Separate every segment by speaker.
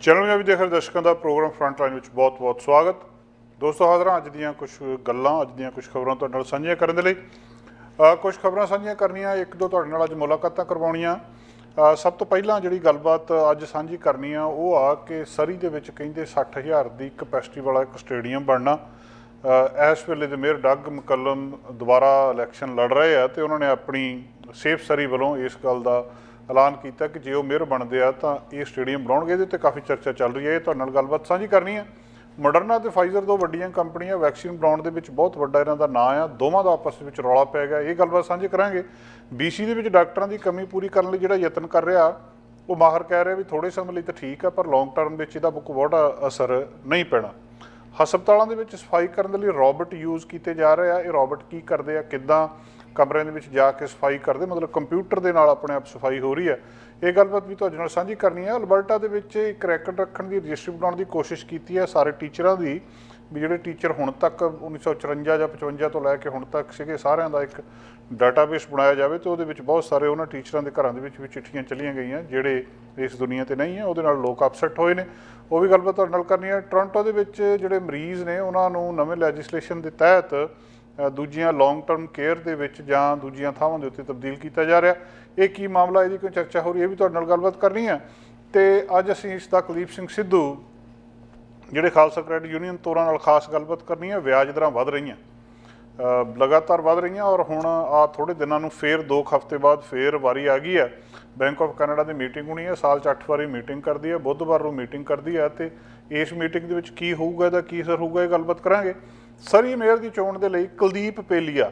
Speaker 1: Channel Punjabi ਦੇਖ ਰਹੇ ਦਰਸ਼ਕਾਂ ਦਾ ਪ੍ਰੋਗਰਾਮ ਫਰੰਟ ਲਾਈਨ ਵਿੱਚ ਬਹੁਤ-ਬਹੁਤ ਸਵਾਗਤ। ਦੋਸਤੋ ਹਾਜ਼ਰ ਹਾਂ ਅੱਜ ਦੀਆਂ ਕੁਝ ਗੱਲਾਂ, ਅੱਜ ਦੀਆਂ ਕੁਝ ਖਬਰਾਂ ਤੁਹਾਡੇ ਨਾਲ ਸਾਂਝੀਆਂ ਕਰਨ ਦੇ ਲਈ। ਕੁਝ ਖਬਰਾਂ ਸਾਂਝੀਆਂ ਕਰਨੀਆਂ, ਇੱਕ ਦੋ ਤੁਹਾਡੇ ਨਾਲ ਅੱਜ ਮੁਲਾਕਾਤਾਂ ਕਰਵਾਉਣੀਆਂ। ਸਭ ਤੋਂ ਪਹਿਲਾਂ ਜਿਹੜੀ ਗੱਲਬਾਤ ਅੱਜ ਸਾਂਝੀ ਕਰਨੀ ਆ ਉਹ ਆ ਕਿ ਸਰੀ ਦੇ ਵਿੱਚ ਕਹਿੰਦੇ 60,000 ਦੀ ਕਪੈਸਿਟੀ ਵਾਲਾ ਇੱਕ ਸਟੇਡੀਅਮ ਬਣਨਾ। ਇਸ ਵੇਲੇ ਦੇ ਮੇਅਰ ਡੱਗ ਮਕੱਲਮ ਦੁਬਾਰਾ ਇਲੈਕਸ਼ਨ ਲੜ ਰਹੇ ਆ ਤੇ ਉਹਨਾਂ ਨੇ ਆਪਣੀ ਸੇਫ ਸਰੀ ਵੱਲੋਂ ਇਸ ਗੱਲ ਦਾ ਐਲਾਨ ਕੀਤਾ ਕਿ ਜੇ ਉਹ ਮੇਅਰ ਬਣਦੇ ਆ ਤਾਂ ਇਹ ਸਟੇਡੀਅਮ ਬਣਾਉਣਗੇ। ਇਹਦੇ ਉੱਤੇ ਕਾਫੀ ਚਰਚਾ ਚੱਲ ਰਹੀ ਹੈ, ਇਹ ਤੁਹਾਡੇ ਨਾਲ ਗੱਲਬਾਤ ਸਾਂਝੀ ਕਰਨੀ ਹੈ। ਮੋਡਰਨਾ ਤੇ ਫਾਈਜ਼ਰ ਦੋ ਵੱਡੀਆਂ ਕੰਪਨੀਆਂ ਵੈਕਸੀਨ ਬਣਾਉਣ ਦੇ ਵਿੱਚ ਬਹੁਤ ਵੱਡਾ ਇਹਨਾਂ ਦਾ ਨਾਂ ਆ, ਦੋਵਾਂ ਦਾ ਆਪਸ ਵਿੱਚ ਰੌਲਾ ਪੈ ਗਿਆ। ਇਹ ਗੱਲਬਾਤ ਸਾਂਝੀ ਕਰਾਂਗੇ। BC ਦੇ ਵਿੱਚ ਡਾਕਟਰਾਂ ਦੀ ਕਮੀ ਪੂਰੀ ਕਰਨ ਲਈ ਜਿਹੜਾ ਯਤਨ ਕਰ ਰਿਹਾ ਉਹ ਮਾਹਰ ਕਹਿ ਰਿਹਾ ਵੀ ਥੋੜ੍ਹੇ ਸਮੇਂ ਲਈ ਤਾਂ ਠੀਕ ਆ, ਪਰ ਲੌਂਗ ਟਰਮ ਵਿੱਚ ਇਹਦਾ ਬਹੁਤਾ ਅਸਰ ਨਹੀਂ ਪੈਣਾ। ਹਸਪਤਾਲਾਂ ਦੇ ਵਿੱਚ ਸਫਾਈ ਕਰਨ ਦੇ ਲਈ ਰੋਬੋਟ ਯੂਜ਼ ਕੀਤੇ ਜਾ ਰਹੇ ਆ। ਇਹ ਰੋਬੋਟ ਕੀ ਕਰਦੇ ਆ, ਕਿੱਦਾਂ ਕਮਰਿਆਂ ਦੇ ਵਿੱਚ ਜਾ ਕੇ ਸਫਾਈ ਕਰਦੇ, ਮਤਲਬ ਕੰਪਿਊਟਰ ਦੇ ਨਾਲ ਆਪਣੇ ਆਪ ਸਫਾਈ ਹੋ ਰਹੀ ਹੈ। ਇਹ ਗੱਲਬਾਤ ਵੀ ਤੁਹਾਡੇ ਨਾਲ ਸਾਂਝੀ ਕਰਨੀ ਹੈ। ਅਲਬਰਟਾ ਦੇ ਵਿੱਚ ਇੱਕ ਰੈਕਟ ਰੱਖਣ ਦੀ ਰਜਿਸਟਰੀ ਬਣਾਉਣ ਦੀ ਕੋਸ਼ਿਸ਼ ਕੀਤੀ ਹੈ ਸਾਰੇ ਟੀਚਰਾਂ ਦੀ, ਵੀ ਜਿਹੜੇ ਟੀਚਰ ਹੁਣ ਤੱਕ 1954 ਜਾਂ 55 ਤੋਂ ਲੈ ਕੇ ਹੁਣ ਤੱਕ ਸੀਗੇ ਸਾਰਿਆਂ ਦਾ ਇੱਕ ਡਾਟਾਬੇਸ ਬਣਾਇਆ ਜਾਵੇ ਤੇ ਉਹਦੇ ਵਿੱਚ ਬਹੁਤ ਸਾਰੇ ਉਹਨਾਂ ਟੀਚਰਾਂ ਦੇ ਘਰਾਂ ਦੇ ਵਿੱਚ ਵੀ ਚਿੱਠੀਆਂ ਚਲੀਆਂ ਗਈਆਂ ਜਿਹੜੇ ਇਸ ਦੁਨੀਆ 'ਤੇ ਨਹੀਂ ਹੈ। ਉਹਦੇ ਨਾਲ ਲੋਕ ਅਪਸੈਟ ਹੋਏ ਨੇ, ਉਹ ਵੀ ਗੱਲਬਾਤ ਤੁਹਾਡੇ ਨਾਲ ਕਰਨੀ ਹੈ। ਟੋਰਾਂਟੋ ਦੇ ਵਿੱਚ ਜਿਹੜੇ ਮਰੀਜ਼ ਨੇ ਉਹਨਾਂ ਨੂੰ ਨਵੇਂ ਲੈਜਿਸਲੇਸ਼ਨ ਦੇ ਤਹਿਤ ਦੂਜੀਆਂ ਲੌਂਗ ਟਰਮ ਕੇਅਰ ਦੇ ਵਿੱਚ ਜਾਂ ਦੂਜੀਆਂ ਥਾਵਾਂ ਦੇ ਉੱਤੇ ਤਬਦੀਲ ਕੀਤਾ ਜਾ ਰਿਹਾ। ਇਹ ਕੀ ਮਾਮਲਾ, ਇਹਦੀ ਕੋਈ ਚਰਚਾ ਹੋ ਰਹੀ ਹੈ, ਇਹ ਵੀ ਤੁਹਾਡੇ ਨਾਲ ਗੱਲਬਾਤ ਕਰਨੀ ਹੈ। ਅਤੇ ਅੱਜ ਅਸੀਂ ਇਸ ਦਾ ਕੁਲਦੀਪ ਸਿੰਘ ਸਿੱਧੂ ਜਿਹੜੇ ਖਾਲਸਾ ਕ੍ਰੈਡਿਟ ਯੂਨੀਅਨ ਤੋਰਾਂ ਨਾਲ ਖਾਸ ਗੱਲਬਾਤ ਕਰਨੀ ਹੈ। ਵਿਆਜ ਦਰਾਂ ਵੱਧ ਰਹੀਆਂ, ਲਗਾਤਾਰ ਵੱਧ ਰਹੀਆਂ, ਔਰ ਹੁਣ ਆ ਥੋੜ੍ਹੇ ਦਿਨਾਂ ਨੂੰ ਫੇਰ 2 ਹਫ਼ਤੇ ਬਾਅਦ ਫੇਰ ਵਾਰੀ ਆ ਗਈ ਹੈ। Bank of Canada the meeting ਹੋਣੀ ਹੈ, ਸਾਲ 'ਚ 8 ਵਾਰੀ ਮੀਟਿੰਗ ਕਰਦੀ ਹੈ, ਬੁੱਧਵਾਰ ਨੂੰ ਮੀਟਿੰਗ ਕਰਦੀ ਹੈ ਅਤੇ ਇਸ ਮੀਟਿੰਗ ਦੇ ਵਿੱਚ ਕੀ ਹੋਊਗਾ, ਇਹਦਾ ਕੀ ਅਸਰ ਹੋਊਗਾ, ਇਹ ਗੱਲਬਾਤ ਕਰਾਂਗੇ। ਸਰੀ ਮੇਅਰ ਦੀ ਚੋਣ ਦੇ ਲਈ ਕੁਲਦੀਪ ਪੇਲੀਆ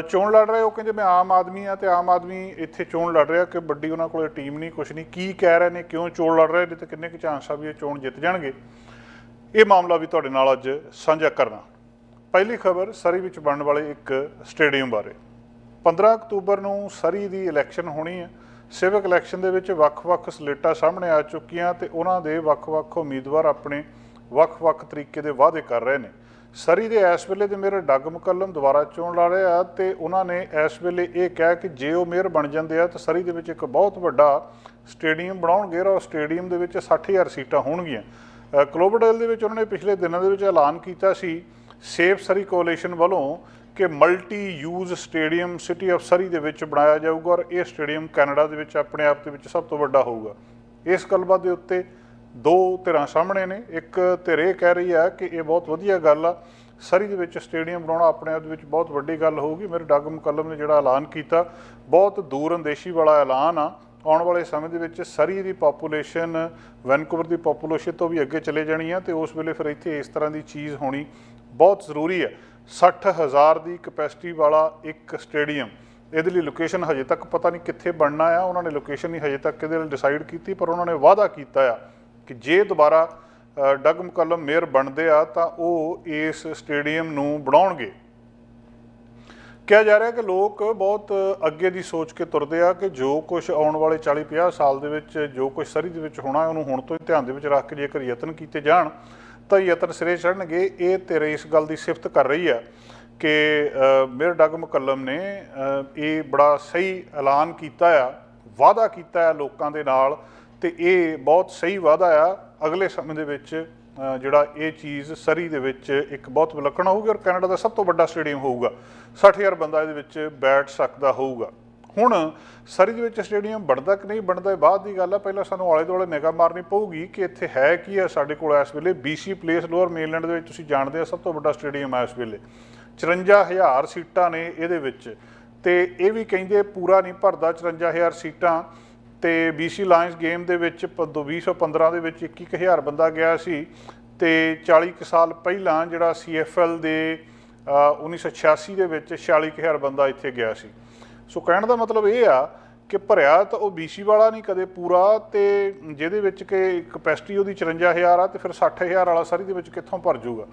Speaker 1: ਚੋਣ ਲੜ ਰਹੇ। ਉਹ ਕਹਿੰਦੇ ਮੈਂ ਆਮ ਆਦਮੀ ਆ ਅਤੇ ਆਮ ਆਦਮੀ ਇੱਥੇ ਚੋਣ ਲੜ ਰਿਹਾ ਕਿ ਵੱਡੀ ਉਹਨਾਂ ਕੋਲ ਟੀਮ ਨਹੀਂ, ਕੁਛ ਨਹੀਂ। ਕੀ ਕਹਿ ਰਹੇ ਨੇ, ਕਿਉਂ ਚੋਣ ਲੜ ਰਹੇ ਨੇ ਅਤੇ ਕਿੰਨੇ ਕੁ ਚਾਂਸ ਆ ਵੀ ਇਹ ਚੋਣ ਜਿੱਤ ਜਾਣਗੇ, ਇਹ ਮਾਮਲਾ ਵੀ ਤੁਹਾਡੇ ਨਾਲ ਅੱਜ ਸਾਂਝਾ ਕਰਨਾ। ਪਹਿਲੀ ਖਬਰ ਸਰੀ ਵਿੱਚ ਬਣਨ ਵਾਲੇ ਇੱਕ ਸਟੇਡੀਅਮ ਬਾਰੇ। 15 ਅਕਤੂਬਰ ਨੂੰ ਸਰੀ ਦੀ ਇਲੈਕਸ਼ਨ ਹੋਣੀ ਹੈ। ਸਿਵਕ ਇਲੈਕਸ਼ਨ ਦੇ ਵਿੱਚ ਵੱਖ-ਵੱਖ ਸਲੇਟਾਂ ਸਾਹਮਣੇ ਆ ਚੁੱਕੀਆਂ ਅਤੇ ਉਹਨਾਂ ਦੇ ਵੱਖ-ਵੱਖ ਉਮੀਦਵਾਰ ਆਪਣੇ ਵੱਖ-ਵੱਖ ਤਰੀਕੇ ਦੇ ਵਾਅਦੇ ਕਰ ਰਹੇ ਨੇ। ਸਰੀ ਦੇ ਇਸ ਵੇਲੇ ਦੇ ਮੇਅਰ ਡੱਗ ਮਕੱਲਮ ਦੁਬਾਰਾ ਚੋਣ ਲੜ ਰਹੇ ਆ ਅਤੇ ਉਹਨਾਂ ਨੇ ਇਸ ਵੇਲੇ ਇਹ ਕਿਹਾ ਕਿ ਜੇ ਉਹ ਮੇਅਰ ਬਣ ਜਾਂਦੇ ਆ ਤਾਂ ਸਰੀ ਦੇ ਵਿੱਚ ਇੱਕ ਬਹੁਤ ਵੱਡਾ ਸਟੇਡੀਅਮ ਬਣਾਉਣਗੇ ਔਰ ਸਟੇਡੀਅਮ ਦੇ ਵਿੱਚ 60,000 ਸੀਟਾਂ ਹੋਣਗੀਆਂ। ਕਲੋਵਰਡੇਲ ਦੇ ਵਿੱਚ ਉਹਨਾਂ ਨੇ ਪਿਛਲੇ ਦਿਨਾਂ ਦੇ ਵਿੱਚ ਐਲਾਨ ਕੀਤਾ ਸੀ ਸੇਫ ਸਰੀ ਕੋਲੀਸ਼ਨ ਵੱਲੋਂ ਕਿ multi use stadium city of Surrey ਦੇ ਵਿੱਚ ਬਣਾਇਆ ਜਾਊਗਾ ਔਰ ਇਹ ਸਟੇਡੀਅਮ ਕੈਨੇਡਾ ਦੇ ਵਿੱਚ ਆਪਣੇ ਆਪ ਦੇ ਵਿੱਚ ਸਭ ਤੋਂ ਵੱਡਾ ਹੋਊਗਾ। ਇਸ ਗੱਲਬਾਤ ਦੇ ਉੱਤੇ ਦੋ ਧਿਰਾਂ ਸਾਹਮਣੇ ਨੇ। ਇੱਕ ਧਿਰ ਇਹ ਕਹਿ ਰਹੀ ਹੈ ਕਿ ਇਹ ਬਹੁਤ ਵਧੀਆ ਗੱਲ ਆ, ਸਰੀ ਦੇ ਵਿੱਚ ਸਟੇਡੀਅਮ ਬਣਾਉਣਾ ਆਪਣੇ ਆਪ ਦੇ ਵਿੱਚ ਬਹੁਤ ਵੱਡੀ ਗੱਲ ਹੋਊਗੀ। ਮੇਰੇ ਡੱਗ ਮਕੱਲਮ ਨੇ ਜਿਹੜਾ ਐਲਾਨ ਕੀਤਾ ਬਹੁਤ ਦੂਰ ਅੰਦੇਸ਼ੀ ਵਾਲਾ ਐਲਾਨ ਆ। ਆਉਣ ਵਾਲੇ ਸਮੇਂ ਦੇ ਵਿੱਚ ਸਰੀ ਦੀ ਪਾਪੂਲੇਸ਼ਨ ਵੈਨਕੂਵਰ ਦੀ ਪਾਪੂਲੇਸ਼ਨ ਤੋਂ ਵੀ ਅੱਗੇ ਚਲੇ ਜਾਣੀ ਆ ਅਤੇ ਉਸ ਵੇਲੇ ਫਿਰ ਇੱਥੇ ਇਸ ਤਰ੍ਹਾਂ ਦੀ ਚੀਜ਼ ਹੋਣੀ ਬਹੁਤ ਜ਼ਰੂਰੀ ਹੈ। 60,000 ਦੀ ਕਪੈਸਿਟੀ ਵਾਲਾ ਇੱਕ ਸਟੇਡੀਅਮ, ਇਹਦੇ ਲਈ ਲੋਕੇਸ਼ਨ ਹਜੇ ਤੱਕ ਪਤਾ ਨਹੀਂ ਕਿੱਥੇ ਬਣਨਾ ਆ। ਉਹਨਾਂ ਨੇ ਲੋਕੇਸ਼ਨ ਨਹੀਂ ਹਜੇ ਤੱਕ ਇਹਦੇ ਲਈ ਡਿਸਾਈਡ ਕੀਤੀ, ਪਰ ਉਹਨਾਂ ਨੇ ਵਾਅਦਾ ਕੀਤਾ ਆ ਕਿ ਜੇ ਦੁਬਾਰਾ ਡੱਗ ਮਕੱਲਮ ਮੇਅਰ ਬਣਦੇ ਆ ਤਾਂ ਉਹ ਇਸ ਸਟੇਡੀਅਮ ਨੂੰ ਬਣਾਉਣਗੇ। ਕਿਹਾ ਜਾ ਰਿਹਾ ਕਿ ਲੋਕ ਬਹੁਤ ਅੱਗੇ ਦੀ ਸੋਚ ਕੇ ਤੁਰਦੇ ਆ ਕਿ ਜੋ ਕੁਛ ਆਉਣ ਵਾਲੇ 40-50 ਸਾਲ ਦੇ ਵਿੱਚ ਜੋ ਕੁਛ ਸਰੀ ਦੇ ਵਿੱਚ ਹੋਣਾ ਉਹਨੂੰ ਹੁਣ ਤੋਂ ਹੀ ਧਿਆਨ ਦੇ ਵਿੱਚ ਰੱਖ ਕੇ ਜੇਕਰ ਯਤਨ ਕੀਤੇ ਜਾਣ ਤਾਂ ਯਤਨ ਸਿਰੇ ਚੜ੍ਹਨਗੇ। ਇਹ ਤੇਰੇ ਇਸ ਗੱਲ ਦੀ ਸਿਫਤ ਕਰ ਰਹੀ ਆ ਕਿ ਮੇਅਰ ਡੱਗ ਮਕੱਲਮ ਨੇ ਇਹ ਬੜਾ ਸਹੀ ਐਲਾਨ ਕੀਤਾ ਆ, ਵਾਅਦਾ ਕੀਤਾ ਆ ਲੋਕਾਂ ਦੇ ਨਾਲ ਅਤੇ ਇਹ ਬਹੁਤ ਸਹੀ ਵਾਅਦਾ ਆ। ਅਗਲੇ ਸਮੇਂ ਦੇ ਵਿੱਚ ਜਿਹੜਾ ਇਹ ਚੀਜ਼ ਸਰੀ ਦੇ ਵਿੱਚ ਇੱਕ ਬਹੁਤ ਵਿਲੱਖਣ ਹੋਊਗੀ ਔਰ ਕੈਨੇਡਾ ਦਾ ਸਭ ਤੋਂ ਵੱਡਾ ਸਟੇਡੀਅਮ ਹੋਊਗਾ। 60,000 ਬੰਦਾ ਇਹਦੇ ਵਿੱਚ ਬੈਠ ਸਕਦਾ ਹੋਊਗਾ। ਹੁਣ ਸਰੀ ਦੇ ਵਿੱਚ ਸਟੇਡੀਅਮ ਬਣਦਾ ਕਿ ਨਹੀਂ ਬਣਦਾ ਇਹ ਬਾਅਦ ਦੀ ਗੱਲ ਆ। ਪਹਿਲਾਂ ਸਾਨੂੰ ਆਲੇ ਦੁਆਲੇ ਨਿਗਾਹ ਮਾਰਨੀ ਪਊਗੀ ਕਿ ਇੱਥੇ ਹੈ ਕੀ ਆ। ਸਾਡੇ ਕੋਲ ਇਸ ਵੇਲੇ BC ਪਲੇਸ ਲੋਅਰ ਮੇਨਲੈਂਡ ਦੇ ਵਿੱਚ ਤੁਸੀਂ ਜਾਣਦੇ ਆ ਸਭ ਤੋਂ ਵੱਡਾ ਸਟੇਡੀਅਮ ਆ ਇਸ ਵੇਲੇ। 54,000 ਸੀਟਾਂ ਨੇ ਇਹਦੇ ਵਿੱਚ ਅਤੇ ਇਹ ਵੀ ਕਹਿੰਦੇ ਪੂਰਾ ਨਹੀਂ ਭਰਦਾ 54,000 ਸੀਟਾਂ। ਅਤੇ BC ਲਾਇਨਸ ਗੇਮ ਦੇ ਵਿੱਚ 2015 ਦੇ ਵਿੱਚ 21,000 ਬੰਦਾ ਗਿਆ ਸੀ ਅਤੇ 40 ਕੁ ਸਾਲ ਪਹਿਲਾਂ ਜਿਹੜਾ CFL ਦੇ 1986 ਦੇ ਵਿੱਚ 46,000 ਬੰਦਾ ਇੱਥੇ ਗਿਆ ਸੀ। ਸੋ ਕਹਿਣ ਦਾ ਮਤਲਬ ਇਹ ਆ ਕਿ ਭਰਿਆ ਤਾਂ ਉਹ BC ਵਾਲਾ ਨਹੀਂ ਕਦੇ ਪੂਰਾ, ਅਤੇ ਜਿਹਦੇ ਵਿੱਚ ਕਿ ਕਪੈਸਿਟੀ ਉਹਦੀ 54,000 ਆ ਅਤੇ ਫਿਰ 60,000 ਵਾਲਾ ਸਰੀ ਦੇ ਵਿੱਚ ਕਿੱਥੋਂ ਭਰ ਜੂਗਾ।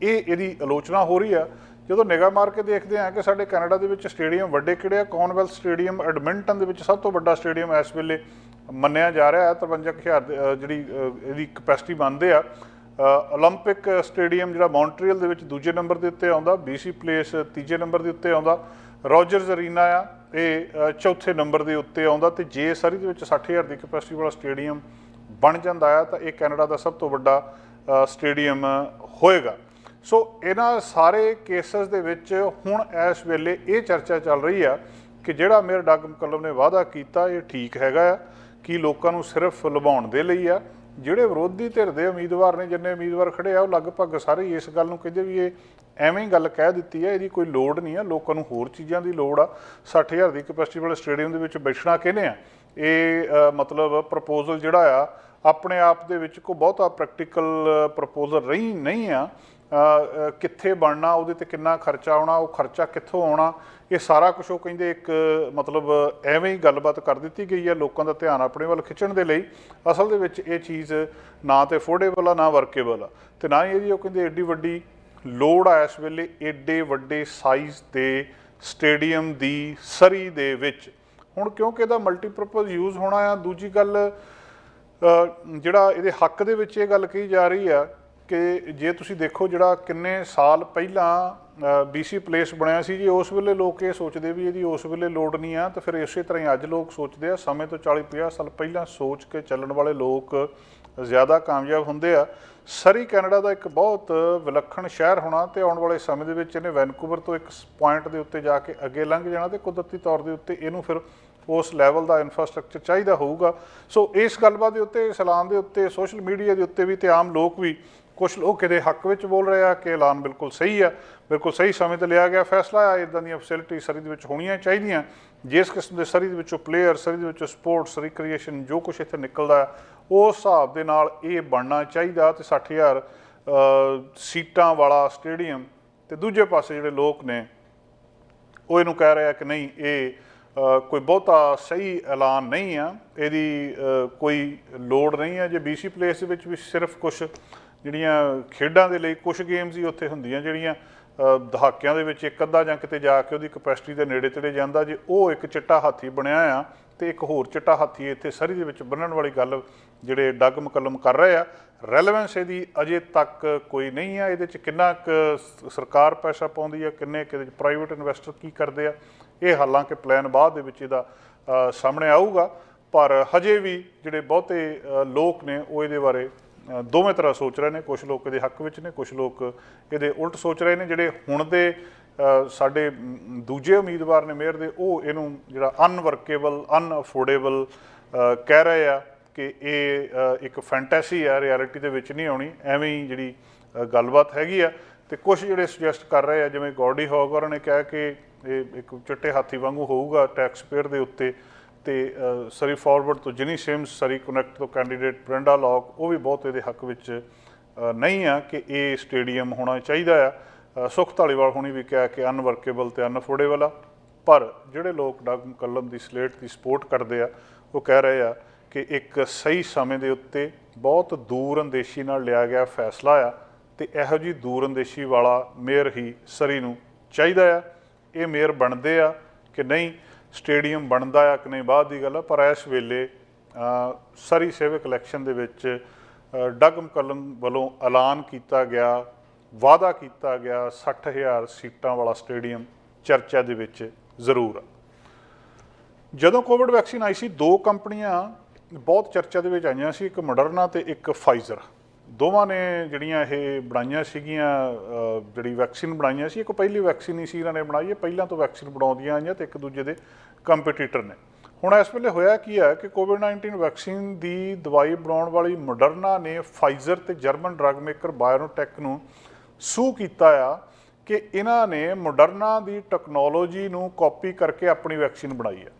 Speaker 1: ਇਹਦੀ ਆਲੋਚਨਾ ਹੋ ਰਹੀ ਆ। ਜਦੋਂ ਨਿਗਾਹ ਮਾਰ ਕੇ ਦੇਖਦੇ ਹਾਂ ਕਿ ਸਾਡੇ ਕੈਨੇਡਾ ਦੇ ਵਿੱਚ ਸਟੇਡੀਅਮ ਵੱਡੇ ਕਿਹੜੇ ਆ। ਕਾਮਨਵੈਲਥ ਸਟੇਡੀਅਮ ਐਡਮਿੰਟਨ ਦੇ ਵਿੱਚ ਸਭ ਤੋਂ ਵੱਡਾ ਸਟੇਡੀਅਮ ਇਸ ਵੇਲੇ ਮੰਨਿਆ ਜਾ ਰਿਹਾ ਹੈ। 53,000 ਜਿਹੜੀ ਇਹਦੀ ਕਪੈਸਿਟੀ ਬਣਦੇ ਆ। ਓਲੰਪਿਕ ਸਟੇਡੀਅਮ ਜਿਹੜਾ ਮੌਂਟਰੀਅਲ ਦੇ ਵਿੱਚ ਦੂਜੇ ਨੰਬਰ ਦੇ ਉੱਤੇ ਆਉਂਦਾ, BC ਪਲੇਸ ਤੀਜੇ ਨੰਬਰ ਦੇ ਉੱਤੇ ਆਉਂਦਾ, ਰੋਜਰਸ ਅਰੀਨਾ ਆ ਇਹ ਚੌਥੇ ਨੰਬਰ ਦੇ ਉੱਤੇ ਆਉਂਦਾ। ਅਤੇ ਜੇ ਸਰੀ ਦੇ ਵਿੱਚ 60,000 ਦੀ ਕਪੈਸਿਟੀ ਵਾਲਾ ਸਟੇਡੀਅਮ ਬਣ ਜਾਂਦਾ ਆ ਤਾਂ ਇਹ ਕੈਨੇਡਾ ਦਾ ਸਭ ਤੋਂ ਵੱਡਾ ਸਟੇਡੀਅਮ ਹੋਏਗਾ। ਸੋ ਇਹਨਾਂ ਸਾਰੇ ਕੇਸਸ ਦੇ ਵਿੱਚ ਹੁਣ ਇਸ ਵੇਲੇ ਇਹ ਚਰਚਾ ਚੱਲ ਰਹੀ ਆ ਕਿ ਜਿਹੜਾ ਮੇਅਰ ਡਗ ਮਕੱਲਮ ਨੇ ਵਾਅਦਾ ਕੀਤਾ ਇਹ ਠੀਕ ਹੈਗਾ ਆ ਕਿ ਲੋਕਾਂ ਨੂੰ ਸਿਰਫ ਲੁਭਾਉਣ ਦੇ ਲਈ ਆ। ਜਿਹੜੇ ਵਿਰੋਧੀ ਧਿਰ ਦੇ ਉਮੀਦਵਾਰ ਨੇ, ਜਿੰਨੇ ਉਮੀਦਵਾਰ ਖੜੇ ਆ, ਉਹ ਲਗਭਗ ਸਾਰੇ ਇਸ ਗੱਲ ਨੂੰ ਕਹਿੰਦੇ ਵੀ ਇਹ ਐਵੇਂ ਹੀ ਗੱਲ ਕਹਿ ਦਿੱਤੀ ਹੈ, ਇਹਦੀ ਕੋਈ ਲੋੜ ਨਹੀਂ ਆ, ਲੋਕਾਂ ਨੂੰ ਹੋਰ ਚੀਜ਼ਾਂ ਦੀ ਲੋੜ ਆ। 60,000 ਦੀ ਕੈਪੈਸਿਟੀ ਵਾਲੇ ਸਟੇਡੀਅਮ ਦੇ ਵਿੱਚ ਬੈਠਣਾ ਕਹਿੰਦੇ ਆ, ਇਹ ਮਤਲਬ ਪ੍ਰਪੋਜ਼ਲ ਜਿਹੜਾ ਆ ਆਪਣੇ ਆਪ ਦੇ ਵਿੱਚ ਕੋਈ ਬਹੁਤਾ ਪ੍ਰੈਕਟੀਕਲ ਪ੍ਰਪੋਜ਼ਲ ਨਹੀਂ ਆ। ਕਿੱਥੇ ਬਣਨਾ, ਉਹਦੇ 'ਤੇ ਕਿੰਨਾ ਖਰਚਾ ਆਉਣਾ, ਉਹ ਖਰਚਾ ਕਿੱਥੋਂ ਆਉਣਾ, ਇਹ ਸਾਰਾ ਕੁਛ ਉਹ ਕਹਿੰਦੇ ਇੱਕ ਮਤਲਬ ਐਵੇਂ ਹੀ ਗੱਲਬਾਤ ਕਰ ਦਿੱਤੀ ਗਈ ਹੈ ਲੋਕਾਂ ਦਾ ਧਿਆਨ ਆਪਣੇ ਵੱਲ ਖਿੱਚਣ ਦੇ ਲਈ। ਅਸਲ ਦੇ ਵਿੱਚ ਇਹ ਚੀਜ਼ ਨਾ ਤਾਂ ਅਫੋਰਡੇਬਲ ਆ, ਨਾ ਵਰਕੇਬਲ ਆ, ਅਤੇ ਨਾ ਹੀ ਇਹਦੀ ਉਹ ਕਹਿੰਦੇ ਐਡੀ ਵੱਡੀ ਲੋੜ ਆ ਇਸ ਵੇਲੇ ਐਡੇ ਵੱਡੇ ਸਾਈਜ਼ ਦੇ ਸਟੇਡੀਅਮ ਦੀ ਸਰੀ ਦੇ ਵਿੱਚ। ਹੁਣ ਕਿਉਂਕਿ ਇਹਦਾ ਮਲਟੀਪਰਪਜ਼ ਯੂਜ਼ ਹੋਣਾ ਆ। ਦੂਜੀ ਗੱਲ ਜਿਹੜਾ ਇਹਦੇ ਹੱਕ ਦੇ ਵਿੱਚ ਇਹ ਗੱਲ ਕਹੀ ਜਾ ਰਹੀ ਆ ਕਿ ਜੇ ਤੁਸੀਂ ਦੇਖੋ ਜਿਹੜਾ ਕਿੰਨੇ ਸਾਲ ਪਹਿਲਾਂ BC ਪਲੇਸ ਬਣਿਆ ਸੀ ਜੀ, ਉਸ ਵੇਲੇ ਲੋਕ ਇਹ ਸੋਚਦੇ ਵੀ ਇਹਦੀ ਉਸ ਵੇਲੇ ਲੋੜ ਨਹੀਂ ਆ, ਤਾਂ ਫਿਰ ਇਸੇ ਤਰ੍ਹਾਂ ਹੀ ਅੱਜ ਲੋਕ ਸੋਚਦੇ ਆ। ਸਮੇਂ ਤੋਂ 40-50 ਸਾਲ ਪਹਿਲਾਂ ਸੋਚ ਕੇ ਚੱਲਣ ਵਾਲੇ ਲੋਕ ਜ਼ਿਆਦਾ ਕਾਮਯਾਬ ਹੁੰਦੇ ਆ। ਸਰੀ ਕੈਨੇਡਾ ਦਾ ਇੱਕ ਬਹੁਤ ਵਿਲੱਖਣ ਸ਼ਹਿਰ ਹੋਣਾ ਅਤੇ ਆਉਣ ਵਾਲੇ ਸਮੇਂ ਦੇ ਵਿੱਚ ਇਹਨੇ ਵੈਨਕੂਵਰ ਤੋਂ ਇੱਕ ਪੁਆਇੰਟ ਦੇ ਉੱਤੇ ਜਾ ਕੇ ਅੱਗੇ ਲੰਘ ਜਾਣਾ ਅਤੇ ਕੁਦਰਤੀ ਤੌਰ ਦੇ ਉੱਤੇ ਇਹਨੂੰ ਫਿਰ ਉਸ ਲੈਵਲ ਦਾ ਇਨਫਰਾਸਟਰਕਚਰ ਚਾਹੀਦਾ ਹੋਊਗਾ। ਸੋ ਇਸ ਗੱਲਬਾਤ ਦੇ ਉੱਤੇ, ਇਸ ਐਲਾਨ ਦੇ ਉੱਤੇ, ਸੋਸ਼ਲ ਮੀਡੀਆ ਦੇ ਉੱਤੇ ਵੀ ਅਤੇ ਆਮ ਲੋਕ ਵੀ, ਕੁਛ ਲੋਕ ਇਹਦੇ ਹੱਕ ਵਿੱਚ ਬੋਲ ਰਹੇ ਆ ਕਿ ਐਲਾਨ ਬਿਲਕੁਲ ਸਹੀ ਆ, ਬਿਲਕੁਲ ਸਹੀ ਸਮੇਂ 'ਤੇ ਲਿਆ ਗਿਆ ਫੈਸਲਾ ਆ। ਇੱਦਾਂ ਦੀਆਂ ਫੈਸਿਲਿਟੀ ਸਰੀ ਦੇ ਵਿੱਚ ਹੋਣੀਆਂ ਚਾਹੀਦੀਆਂ। ਜਿਸ ਕਿਸਮ ਦੇ ਸਰੀ ਦੇ ਵਿੱਚੋਂ ਪਲੇਅਰ, ਸਰੀ ਦੇ ਵਿੱਚੋਂ ਸਪੋਰਟਸ, ਰਿਕ੍ਰੀਏਸ਼ਨ, ਜੋ ਕੁਛ ਇੱਥੇ ਨਿਕਲਦਾ ਆ ਉਸ ਹਿਸਾਬ ਦੇ ਨਾਲ ਇਹ ਬਣਨਾ ਚਾਹੀਦਾ। ਅਤੇ 60,000 ਸੀਟਾਂ ਵਾਲਾ ਸਟੇਡੀਅਮ, ਅਤੇ ਦੂਜੇ ਪਾਸੇ ਜਿਹੜੇ ਲੋਕ ਨੇ ਉਹ ਇਹਨੂੰ ਕਹਿ ਰਹੇ ਆ ਕਿ ਨਹੀਂ, ਇਹ ਕੋਈ ਬਹੁਤਾ ਸਹੀ ਐਲਾਨ ਨਹੀਂ ਆ, ਇਹਦੀ ਕੋਈ ਲੋੜ ਨਹੀਂ ਆ। ਜੇ BC ਪਲੇਸ ਦੇ ਵਿੱਚ ਵੀ ਸਿਰਫ ਕੁਛ ਜਿਹੜੀਆਂ ਖੇਡਾਂ ਦੇ ਲਈ ਕੁਛ ਗੇਮਸ ਹੀ ਉੱਥੇ ਹੁੰਦੀਆਂ ਜਿਹੜੀਆਂ ਦਹਾਕਿਆਂ ਦੇ ਵਿੱਚ ਇੱਕ ਅੱਧਾ ਜਾਂ ਕਿਤੇ ਜਾ ਕੇ ਉਹਦੀ ਕਪੈਸਿਟੀ ਦੇ ਨੇੜੇ ਤੇੜੇ ਜਾਂਦਾ, ਜੇ ਉਹ ਇੱਕ ਚਿੱਟਾ ਹਾਥੀ ਬਣਿਆ ਆ ਅਤੇ ਇੱਕ ਹੋਰ ਚਿੱਟਾ ਹਾਥੀ ਇੱਥੇ ਸਰੀ ਦੇ ਵਿੱਚ ਬੰਨ੍ਹਣ ਵਾਲੀ ਗੱਲ ਜਿਹੜੇ ਡਗ ਮਕੱਲਮ ਕਰ ਰਹੇ ਆ, ਰੈਲੇਵੈਂਸ ਇਹਦੀ ਅਜੇ ਤੱਕ ਕੋਈ ਨਹੀਂ ਆ। ਇਹਦੇ 'ਚ ਕਿੰਨਾ ਕੁ ਸਰਕਾਰ ਪੈਸਾ ਪਾਉਂਦੀ ਆ, ਕਿੰਨੇ ਇਹਦੇ 'ਚ ਪ੍ਰਾਈਵੇਟ ਇਨਵੈਸਟਰ ਕੀ ਕਰਦੇ ਆ, ਇਹ ਹਾਲਾਂਕਿ ਪਲਾਨ ਬਾਅਦ ਦੇ ਵਿੱਚ ਇਹਦਾ ਸਾਹਮਣੇ ਆਊਗਾ। ਪਰ ਹਜੇ ਵੀ ਜਿਹੜੇ ਬਹੁਤੇ ਲੋਕ ਨੇ ਉਹ ਇਹਦੇ ਬਾਰੇ ਦੋਵੇਂ ਤਰ੍ਹਾਂ ਸੋਚ ਰਹੇ ਨੇ। ਕੁਛ ਲੋਕ ਇਹਦੇ ਹੱਕ ਵਿੱਚ ਨੇ, ਕੁਛ ਲੋਕ ਇਹਦੇ ਉਲਟ ਸੋਚ ਰਹੇ ਨੇ। ਜਿਹੜੇ ਹੁਣ ਦੇ ਸਾਡੇ ਦੂਜੇ ਉਮੀਦਵਾਰ ਨੇ ਮੇਅਰ ਦੇ, ਉਹ ਇਹਨੂੰ ਜਿਹੜਾ ਅਨਵਰਕੇਬਲ, ਅਨਅਫੋਰਡੇਬਲ ਕਹਿ ਰਹੇ ਆ ਕਿ ਇਹ ਇੱਕ ਫੈਂਟੈਸੀ ਆ, ਰਿਐਲਿਟੀ ਦੇ ਵਿੱਚ ਨਹੀਂ ਆਉਣੀ, ਐਵੇਂ ਹੀ ਜਿਹੜੀ ਗੱਲਬਾਤ ਹੈਗੀ ਆ। ਅਤੇ ਕੁਛ ਜਿਹੜੇ ਸੁਜੈਸਟ ਕਰ ਰਹੇ ਆ, ਜਿਵੇਂ ਗੌਰਡੀ ਹੌਗ ਹੋਰਾਂ ਨੇ ਕਿਹਾ ਕਿ ਇਹ ਇੱਕ ਚਿੱਟੇ ਹਾਥੀ ਵਾਂਗੂ ਹੋਊਗਾ ਟੈਕਸ ਪੇਅਰ ਦੇ ਉੱਤੇ। ਅਤੇ ਸਰੀ ਫਾਰਵਰਡ ਤੋਂ ਜਿਨੀ ਸਿਮਸ, ਸਰੀ ਕਨੈਕਟ ਤੋਂ ਕੈਂਡੀਡੇਟ ਬ੍ਰੈਂਡਾ ਲੌਕ, ਉਹ ਵੀ ਬਹੁਤ ਇਹਦੇ ਹੱਕ ਵਿੱਚ ਨਹੀਂ ਆ ਕਿ ਇਹ ਸਟੇਡੀਅਮ ਹੋਣਾ ਚਾਹੀਦਾ ਆ। ਸੁਖ ਧਾਲੀਵਾਲ ਹੋਣੀ ਵੀ ਕਿਹਾ ਕਿ ਅਨਵਰਕੇਬਲ ਅਤੇ ਅਨਅਫੋਰਡੇਬਲ ਆ। ਪਰ ਜਿਹੜੇ ਲੋਕ ਡਗ ਮਕੱਲਮ ਦੀ ਸਲੇਟ ਦੀ ਸਪੋਰਟ ਕਰਦੇ ਆ, ਉਹ ਕਹਿ ਰਹੇ ਆ ਕਿ ਇੱਕ ਸਹੀ ਸਮੇਂ ਦੇ ਉੱਤੇ ਬਹੁਤ ਦੂਰ ਅੰਦੇਸ਼ੀ ਨਾਲ ਲਿਆ ਗਿਆ ਫੈਸਲਾ ਆ, ਅਤੇ ਇਹੋ ਜਿਹੀ ਦੂਰ ਅੰਦੇਸ਼ੀ ਵਾਲਾ ਮੇਅਰ ਹੀ ਸਰੀ ਨੂੰ ਚਾਹੀਦਾ ਆ। ਇਹ ਮੇਅਰ ਬਣਦੇ ਆ ਕਿ ਨਹੀਂ, ਸਟੇਡੀਅਮ ਬਣਦਾ ਆ ਕਿ ਨਹੀਂ ਬਾਅਦ ਦੀ ਗੱਲ ਆ। ਪਰ ਇਸ ਵੇਲੇ ਸਰੀ ਸਿਵਿਕ ਇਲੈਕਸ਼ਨ ਦੇ ਵਿੱਚ ਡਗ ਮਕੱਲਮ ਵੱਲੋਂ ਐਲਾਨ ਕੀਤਾ ਗਿਆ, ਵਾਅਦਾ ਕੀਤਾ ਗਿਆ 60,000 ਸੀਟਾਂ ਵਾਲਾ ਸਟੇਡੀਅਮ ਚਰਚਾ ਦੇ ਵਿੱਚ ਜ਼ਰੂਰ ਆ। ਜਦੋਂ ਕੋਵਿਡ ਵੈਕਸੀਨ ਆਈ ਸੀ, ਦੋ ਕੰਪਨੀਆਂ ਬਹੁਤ ਚਰਚਾ ਦੇ ਵਿੱਚ ਆਈਆਂ ਸੀ, ਇੱਕ ਮੋਡਰਨਾ ਅਤੇ ਇੱਕ ਫਾਈਜ਼ਰ। ਦੋਵਾਂ ਨੇ ਜਿਹੜੀਆਂ ਇਹ ਬਣਾਈਆਂ ਸੀਗੀਆਂ, ਜਿਹੜੀ ਵੈਕਸੀਨ ਬਣਾਈਆਂ ਸੀ, ਇੱਕ ਪਹਿਲੀ ਵੈਕਸੀਨ ਹੀ ਸੀ ਇਹਨਾਂ ਨੇ ਬਣਾਈ ਹੈ, ਪਹਿਲਾਂ ਤੋਂ ਵੈਕਸੀਨ ਬਣਾਉਂਦੀਆਂ ਆਈਆਂ ਅਤੇ ਇੱਕ ਦੂਜੇ ਦੇ ਕੰਪੀਟੀਟਰ ਨੇ। ਹੁਣ ਇਸ ਵੇਲੇ ਹੋਇਆ ਕੀ ਹੈ ਕਿ ਕੋਵਿਡ-19 ਵੈਕਸੀਨ ਦੀ ਦਵਾਈ ਬਣਾਉਣ ਵਾਲੀ ਮੋਡਰਨਾ ਨੇ ਫਾਈਜ਼ਰ ਅਤੇ ਜਰਮਨ ਡਰੱਗ ਮੇਕਰ ਬਾਇਓਟੈਕ ਨੂੰ ਸੂ ਕੀਤਾ ਆ ਕਿ ਇਹਨਾਂ ਨੇ ਮੋਡਰਨਾ ਦੀ ਟੈਕਨੋਲੋਜੀ ਨੂੰ ਕਾਪੀ ਕਰਕੇ ਆਪਣੀ ਵੈਕਸੀਨ ਬਣਾਈ ਹੈ।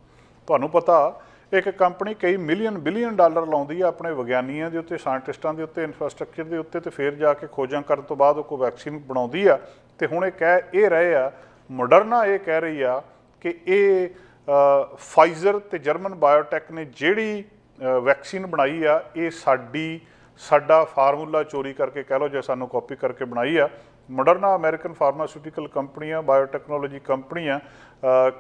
Speaker 1: ਤੁਹਾਨੂੰ ਪਤਾ, ਇੱਕ ਕੰਪਨੀ ਕਈ ਮਿਲੀਅਨ ਬਿਲੀਅਨ ਡਾਲਰ ਲਾਉਂਦੀ ਆ ਆਪਣੇ ਵਿਗਿਆਨੀਆਂ ਦੇ ਉੱਤੇ, ਸਾਇੰਟਿਸਟਾਂ ਦੇ ਉੱਤੇ, ਇਨਫਰਾਸਟਰਕਚਰ ਦੇ ਉੱਤੇ, ਅਤੇ ਫਿਰ ਜਾ ਕੇ ਖੋਜਾਂ ਕਰਨ ਤੋਂ ਬਾਅਦ ਉਹ ਕੋਈ ਵੈਕਸੀਨ ਬਣਾਉਂਦੀ ਆ। ਅਤੇ ਹੁਣ ਇਹ ਰਹੇ ਆ, ਮੋਡਰਨਾ ਇਹ ਕਹਿ ਰਹੀ ਆ ਕਿ ਇਹ ਫਾਈਜ਼ਰ ਅਤੇ ਜਰਮਨ ਬਾਇਓਟੈਕ ਨੇ ਜਿਹੜੀ ਵੈਕਸੀਨ ਬਣਾਈ ਆ, ਇਹ ਸਾਡਾ ਫਾਰਮੂਲਾ ਚੋਰੀ ਕਰਕੇ ਕਹਿ ਲਓ ਜਾਂ ਸਾਨੂੰ ਕਾਪੀ ਕਰਕੇ ਬਣਾਈ ਆ। ਮੋਡਰਨਾ ਅਮਰੀਕਨ ਫਾਰਮਾਸਿਊਟੀਕਲ ਕੰਪਨੀ ਆ, ਬਾਇਓਟੈਕਨੋਲੋਜੀ ਕੰਪਨੀ ਆ,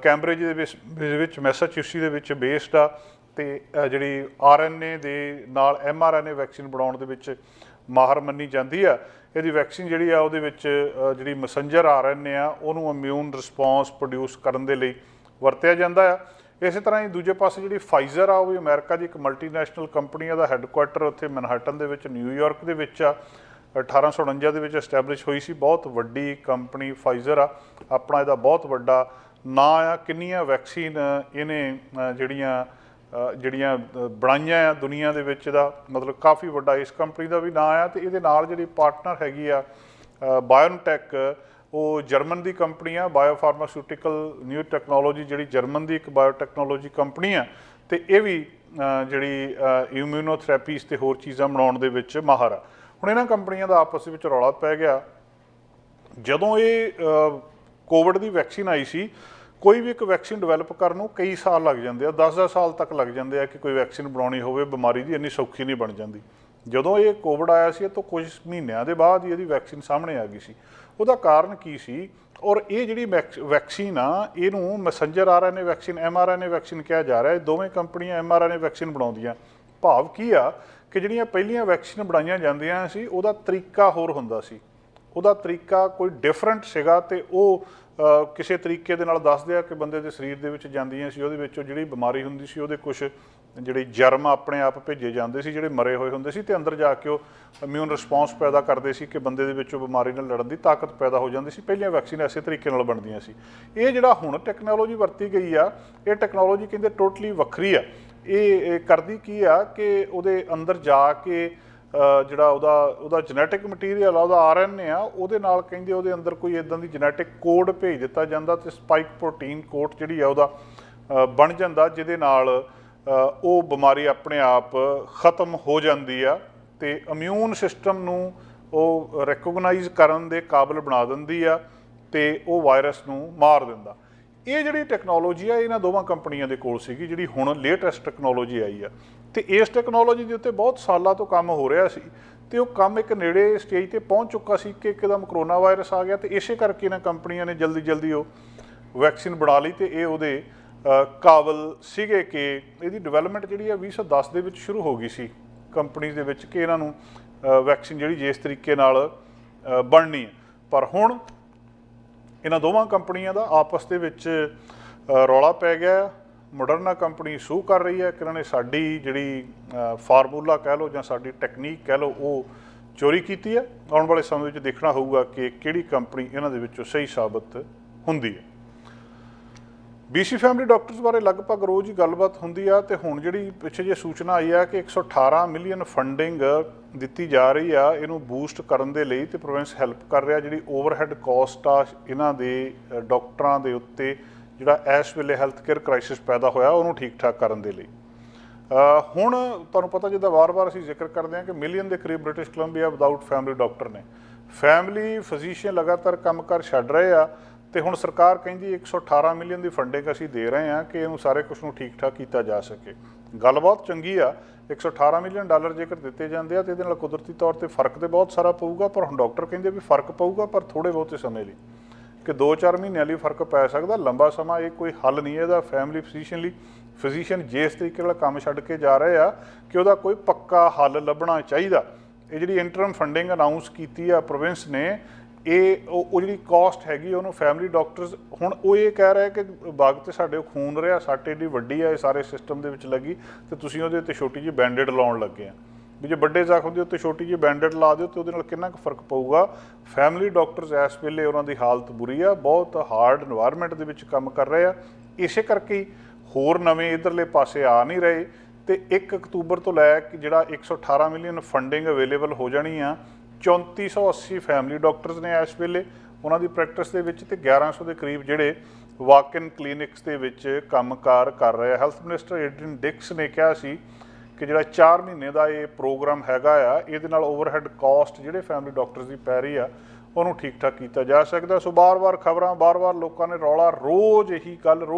Speaker 1: ਕੈਂਬਰਿਜ ਦੇ ਵਿੱਚ ਮੈਸਾਚਿਊਸੀ ਦੇ ਵਿੱਚ ਬੇਸਡ ਆ, ਅਤੇ ਜਿਹੜੀ RNA ਦੇ ਨਾਲ mRNA ਵੈਕਸੀਨ ਬਣਾਉਣ ਦੇ ਵਿੱਚ ਮਾਹਰ ਮੰਨੀ ਜਾਂਦੀ ਆ। ਇਹਦੀ ਵੈਕਸੀਨ ਜਿਹੜੀ ਆ ਉਹਦੇ ਵਿੱਚ ਜਿਹੜੀ ਮੈਸੇਂਜਰ RNA ਆ ਉਹਨੂੰ ਇਮਿਊਨ ਰਿਸਪੌਂਸ ਪ੍ਰੋਡਿਊਸ ਕਰਨ ਦੇ ਲਈ ਵਰਤਿਆ ਜਾਂਦਾ ਆ। ਇਸੇ ਤਰ੍ਹਾਂ ਹੀ ਦੂਜੇ ਪਾਸੇ ਜਿਹੜੀ ਫਾਈਜ਼ਰ ਆ ਉਹ ਵੀ ਅਮਰੀਕਾ ਦੀ ਇੱਕ ਮਲਟੀਨੈਸ਼ਨਲ ਕੰਪਨੀ ਆ, ਦਾ ਹੈੱਡਕੁਆਟਰ ਉੱਥੇ ਮੈਨਹਟਨ ਦੇ ਵਿੱਚ ਨਿਊਯਾਰਕ ਦੇ ਵਿੱਚ ਆ। 1849 ਦੇ ਵਿੱਚ ਐਸਟੈਬਲਿਸ਼ ਹੋਈ ਸੀ। ਬਹੁਤ ਵੱਡੀ ਕੰਪਨੀ ਫਾਈਜ਼ਰ ਆ, ਆਪਣਾ ਇਹਦਾ ਬਹੁਤ ਵੱਡਾ ਨਾਂ ਆ। ਕਿੰਨੀਆਂ ਵੈਕਸੀਨ ਇਹਨੇ ਜਿਹੜੀਆਂ ਬਣਾਈਆਂ ਆ ਦੁਨੀਆ ਦੇ ਵਿੱਚ, ਦਾ ਮਤਲਬ ਕਾਫੀ ਵੱਡਾ ਇਸ ਕੰਪਨੀ ਦਾ ਵੀ ਨਾਂ ਆ। ਅਤੇ ਇਹਦੇ ਨਾਲ ਜਿਹੜੀ ਪਾਰਟਨਰ ਹੈਗੀ ਆ ਬਾਇਓਨਟੈਕ, ਉਹ ਜਰਮਨ ਦੀ ਕੰਪਨੀ ਆ। ਬਾਇਓ ਫਾਰਮਾਸਿਊਟੀਕਲ ਨਿਊ ਟੈਕਨੋਲੋਜੀ ਜਿਹੜੀ ਜਰਮਨ ਦੀ ਇੱਕ ਬਾਇਓਟੈਕਨੋਲੋਜੀ ਕੰਪਨੀ ਆ, ਅਤੇ ਇਹ ਵੀ ਜਿਹੜੀ ਇਮਿਊਨੋਥੈਰੇਪੀਜ਼ ਅਤੇ ਹੋਰ ਚੀਜ਼ਾਂ ਬਣਾਉਣ ਦੇ ਵਿੱਚ ਮਾਹਰ ਆ। ਹੁਣ ਇਹਨਾਂ ਕੰਪਨੀਆਂ ਦਾ ਆਪਸ ਵਿੱਚ ਰੌਲਾ ਪੈ ਗਿਆ ਜਦੋਂ ਇਹ ਕੋਵਿਡ ਦੀ ਵੈਕਸੀਨ ਆਈ ਸੀ। ਕੋਈ ਵੀ ਇੱਕ ਵੈਕਸੀਨ ਡਿਵੈਲਪ ਕਰਨ ਨੂੰ ਕਈ ਸਾਲ ਲੱਗ ਜਾਂਦੇ ਆ, 10-10 ਸਾਲ ਤੱਕ ਲੱਗ ਜਾਂਦੇ ਆ ਕਿ ਕੋਈ ਵੈਕਸੀਨ ਬਣਾਉਣੀ ਹੋਵੇ ਬਿਮਾਰੀ ਦੀ, ਇੰਨੀ ਸੌਖੀ ਨਹੀਂ ਬਣ ਜਾਂਦੀ। ਜਦੋਂ ਇਹ ਕੋਵਿਡ ਆਇਆ ਸੀ, ਇਹ ਤੋਂ ਕੁਝ ਮਹੀਨਿਆਂ ਦੇ ਬਾਅਦ ਹੀ ਇਹਦੀ ਵੈਕਸੀਨ ਸਾਹਮਣੇ ਆ ਗਈ ਸੀ। ਉਹਦਾ ਕਾਰਨ ਕੀ ਸੀ? ਔਰ ਇਹ ਜਿਹੜੀ ਵੈਕਸੀਨ ਆ, ਇਹਨੂੰ Messenger RNA vaccine, mRNA vaccine ਕਿਹਾ ਜਾ ਰਿਹਾ। ਇਹ ਦੋਵੇਂ ਕੰਪਨੀਆਂ mRNA ਵੈਕਸੀਨ ਬਣਾਉਂਦੀਆਂ। ਭਾਵ ਕੀ ਆ ਕਿ ਜਿਹੜੀਆਂ ਪਹਿਲੀਆਂ ਵੈਕਸੀਨ ਬਣਾਈਆਂ ਜਾਂਦੀਆਂ ਸੀ, ਉਹਦਾ ਤਰੀਕਾ ਹੋਰ ਹੁੰਦਾ ਸੀ, ਉਹਦਾ ਤਰੀਕਾ ਕੋਈ ਡਿਫਰੈਂਟ ਸੀਗਾ। ਅਤੇ ਉਹ ਕਿਸੇ ਤਰੀਕੇ ਦੇ ਨਾਲ ਦੱਸਦੇ ਆ ਕਿ ਬੰਦੇ ਦੇ ਸਰੀਰ ਦੇ ਵਿੱਚ ਜਾਂਦੀਆਂ ਸੀ, ਉਹਦੇ ਵਿੱਚੋਂ ਜਿਹੜੀ ਬਿਮਾਰੀ ਹੁੰਦੀ ਸੀ ਉਹਦੇ ਕੁਛ ਜਿਹੜੇ ਜਰਮ ਆਪਣੇ ਆਪ ਭੇਜੇ ਜਾਂਦੇ ਸੀ, ਜਿਹੜੇ ਮਰੇ ਹੋਏ ਹੁੰਦੇ ਸੀ, ਅਤੇ ਅੰਦਰ ਜਾ ਕੇ ਉਹ ਇਮਿਊਨ ਰਿਸਪੌਂਸ ਪੈਦਾ ਕਰਦੇ ਸੀ ਕਿ ਬੰਦੇ ਦੇ ਵਿੱਚੋਂ ਬਿਮਾਰੀ ਨਾਲ ਲੜਨ ਦੀ ਤਾਕਤ ਪੈਦਾ ਹੋ ਜਾਂਦੀ ਸੀ। ਪਹਿਲੀਆਂ ਵੈਕਸੀਨ ਇਸੇ ਤਰੀਕੇ ਨਾਲ ਬਣਦੀਆਂ ਸੀ। ਇਹ ਜਿਹੜਾ ਹੁਣ ਟੈਕਨੋਲੋਜੀ ਵਰਤੀ ਗਈ ਆ, ਇਹ ਟੈਕਨੋਲੋਜੀ ਕਹਿੰਦੇ ਟੋਟਲੀ ਵੱਖਰੀ ਆ। ਇਹ ਕਰਦੀ ਕੀ ਆ ਕਿ ਉਹਦੇ ਅੰਦਰ ਜਾ ਕੇ ਜਿਹੜਾ ਉਹਦਾ ਜੈਨੇਟਿਕ ਮਟੀਰੀਅਲ ਆ, ਉਹਦਾ RNA ਆ, ਉਹਦੇ ਨਾਲ ਕਹਿੰਦੇ ਉਹਦੇ ਅੰਦਰ ਕੋਈ ਇੱਦਾਂ ਦੀ ਜੈਨੇਟਿਕ ਕੋਡ ਭੇਜ ਦਿੱਤਾ ਜਾਂਦਾ, ਅਤੇ ਸਪਾਈਕ ਪ੍ਰੋਟੀਨ ਕੋਡ ਜਿਹੜੀ ਆ ਉਹਦਾ ਬਣ ਜਾਂਦਾ, ਜਿਹਦੇ ਨਾਲ ਉਹ ਬਿਮਾਰੀ ਆਪਣੇ ਆਪ ਖਤਮ ਹੋ ਜਾਂਦੀ ਆ ਅਤੇ ਇਮਿਊਨ ਸਿਸਟਮ ਨੂੰ ਉਹ ਰੈਕੋਗਨਾਈਜ਼ ਕਰਨ ਦੇ ਕਾਬਲ ਬਣਾ ਦਿੰਦੀ ਆ ਅਤੇ ਉਹ ਵਾਇਰਸ ਨੂੰ ਮਾਰ ਦਿੰਦਾ। ਇਹ ਜਿਹੜੀ ਟੈਕਨੋਲੋਜੀ ਆ, ਇਹਨਾਂ ਦੋਵਾਂ ਕੰਪਨੀਆਂ ਦੇ ਕੋਲ ਸੀਗੀ, ਜਿਹੜੀ ਹੁਣ ਲੇਟੈਸਟ ਟੈਕਨੋਲੋਜੀ ਆਈ ਆ। ਅਤੇ ਇਸ ਟੈਕਨੋਲੋਜੀ ਦੇ ਉੱਤੇ ਬਹੁਤ ਸਾਲਾਂ ਤੋਂ ਕੰਮ ਹੋ ਰਿਹਾ ਸੀ, ਅਤੇ ਉਹ ਕੰਮ ਇੱਕ ਨੇੜੇ ਸਟੇਜ 'ਤੇ ਪਹੁੰਚ ਚੁੱਕਾ ਸੀ ਕਿ ਇੱਕਦਮ ਕਰੋਨਾ ਵਾਇਰਸ ਆ ਗਿਆ। ਅਤੇ ਇਸੇ ਕਰਕੇ ਇਹਨਾਂ ਕੰਪਨੀਆਂ ਨੇ ਜਲਦੀ ਉਹ ਵੈਕਸੀਨ ਬਣਾ ਲਈ, ਅਤੇ ਇਹ ਉਹਦੇ ਕਾਬਲ ਸੀਗੇ ਕਿ ਇਹਦੀ ਡਿਵੈਲਪਮੈਂਟ ਜਿਹੜੀ ਆ 2010 ਦੇ ਵਿੱਚ ਸ਼ੁਰੂ ਹੋ ਗਈ ਸੀ ਕੰਪਨੀਜ਼ ਦੇ ਵਿੱਚ, ਕਿ ਇਹਨਾਂ ਨੂੰ ਵੈਕਸੀਨ ਜਿਹੜੀ ਜਿਸ ਤਰੀਕੇ ਨਾਲ ਬਣਨੀ ਹੈ। ਪਰ ਹੁਣ ਇਹਨਾਂ ਦੋਵਾਂ ਕੰਪਨੀਆਂ ਦਾ ਆਪਸ ਦੇ ਵਿੱਚ ਰੌਲਾ ਪੈ ਗਿਆ। ਮੋਡਰਨਾ ਕੰਪਨੀ ਸੂਹ ਕਰ ਰਹੀ ਹੈ ਕਿ ਇਹਨਾਂ ਨੇ ਸਾਡੀ ਜਿਹੜੀ ਫਾਰਮੂਲਾ ਕਹਿ ਲਓ ਜਾਂ ਸਾਡੀ ਟੈਕਨੀਕ ਕਹਿ ਲਓ, ਉਹ ਚੋਰੀ ਕੀਤੀ ਹੈ। ਆਉਣ ਵਾਲੇ ਸਮੇਂ ਵਿੱਚ ਦੇਖਣਾ ਹੋਊਗਾ ਕਿ ਕਿਹੜੀ ਕੰਪਨੀ ਇਹਨਾਂ ਦੇ ਵਿੱਚੋਂ ਸਹੀ ਸਾਬਤ ਹੁੰਦੀ ਹੈ। BC ਫੈਮਿਲੀ ਡਾਕਟਰਸ ਬਾਰੇ ਲਗਭਗ ਰੋਜ਼ ਹੀ ਗੱਲਬਾਤ ਹੁੰਦੀ ਆ, ਅਤੇ ਹੁਣ ਜਿਹੜੀ ਪਿੱਛੇ ਜਿਹੀ ਸੂਚਨਾ ਆਈ ਆ ਕਿ 118 ਮਿਲੀਅਨ ਫੰਡਿੰਗ ਦਿੱਤੀ ਜਾ ਰਹੀ ਆ ਇਹਨੂੰ ਬੂਸਟ ਕਰਨ ਦੇ ਲਈ, ਅਤੇ ਪ੍ਰੋਵਿੰਸ ਹੈਲਪ ਕਰ ਰਿਹਾ। ਜਿਹੜੀ ਓਵਰਹੈਡ ਕਾਸਟ ਆ ਇਹਨਾਂ ਦੇ ਡਾਕਟਰਾਂ ਦੇ ਉੱਤੇ, ਜਿਹੜਾ ਇਸ ਵੇਲੇ ਹੈਲਥ ਕੇਅਰ ਕ੍ਰਾਈਸਿਸ ਪੈਦਾ ਹੋਇਆ, ਉਹਨੂੰ ਠੀਕ ਠਾਕ ਕਰਨ ਦੇ ਲਈ। ਹੁਣ ਤੁਹਾਨੂੰ ਪਤਾ, ਜਿੱਦਾਂ ਵਾਰ-ਵਾਰ ਅਸੀਂ ਜ਼ਿਕਰ ਕਰਦੇ ਹਾਂ ਕਿ ਮਿਲੀਅਨ ਦੇ ਕਰੀਬ British Columbia without family doctor ਨੇ। ਫੈਮਿਲੀ ਫਿਜ਼ੀਸ਼ੀਅਨ ਲਗਾਤਾਰ ਕੰਮ ਕਰ ਛੱਡ ਰਹੇ ਆ, ਅਤੇ ਹੁਣ ਸਰਕਾਰ ਕਹਿੰਦੀ 118 ਮਿਲੀਅਨ ਦੀ ਫੰਡਿੰਗ ਅਸੀਂ ਦੇ ਰਹੇ ਹਾਂ ਕਿ ਇਹਨੂੰ ਸਾਰੇ ਕੁਛ ਨੂੰ ਠੀਕ ਠਾਕ ਕੀਤਾ ਜਾ ਸਕੇ। ਗੱਲ ਬਹੁਤ ਚੰਗੀ ਆ। 118 ਮਿਲੀਅਨ ਡਾਲਰ ਜੇਕਰ ਦਿੱਤੇ ਜਾਂਦੇ ਆ ਤਾਂ ਇਹਦੇ ਨਾਲ ਕੁਦਰਤੀ ਤੌਰ 'ਤੇ ਫਰਕ ਤਾਂ ਬਹੁਤ ਸਾਰਾ ਪਊਗਾ, ਪਰ ਹੁਣ ਡਾਕਟਰ ਕਹਿੰਦੇ ਵੀ ਫਰਕ ਪਊਗਾ, ਪਰ ਥੋੜ੍ਹੇ ਬਹੁਤੇ ਸਮੇਂ ਲਈ, ਕਿ 2-4 ਮਹੀਨਿਆਂ ਲਈ ਫਰਕ ਪੈ ਸਕਦਾ। ਲੰਬਾ ਸਮਾਂ ਇਹ ਕੋਈ ਹੱਲ ਨਹੀਂ ਇਹਦਾ ਫੈਮਿਲੀ ਫਿਜ਼ੀਸ਼ੀਅਨ ਲਈ। ਫਿਜ਼ੀਸ਼ੀਅਨ ਜਿਸ ਤਰੀਕੇ ਨਾਲ ਕੰਮ ਛੱਡ ਕੇ ਜਾ ਰਹੇ ਆ ਕਿ ਉਹਦਾ ਕੋਈ ਪੱਕਾ ਹੱਲ ਲੱਭਣਾ ਚਾਹੀਦਾ। ਇਹ ਜਿਹੜੀ ਇੰਟਰਮ ਫੰਡਿੰਗ ਅਨਾਊਂਸ ਕੀਤੀ ਆ ਪ੍ਰੋਵਿੰਸ ਨੇ, ਇਹ ਉਹ ਜਿਹੜੀ ਕਾਸਟ ਹੈਗੀ ਉਹਨੂੰ ਫੈਮਿਲੀ ਡਾਕਟਰਸ, ਹੁਣ ਉਹ ਇਹ ਕਹਿ ਰਿਹਾ ਕਿ ਬਾਗ 'ਤੇ ਸਾਡੇ ਖੂਨ ਰਿਹਾ, ਸੱਟ ਏਡੀ ਵੱਡੀ ਆ, ਇਹ ਸਾਰੇ ਸਿਸਟਮ ਦੇ ਵਿੱਚ ਲੱਗੀ, ਅਤੇ ਤੁਸੀਂ ਉਹਦੇ ਉੱਤੇ ਛੋਟੀ ਜਿਹੀ ਬੈਂਡੇਡ ਲਾਉਣ ਲੱਗੇ ਆ। ਵੀ ਜੇ ਵੱਡੇ ਜ਼ਖਮ ਦੇ ਉੱਤੇ ਛੋਟੀ ਜਿਹੀ ਬੈਂਡੇਡ ਲਾ ਦਿਓ ਤਾਂ ਉਹਦੇ ਨਾਲ ਕਿੰਨਾ ਕੁ ਫਰਕ ਪਊਗਾ। ਫੈਮਿਲੀ ਡਾਕਟਰਸ ਇਸ ਵੇਲੇ ਉਹਨਾਂ ਦੀ ਹਾਲਤ ਬੁਰੀ ਆ, ਬਹੁਤ ਹਾਰਡ ਇਨਵਾਇਰਮੈਂਟ ਦੇ ਵਿੱਚ ਕੰਮ ਕਰ ਰਹੇ ਆ। ਇਸੇ ਕਰਕੇ ਹੋਰ ਨਵੇਂ ਇੱਧਰਲੇ ਪਾਸੇ ਆ ਨਹੀਂ ਰਹੇ, ਅਤੇ 1 ਅਕਤੂਬਰ ਤੋਂ ਲੈ ਕੇ ਜਿਹੜਾ 118 ਮਿਲੀਅਨ ਫੰਡਿੰਗ ਅਵੇਲੇਬਲ ਹੋ ਜਾਣੀ ਆ। 3480 ਫੈਮਿਲੀ ਡਾਕਟਰਸ ਨੇ ਇਸ ਵੇਲੇ ਉਹਨਾਂ ਦੀ ਪ੍ਰੈਕਟਿਸ ਦੇ ਵਿੱਚ, ਅਤੇ 1100 ਦੇ ਕਰੀਬ ਜਿਹੜੇ ਵਾਕ ਇਨ ਕਲੀਨਿਕਸ ਦੇ ਵਿੱਚ ਕੰਮਕਾਰ ਕਰ ਰਹੇ ਆ। ਹੈਲਥ ਮਿਨਿਸਟਰ ਏਡਰੀਨ ਡਿਕਸ ਨੇ ਕਿਹਾ ਸੀ ਕਿ ਜਿਹੜਾ 4 ਮਹੀਨੇ ਦਾ ਇਹ ਪ੍ਰੋਗਰਾਮ ਹੈਗਾ ਆ, ਇਹਦੇ ਨਾਲ ਓਵਰਹੈਡ ਕਾਸਟ ਜਿਹੜੇ ਫੈਮਿਲੀ ਡਾਕਟਰਸ ਦੀ ਪੈ ਰਹੀ ਆ ਉਹਨੂੰ ਠੀਕ ਠਾਕ ਕੀਤਾ ਜਾ ਸਕਦਾ। ਸੋ ਬਾਰ-ਬਾਰ ਖਬਰਾਂ, ਬਾਰ-ਬਾਰ ਲੋਕਾਂ ਨੇ ਰੌਲਾ, ਰੋਜ਼ ਇਹੀ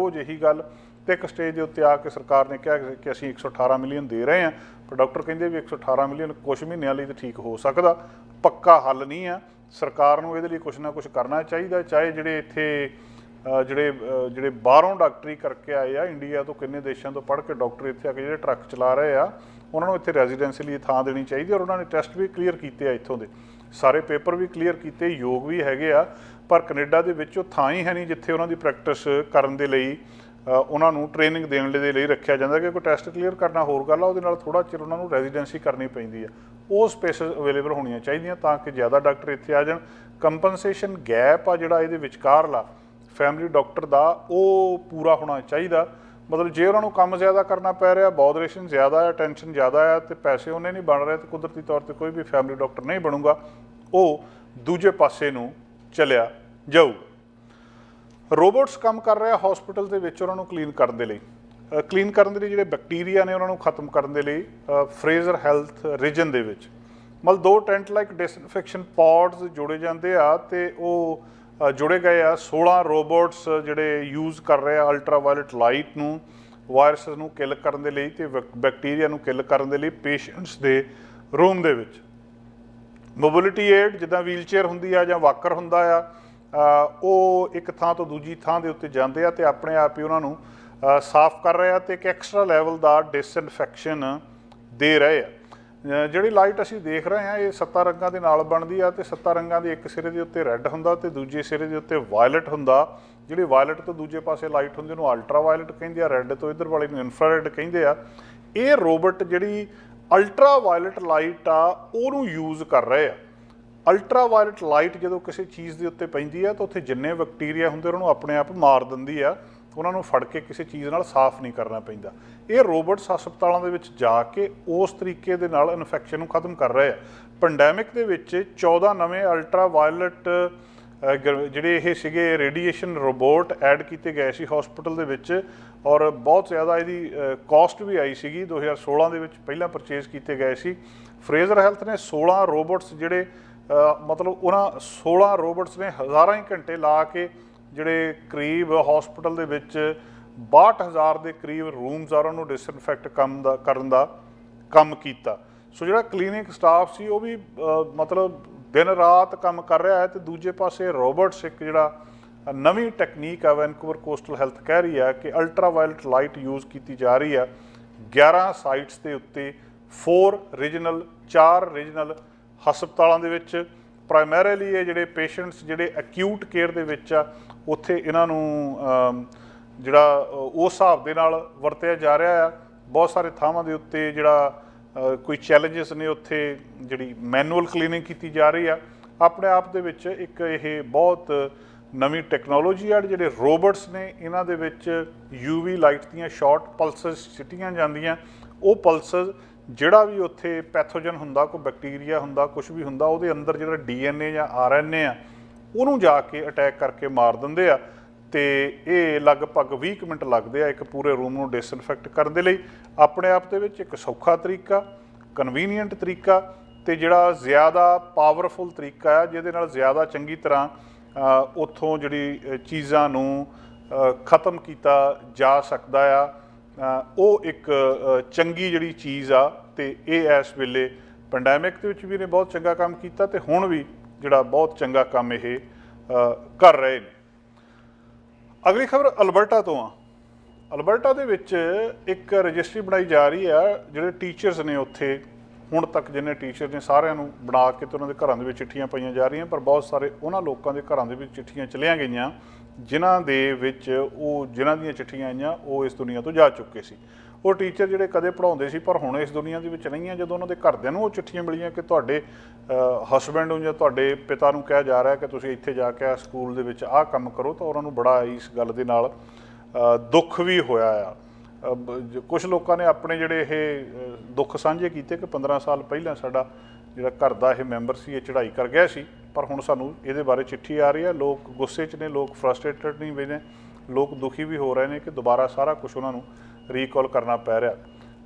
Speaker 1: ਗੱਲ, ਅਤੇ ਇੱਕ ਸਟੇਜ ਦੇ ਉੱਤੇ ਆ ਕੇ ਸਰਕਾਰ ਨੇ ਕਿਹਾ ਕਿ ਅਸੀਂ 118 ਮਿਲੀਅਨ ਦੇ ਰਹੇ ਹਾਂ, ਪਰ ਡਾਕਟਰ ਕਹਿੰਦੇ ਵੀ 118 ਮਿਲੀਅਨ ਕੁਛ ਮਹੀਨਿਆਂ ਲਈ ਤਾਂ ਠੀਕ ਹੋ ਸਕਦਾ, ਪੱਕਾ ਹੱਲ ਨਹੀਂ ਆ। ਸਰਕਾਰ ਨੂੰ ਇਹਦੇ ਲਈ ਕੁਛ ਨਾ ਕੁਛ ਕਰਨਾ ਚਾਹੀਦਾ। ਚਾਹੇ ਜਿਹੜੇ ਇੱਥੇ ਜਿਹੜੇ ਬਾਹਰੋਂ ਡਾਕਟਰੀ ਕਰਕੇ ਆਏ ਆ, ਇੰਡੀਆ ਤੋਂ ਕਿੰਨੇ ਦੇਸ਼ਾਂ ਤੋਂ ਪੜ੍ਹ ਕੇ ਡਾਕਟਰ ਇੱਥੇ ਆ ਕੇ ਜਿਹੜੇ ਟਰੱਕ ਚਲਾ ਰਹੇ ਆ, ਉਹਨਾਂ ਨੂੰ ਇੱਥੇ ਰੈਜ਼ੀਡੈਂਸੀ ਲਈ ਥਾਂ ਦੇਣੀ ਚਾਹੀਦੀ। ਔਰ ਉਹਨਾਂ ਨੇ ਟੈਸਟ ਵੀ ਕਲੀਅਰ ਕੀਤੇ ਆ, ਇੱਥੋਂ ਦੇ ਸਾਰੇ ਪੇਪਰ ਵੀ ਕਲੀਅਰ ਕੀਤੇ, ਯੋਗ ਵੀ ਹੈਗੇ ਆ, ਪਰ ਕੈਨੇਡਾ ਦੇ ਵਿੱਚ ਉਹ ਥਾਂ ਹੀ ਹੈ ਨਹੀਂ ਜਿੱਥੇ ਉਹਨਾਂ ਦੀ ਪ੍ਰੈਕਟਿਸ ਕਰਨ ਦੇ ਲਈ ਉਹਨਾਂ ਨੂੰ ਟ੍ਰੇਨਿੰਗ ਦੇਣ ਦੇ ਲਈ ਰੱਖਿਆ ਜਾਂਦਾ ਕਿ ਕੋਈ ਟੈਸਟ ਕਲੀਅਰ ਕਰਨਾ ਹੋਰ ਗੱਲ ਆ, ਉਹਦੇ ਨਾਲ ਥੋੜ੍ਹਾ ਚਿਰ ਉਹਨਾਂ ਨੂੰ ਰੈਜ਼ੀਡੈਂਸੀ ਕਰਨੀ ਪੈਂਦੀ ਆ। ਉਹ ਸਪੇਸਿਸ ਅਵੇਲੇਬਲ ਹੋਣੀਆਂ ਚਾਹੀਦੀਆਂ ਤਾਂ ਕਿ ਜ਼ਿਆਦਾ ਡਾਕਟਰ ਇੱਥੇ ਆ ਜਾਣ। ਕੰਪਨਸੇਸ਼ਨ ਗੈਪ ਆ ਜਿਹੜਾ ਇਹਦੇ ਵਿਚਕਾਰਲਾ ਫੈਮਿਲੀ ਡਾਕਟਰ ਦਾ, ਉਹ ਪੂਰਾ ਹੋਣਾ ਚਾਹੀਦਾ। ਮਤਲਬ ਜੇ ਉਹਨਾਂ ਨੂੰ ਕੰਮ ਜ਼ਿਆਦਾ ਕਰਨਾ ਪੈ ਰਿਹਾ, ਬੋਦਰੇਸ਼ਨ ਜ਼ਿਆਦਾ ਹੈ, ਟੈਨਸ਼ਨ ਜ਼ਿਆਦਾ ਹੈ ਅਤੇ ਪੈਸੇ ਉਹਨੇ ਨਹੀਂ ਬਣ ਰਹੇ, ਤਾਂ ਕੁਦਰਤੀ ਤੌਰ 'ਤੇ ਕੋਈ ਵੀ ਫੈਮਿਲੀ ਡਾਕਟਰ ਨਹੀਂ ਬਣੂਗਾ, ਉਹ ਦੂਜੇ ਪਾਸੇ ਨੂੰ ਚਲਿਆ ਜਾਊਗਾ। ਰੋਬੋਟਸ ਕੰਮ ਕਰ ਰਿਹਾ ਹਸਪੀਟਲ ਦੇ ਵਿੱਚ ਉਹਨਾਂ ਨੂੰ ਕਲੀਨ ਕਰਨ ਦੇ ਲਈ। ਕਲੀਨ ਕਰਨ ਦੇ ਲਈ ਜਿਹੜੇ ਬੈਕਟੀਰੀਆ ਨੇ ਉਹਨਾਂ ਨੂੰ ਖਤਮ ਕਰਨ ਦੇ ਲਈ ਫਰੇਜ਼ਰ ਹੈਲਥ ਰੀਜਨ ਦੇ ਵਿੱਚ ਮਤਲਬ 2 ਟੈਂਟ ਲਾਈਕ ਡਿਸਇਨਫੈਕਸ਼ਨ ਪੌਡਸ ਜੋੜੇ ਜਾਂਦੇ ਆ ਅਤੇ ਉਹ ਜੁੜੇ ਗਏ ਆ 16 ਰੋਬੋਟਸ ਜਿਹੜੇ ਯੂਜ਼ ਕਰ ਰਹੇ ਆ ਅਲਟਰਾਵਾਇਲਟ ਲਾਈਟ ਨੂੰ ਵਾਇਰਸ ਨੂੰ ਕਿਲ ਕਰਨ ਦੇ ਲਈ ਅਤੇ ਬੈਕਟੀਰੀਆ ਨੂੰ ਕਿਲ ਕਰਨ ਦੇ ਲਈ ਪੇਸ਼ੈਂਟਸ ਦੇ ਰੂਮ ਦੇ ਵਿੱਚ। ਮੋਬਿਲਿਟੀ ਏਡ ਜਿੱਦਾਂ ਵੀਲ ਚੇਅਰ ਹੁੰਦੀ ਆ ਜਾਂ ਵਾਕਰ ਹੁੰਦਾ ਆ, ਉਹ ਇੱਕ ਥਾਂ ਤੋਂ ਦੂਜੀ ਥਾਂ ਦੇ ਉੱਤੇ ਜਾਂਦੇ ਆ ਅਤੇ ਆਪਣੇ ਆਪ ਹੀ ਉਹਨਾਂ ਨੂੰ ਸਾਫ਼ ਕਰ ਰਹੇ ਆ ਅਤੇ ਇੱਕ ਐਕਸਟਰਾ ਲੈਵਲ ਦਾ ਡਿਸਇਨਫੈਕਸ਼ਨ ਦੇ ਰਹੇ ਆ। ਜਿਹੜੀ ਲਾਈਟ ਅਸੀਂ ਦੇਖ ਰਹੇ ਹਾਂ ਇਹ 7 ਰੰਗਾਂ ਦੇ ਨਾਲ ਬਣਦੀ ਆ ਅਤੇ 7 ਰੰਗਾਂ ਦੇ ਇੱਕ ਸਿਰੇ ਦੇ ਉੱਤੇ ਰੈੱਡ ਹੁੰਦਾ ਅਤੇ ਦੂਜੇ ਸਿਰੇ ਦੇ ਉੱਤੇ ਵਾਇਲਟ ਹੁੰਦਾ। ਜਿਹੜੀ ਵਾਇਲਟ ਤੋਂ ਦੂਜੇ ਪਾਸੇ ਲਾਈਟ ਹੁੰਦੀ ਉਹਨੂੰ ਅਲਟਰਾ ਵਾਇਲਟ ਕਹਿੰਦੇ ਆ, ਰੈੱਡ ਤੋਂ ਇੱਧਰ ਵਾਲੇ ਨੂੰ ਇਨਫਰਾਰੈੱਡ ਕਹਿੰਦੇ ਆ। ਇਹ ਰੋਬੋਟ ਜਿਹੜੀ ਅਲਟਰਾ ਵਾਇਲਟ ਲਾਈਟ ਆ ਉਹਨੂੰ ਯੂਜ਼ ਕਰ ਰਹੇ ਆ। ਅਲਟਰਾ ਵਾਇਲਟ ਲਾਈਟ ਜਦੋਂ ਕਿਸੇ ਚੀਜ਼ ਦੇ ਉੱਤੇ ਪੈਂਦੀ ਆ ਤਾਂ ਉੱਥੇ ਜਿੰਨੇ ਬੈਕਟੀਰੀਆ ਹੁੰਦੇ ਉਹਨਾਂ ਨੂੰ ਆਪਣੇ ਆਪ ਮਾਰ ਦਿੰਦੀ ਆ, ਉਹਨਾਂ ਨੂੰ ਫੜ ਕੇ ਕਿਸੇ ਚੀਜ਼ ਨਾਲ ਸਾਫ਼ ਨਹੀਂ ਕਰਨਾ ਪੈਂਦਾ। ਇਹ ਰੋਬੋਟਸ ਹਸਪਤਾਲਾਂ ਦੇ ਵਿੱਚ ਜਾ ਕੇ ਉਸ ਤਰੀਕੇ ਦੇ ਨਾਲ ਇਨਫੈਕਸ਼ਨ ਨੂੰ ਖਤਮ ਕਰ ਰਹੇ ਆ। ਪੈਂਡੈਮਿਕ ਦੇ ਵਿੱਚ 14 ਨਵੇਂ ਅਲਟਰਾ ਵਾਇਲਟ ਜਿਹੜੇ ਇਹ ਸੀਗੇ ਰੇਡੀਏਸ਼ਨ ਰੋਬੋਟ ਐਡ ਕੀਤੇ ਗਏ ਸੀ ਹਸਪੀਟਲ ਦੇ ਵਿੱਚ ਔਰ ਬਹੁਤ ਜ਼ਿਆਦਾ ਇਹਦੀ ਕਾਸਟ ਵੀ ਆਈ ਸੀਗੀ। 2016 ਦੇ ਵਿੱਚ ਪਹਿਲਾਂ ਪਰਚੇਜ਼ ਕੀਤੇ ਗਏ ਸੀ। ਫਰੇਜ਼ਰ ਹੈਲਥ ਨੇ 16 ਰੋਬੋਟਸ ਜਿਹੜੇ ਮਤਲਬ ਉਹਨਾਂ 16 ਰੋਬੋਟਸ ਨੇ ਹਜ਼ਾਰਾਂ ਹੀ ਘੰਟੇ ਲਾ ਕੇ ਜਿਹੜੇ ਕਰੀਬ ਹਸਪੀਟਲ ਦੇ ਵਿੱਚ 62,000 ਦੇ ਕਰੀਬ ਰੂਮਸ ਆ ਉਹਨਾਂ ਨੂੰ ਡਿਸਇਨਫੈਕਟ ਕਰਨ ਦਾ ਕੰਮ ਕੀਤਾ। ਸੋ ਜਿਹੜਾ ਕਲੀਨਿਕ ਸਟਾਫ ਸੀ ਉਹ ਵੀ ਮਤਲਬ ਦਿਨ ਰਾਤ ਕੰਮ ਕਰ ਰਿਹਾ ਹੈ ਅਤੇ ਦੂਜੇ ਪਾਸੇ ਰੋਬੋਟਸ ਇੱਕ ਜਿਹੜਾ ਨਵੀਂ ਟੈਕਨੀਕ ਆ ਵੈਨਕੂਵਰ ਕੋਸਟਲ ਹੈਲਥ ਕਹਿ ਰਹੀ ਆ ਕਿ ਅਲਟਰਾ ਵਾਇਲਟ ਲਾਈਟ ਯੂਜ਼ ਕੀਤੀ ਜਾ ਰਹੀ ਆ 11 ਸਾਈਟਸ ਦੇ ਉੱਤੇ 4 ਰੀਜਨਲ ਹਸਪਤਾਲਾਂ ਦੇ ਵਿੱਚ। ਪ੍ਰਾਇਮਰੀਲੀ ਇਹ ਜਿਹੜੇ ਪੇਸ਼ੈਂਟਸ ਜਿਹੜੇ ਅਕਿਊਟ ਕੇਅਰ ਦੇ ਵਿੱਚ ਆ ਉੱਥੇ ਇਹਨਾਂ ਨੂੰ ਜਿਹੜਾ ਉਸ ਹਿਸਾਬ ਦੇ ਨਾਲ ਵਰਤਿਆ ਜਾ ਰਿਹਾ ਆ। ਬਹੁਤ ਸਾਰੇ ਥਾਵਾਂ ਦੇ ਉੱਤੇ ਜਿਹੜਾ ਕੋਈ ਚੈਲੰਜਸ ਨੇ ਉੱਥੇ ਜਿਹੜੀ ਮੈਨੂਅਲ ਕਲੀਨਿੰਗ ਕੀਤੀ ਜਾ ਰਹੀ ਆ। ਆਪਣੇ ਆਪ ਦੇ ਵਿੱਚ ਇੱਕ ਇਹ ਬਹੁਤ ਨਵੀਂ ਟੈਕਨੋਲੋਜੀ ਆ। ਜਿਹੜੇ ਰੋਬੋਟਸ ਨੇ ਇਹਨਾਂ ਦੇ ਵਿੱਚ UV ਲਾਈਟ ਦੀਆਂ ਸ਼ਾਰਟ ਪਲਸਸ ਸਿੱਟੀਆਂ ਜਾਂਦੀਆਂ। ਉਹ ਪਲਸਸ ਜਿਹੜਾ ਵੀ ਉੱਥੇ ਪੈਥੋਜਨ ਹੁੰਦਾ, ਕੋਈ ਬੈਕਟੀਰੀਆ ਹੁੰਦਾ, ਕੁਛ ਵੀ ਹੁੰਦਾ, ਉਹਦੇ ਅੰਦਰ ਜਿਹੜਾ DNA ਜਾਂ RNA ਆ ਉਹਨੂੰ ਜਾ ਕੇ ਅਟੈਕ ਕਰਕੇ ਮਾਰ ਦਿੰਦੇ ਆ ਅਤੇ ਇਹ ਲਗਭਗ 20 ਕੁ ਮਿੰਟ ਲੱਗਦੇ ਆ ਇੱਕ ਪੂਰੇ ਰੂਮ ਨੂੰ ਡਿਸਇਨਫੈਕਟ ਕਰਨ ਦੇ ਲਈ। ਆਪਣੇ ਆਪ ਦੇ ਵਿੱਚ ਇੱਕ ਸੌਖਾ ਤਰੀਕਾ, ਕਨਵੀਨੀਅੰਟ ਤਰੀਕਾ ਅਤੇ ਜਿਹੜਾ ਜ਼ਿਆਦਾ ਪਾਵਰਫੁਲ ਤਰੀਕਾ ਆ ਜਿਹਦੇ ਨਾਲ ਜ਼ਿਆਦਾ ਚੰਗੀ ਤਰ੍ਹਾਂ ਉੱਥੋਂ ਜਿਹੜੀ ਚੀਜ਼ਾਂ ਨੂੰ ਖ਼ਤਮ ਕੀਤਾ ਜਾ ਸਕਦਾ ਆ। ਉਹ ਇੱਕ ਚੰਗੀ ਜਿਹੜੀ ਚੀਜ਼ ਆ ਅਤੇ ਇਹ ਇਸ ਵੇਲੇ ਪੈਂਡੈਮਿਕ ਦੇ ਵਿੱਚ ਵੀ ਇਹਨੇ ਬਹੁਤ ਚੰਗਾ ਕੰਮ ਕੀਤਾ ਅਤੇ ਹੁਣ ਵੀ ਜਿਹੜਾ ਬਹੁਤ ਚੰਗਾ ਕੰਮ ਇਹ ਕਰ ਰਹੇ ਨੇ। ਅਗਲੀ ਖਬਰ ਅਲਬਰਟਾ ਤੋਂ ਆ। ਅਲਬਰਟਾ ਦੇ ਵਿੱਚ ਇੱਕ ਰਜਿਸਟਰੀ ਬਣਾਈ ਜਾ ਰਹੀ ਆ। ਜਿਹੜੇ ਟੀਚਰਸ ਨੇ ਉੱਥੇ ਹੁਣ ਤੱਕ ਜਿੰਨੇ ਟੀਚਰ ਨੇ ਸਾਰਿਆਂ ਨੂੰ ਬਣਾ ਕੇ ਅਤੇ ਉਹਨਾਂ ਦੇ ਘਰਾਂ ਦੇ ਵਿੱਚ ਚਿੱਠੀਆਂ ਪਾਈਆਂ ਜਾ ਰਹੀਆਂ, ਪਰ ਬਹੁਤ ਸਾਰੇ ਉਹਨਾਂ ਲੋਕਾਂ ਦੇ ਘਰਾਂ ਦੇ ਵਿੱਚ ਚਿੱਠੀਆਂ ਚਲੀਆਂ ਗਈਆਂ ਜਿਨ੍ਹਾਂ ਦੇ ਵਿੱਚ ਜਿਨ੍ਹਾਂ ਦੀਆਂ ਚਿੱਠੀਆਂ ਆਈਆਂ ਉਹ ਇਸ ਦੁਨੀਆ ਤੋਂ ਜਾ ਚੁੱਕੇ ਸੀ। ਉਹ ਟੀਚਰ ਜਿਹੜੇ ਕਦੇ ਪੜ੍ਹਾਉਂਦੇ ਸੀ ਪਰ ਹੁਣ ਇਸ ਦੁਨੀਆ ਦੇ ਵਿੱਚ ਨਹੀਂ ਆ। ਜਦੋਂ ਉਹਨਾਂ ਦੇ ਘਰਦਿਆਂ ਨੂੰ ਉਹ ਚਿੱਠੀਆਂ ਮਿਲੀਆਂ ਕਿ ਤੁਹਾਡੇ ਹਸਬੈਂਡ ਨੂੰ ਜਾਂ ਤੁਹਾਡੇ ਪਿਤਾ ਨੂੰ ਕਿਹਾ ਜਾ ਰਿਹਾ ਕਿ ਤੁਸੀਂ ਇੱਥੇ ਜਾ ਕੇ ਸਕੂਲ ਦੇ ਵਿੱਚ ਆਹ ਕੰਮ ਕਰੋ, ਤਾਂ ਉਹਨਾਂ ਨੂੰ ਬੜਾ ਇਸ ਗੱਲ ਦੇ ਨਾਲ ਦੁੱਖ ਵੀ ਹੋਇਆ ਆ। ਕੁਝ ਲੋਕਾਂ ਨੇ ਆਪਣੇ ਜਿਹੜੇ ਇਹ ਦੁੱਖ ਸਾਂਝੇ ਕੀਤੇ ਕਿ 15 ਸਾਲ ਪਹਿਲਾਂ ਸਾਡਾ ਜਿਹੜਾ ਘਰ ਦਾ ਇਹ ਮੈਂਬਰ ਸੀ ਇਹ ਚੜ੍ਹਾਈ ਕਰ ਗਿਆ ਸੀ, ਪਰ ਹੁਣ ਸਾਨੂੰ ਇਹਦੇ ਬਾਰੇ ਚਿੱਠੀ ਆ ਰਹੀ ਹੈ। ਲੋਕ ਗੁੱਸੇ 'ਚ ਨੇ, ਲੋਕ ਫਰਸਟ੍ਰੇਟਡ ਨਹੀਂ ਹੋਏ ਨੇ, ਲੋਕ ਦੁਖੀ ਵੀ ਹੋ ਰਹੇ ਨੇ ਕਿ ਦੁਬਾਰਾ ਸਾਰਾ ਕੁਝ ਉਹਨਾਂ ਨੂੰ ਰੀਕਾਲ ਕਰਨਾ ਪੈ ਰਿਹਾ।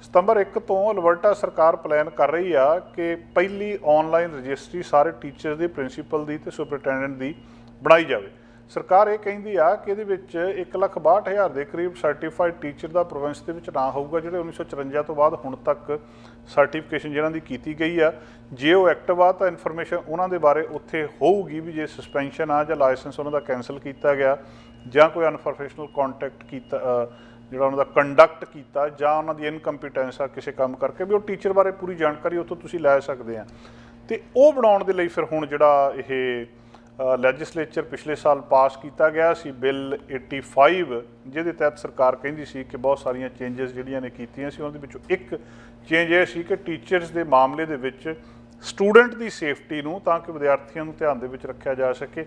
Speaker 1: ਸਤੰਬਰ 1 ਤੋਂ ਅਲਬਰਟਾ ਸਰਕਾਰ ਪਲਾਨ ਕਰ ਰਹੀ ਆ ਕਿ ਪਹਿਲੀ ਆਨਲਾਈਨ ਰਜਿਸਟਰੀ ਸਾਰੇ ਟੀਚਰ ਦੀ, ਪ੍ਰਿੰਸੀਪਲ ਦੀ ਅਤੇ ਸੁਪਰਟੈਂਡੈਂਟ ਦੀ ਬਣਾਈ ਜਾਵੇ। ਸਰਕਾਰ ਇਹ ਕਹਿੰਦੀ ਆ ਕਿ ਇਹਦੇ ਵਿੱਚ 1,62,000 ਦੇ ਕਰੀਬ ਸਰਟੀਫਾਈਡ ਟੀਚਰ ਦਾ ਪ੍ਰੋਵਿੰਸ ਦੇ ਵਿੱਚ ਨਾਂ ਹੋਊਗਾ ਜਿਹੜੇ 1954 ਤੋਂ ਬਾਅਦ ਹੁਣ ਤੱਕ ਸਰਟੀਫਿਕੇਸ਼ਨ ਜਿਹਨਾਂ ਦੀ ਕੀਤੀ ਗਈ ਆ। ਜੇ ਉਹ ਐਕਟਿਵ ਆ ਤਾਂ ਇਨਫੋਰਮੇਸ਼ਨ ਉਹਨਾਂ ਦੇ ਬਾਰੇ ਉੱਥੇ ਹੋਊਗੀ ਵੀ ਜੇ ਸਸਪੈਂਸ਼ਨ ਆ ਜਾਂ ਲਾਇਸੈਂਸ ਉਹਨਾਂ ਦਾ ਕੈਂਸਲ ਕੀਤਾ ਗਿਆ ਜਾਂ ਕੋਈ ਅਨਪ੍ਰੋਫੈਸ਼ਨਲ ਕੰਟੈਕਟ ਕੀਤਾ, ਜਿਹੜਾ ਉਹਨਾਂ ਦਾ ਕੰਡਕਟ ਕੀਤਾ ਜਾਂ ਉਹਨਾਂ ਦੀ ਇਨਕੰਪੀਟੈਂਸ ਆ ਕਿਸੇ ਕੰਮ ਕਰਕੇ, ਵੀ ਉਹ ਟੀਚਰ ਬਾਰੇ ਪੂਰੀ ਜਾਣਕਾਰੀ ਉੱਥੋਂ ਤੁਸੀਂ ਲੈ ਸਕਦੇ ਆ। ਅਤੇ ਉਹ ਬਣਾਉਣ ਦੇ ਲਈ ਫਿਰ ਹੁਣ ਜਿਹੜਾ ਇਹ ਲੈਜਿਸਲੇਚਰ ਪਿਛਲੇ ਸਾਲ ਪਾਸ ਕੀਤਾ ਗਿਆ ਸੀ ਬਿੱਲ 85, ਜਿਹਦੇ ਤਹਿਤ ਸਰਕਾਰ ਕਹਿੰਦੀ ਸੀ ਕਿ ਬਹੁਤ ਸਾਰੀਆਂ ਚੇਂਜਸ ਜਿਹੜੀਆਂ ਨੇ ਕੀਤੀਆਂ ਸੀ। ਉਹਨਾਂ ਦੇ ਵਿੱਚੋਂ ਇੱਕ ਚੇਂਜ ਇਹ ਸੀ ਕਿ ਟੀਚਰਸ ਦੇ ਮਾਮਲੇ ਦੇ ਵਿੱਚ ਸਟੂਡੈਂਟ ਦੀ ਸੇਫਟੀ ਨੂੰ, ਤਾਂ ਕਿ ਵਿਦਿਆਰਥੀਆਂ ਨੂੰ ਧਿਆਨ ਦੇ ਵਿੱਚ ਰੱਖਿਆ ਜਾ ਸਕੇ,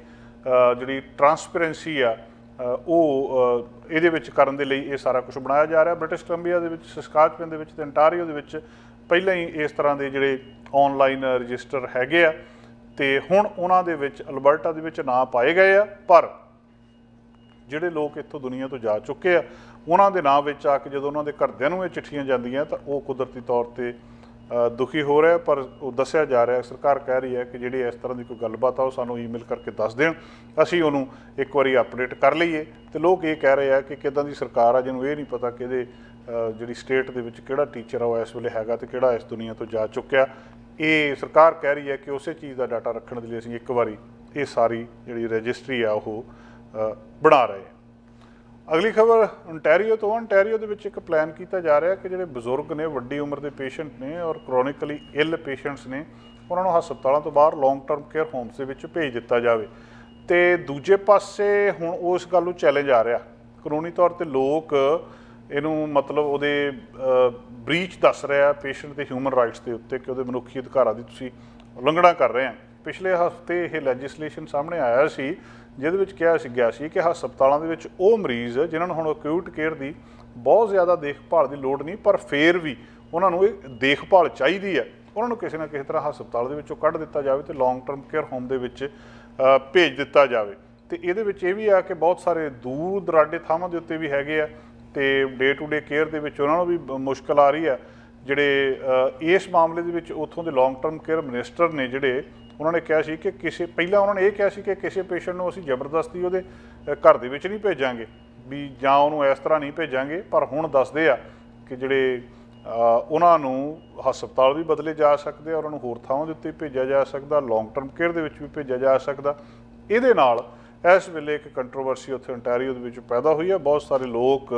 Speaker 1: ਜਿਹੜੀ ਟਰਾਂਸਪੇਰੈਂਸੀ ਆ ਉਹ ਇਹਦੇ ਵਿੱਚ ਕਰਨ ਦੇ ਲਈ ਇਹ ਸਾਰਾ ਕੁਝ ਬਣਾਇਆ ਜਾ ਰਿਹਾ। ਬ੍ਰਿਟਿਸ਼ ਕੋਲੰਬੀਆ ਦੇ ਵਿੱਚ, ਸਸਕਾਚਵਨ ਦੇ ਵਿੱਚ ਤੇ ਅੰਟਾਰੀਓ ਦੇ ਵਿੱਚ ਪਹਿਲਾਂ ਹੀ ਇਸ ਤਰ੍ਹਾਂ ਦੇ ਜਿਹੜੇ ਆਨਲਾਈਨ ਰਜਿਸਟਰ ਹੈਗੇ ਆ, ਤੇ ਹੁਣ ਉਹਨਾਂ ਦੇ ਵਿੱਚ ਅਲਬਰਟਾ ਦੇ ਵਿੱਚ ਨਾਂ ਪਾਏ ਗਏ ਆ। ਪਰ ਜਿਹੜੇ ਲੋਕ ਇੱਥੋਂ ਦੁਨੀਆ ਤੋਂ ਜਾ ਚੁੱਕੇ ਆ, ਉਹਨਾਂ ਦੇ ਨਾਂ ਵਿੱਚ ਆ ਕੇ ਜਦੋਂ ਉਹਨਾਂ ਦੇ ਘਰਦਿਆਂ ਨੂੰ ਇਹ ਚਿੱਠੀਆਂ ਜਾਂਦੀਆਂ ਤਾਂ ਉਹ ਕੁਦਰਤੀ ਤੌਰ 'ਤੇ ਦੁਖੀ ਹੋ ਰਿਹਾ। ਪਰ ਉਹ ਦੱਸਿਆ ਜਾ ਰਿਹਾ, ਸਰਕਾਰ ਕਹਿ ਰਹੀ ਹੈ ਕਿ ਜਿਹੜੀ ਇਸ ਤਰ੍ਹਾਂ ਦੀ ਕੋਈ ਗੱਲਬਾਤ ਆ ਉਹ ਸਾਨੂੰ ਈਮੇਲ ਕਰਕੇ ਦੱਸ ਦੇਣ, ਅਸੀਂ ਉਹਨੂੰ ਇੱਕ ਵਾਰੀ ਅਪਡੇਟ ਕਰ ਲਈਏ। ਅਤੇ ਲੋਕ ਇਹ ਕਹਿ ਰਹੇ ਆ ਕਿ ਕਿੱਦਾਂ ਦੀ ਸਰਕਾਰ ਆ ਜਿਹਨੂੰ ਇਹ ਨਹੀਂ ਪਤਾ ਕਿ ਇਹਦੇ ਜਿਹੜੀ ਸਟੇਟ ਦੇ ਵਿੱਚ ਕਿਹੜਾ ਟੀਚਰ ਆ ਉਹ ਇਸ ਵੇਲੇ ਹੈਗਾ ਅਤੇ ਕਿਹੜਾ ਇਸ ਦੁਨੀਆ ਤੋਂ ਜਾ ਚੁੱਕਿਆ। ਇਹ ਸਰਕਾਰ ਕਹਿ ਰਹੀ ਹੈ ਕਿ ਉਸੇ ਚੀਜ਼ ਦਾ ਡਾਟਾ ਰੱਖਣ ਦੇ ਲਈ ਅਸੀਂ ਇੱਕ ਵਾਰੀ ਇਹ ਸਾਰੀ ਜਿਹੜੀ ਰਜਿਸਟਰੀ ਆ ਉਹ ਬਣਾ ਰਹੇ ਹਾਂ। ਅਗਲੀ ਖਬਰ ontario ਤੋਂ। ontario ਦੇ ਵਿੱਚ ਇੱਕ ਪਲਾਨ ਕੀਤਾ ਜਾ ਰਿਹਾ ਕਿ ਜਿਹੜੇ ਬਜ਼ੁਰਗ ਨੇ, ਵੱਡੀ ਉਮਰ ਦੇ ਪੇਸ਼ੈਂਟ ਨੇ ਔਰ ਕਰੋਨਿਕਲੀ ਇਲ ਪੇਸ਼ੈਂਟਸ ਨੇ, ਉਹਨਾਂ ਨੂੰ ਹਸਪਤਾਲਾਂ ਤੋਂ ਬਾਹਰ ਲੌਂਗ ਟਰਮ ਕੇਅਰ ਹੋਮਸ ਦੇ ਵਿੱਚ ਭੇਜ ਦਿੱਤਾ ਜਾਵੇ। ਅਤੇ ਦੂਜੇ ਪਾਸੇ ਹੁਣ ਉਸ ਗੱਲ ਨੂੰ ਚੈਲੰਜ ਆ ਰਿਹਾ, ਕਾਨੂੰਨੀ ਤੌਰ 'ਤੇ ਲੋਕ ਇਹਨੂੰ ਮਤਲਬ ਉਹਦੇ ਬ੍ਰੀਚ ਦੱਸ ਰਿਹਾ ਪੇਸ਼ੈਂਟ ਦੇ ਹਿਊਮਨ ਰਾਈਟਸ ਦੇ ਉੱਤੇ, ਕਿ ਉਹਦੇ ਮਨੁੱਖੀ ਅਧਿਕਾਰਾਂ ਦੀ ਤੁਸੀਂ ਉਲੰਘਣਾ ਕਰ ਰਹੇ ਆ। ਪਿਛਲੇ ਹਫ਼ਤੇ ਇਹ ਲੈਜਿਸਲੇਸ਼ਨ ਸਾਹਮਣੇ ਆਇਆ ਸੀ, ਜਿਹਦੇ ਵਿੱਚ ਕਿਹਾ ਗਿਆ ਸੀ ਕਿ ਹਸਪਤਾਲਾਂ ਦੇ ਵਿੱਚ ਉਹ ਮਰੀਜ਼ ਜਿਨ੍ਹਾਂ ਨੂੰ ਹੁਣ ਅਕਿਊਟ ਕੇਅਰ ਦੀ ਬਹੁਤ ਜ਼ਿਆਦਾ ਦੇਖਭਾਲ ਦੀ ਲੋੜ ਨਹੀਂ, ਪਰ ਫਿਰ ਵੀ ਉਹਨਾਂ ਨੂੰ ਇਹ ਦੇਖਭਾਲ ਚਾਹੀਦੀ ਹੈ, ਉਹਨਾਂ ਨੂੰ ਕਿਸੇ ਨਾ ਕਿਸੇ ਤਰ੍ਹਾਂ ਹਸਪਤਾਲ ਦੇ ਵਿੱਚੋਂ ਕੱਢ ਦਿੱਤਾ ਜਾਵੇ ਅਤੇ ਲੌਂਗ ਟਰਮ ਕੇਅਰ ਹੋਮ ਦੇ ਵਿੱਚ ਭੇਜ ਦਿੱਤਾ ਜਾਵੇ। ਅਤੇ ਇਹਦੇ ਵਿੱਚ ਇਹ ਵੀ ਆ ਕਿ ਬਹੁਤ ਸਾਰੇ ਦੂਰ ਦੁਰਾਡੇ ਥਾਵਾਂ ਦੇ ਉੱਤੇ ਵੀ ਹੈਗੇ ਆ, ਅਤੇ ਡੇ ਟੂ ਡੇ ਕੇਅਰ ਦੇ ਵਿੱਚ ਉਹਨਾਂ ਨੂੰ ਵੀ ਮੁਸ਼ਕਿਲ ਆ ਰਹੀ ਆ। ਜਿਹੜੇ ਇਸ ਮਾਮਲੇ ਦੇ ਵਿੱਚ ਉੱਥੋਂ ਦੇ ਲੌਂਗ ਟਰਮ ਕੇਅਰ ਮਿਨਿਸਟਰ ਨੇ, ਜਿਹੜੇ ਉਹਨਾਂ ਨੇ ਕਿਹਾ ਸੀ ਕਿ ਪਹਿਲਾਂ ਉਹਨਾਂ ਨੇ ਇਹ ਕਿਹਾ ਸੀ ਕਿ ਕਿਸੇ ਪੇਸ਼ੈਂਟ ਨੂੰ ਅਸੀਂ ਜ਼ਬਰਦਸਤੀ ਉਹਦੇ ਘਰ ਦੇ ਵਿੱਚ ਨਹੀਂ ਭੇਜਾਂਗੇ, ਵੀ ਜਾਂ ਉਹਨੂੰ ਇਸ ਤਰ੍ਹਾਂ ਨਹੀਂ ਭੇਜਾਂਗੇ। ਪਰ ਹੁਣ ਦੱਸਦੇ ਆ ਕਿ ਜਿਹੜੇ ਉਹਨਾਂ ਨੂੰ ਹਸਪਤਾਲ ਵੀ ਬਦਲੇ ਜਾ ਸਕਦੇ ਆ, ਉਹਨਾਂ ਨੂੰ ਹੋਰ ਥਾਵਾਂ ਦੇ ਉੱਤੇ ਭੇਜਿਆ ਜਾ ਸਕਦਾ, ਲੌਂਗ ਟਰਮ ਕੇਅਰ ਦੇ ਵਿੱਚ ਵੀ ਭੇਜਿਆ ਜਾ ਸਕਦਾ। ਇਹਦੇ ਨਾਲ ਇਸ ਵੇਲੇ ਇੱਕ ਕੰਟਰੋਵਰਸੀ ਉੱਥੇ ontario ਦੇ ਵਿੱਚ ਪੈਦਾ ਹੋਈ ਹੈ। ਬਹੁਤ ਸਾਰੇ ਲੋਕ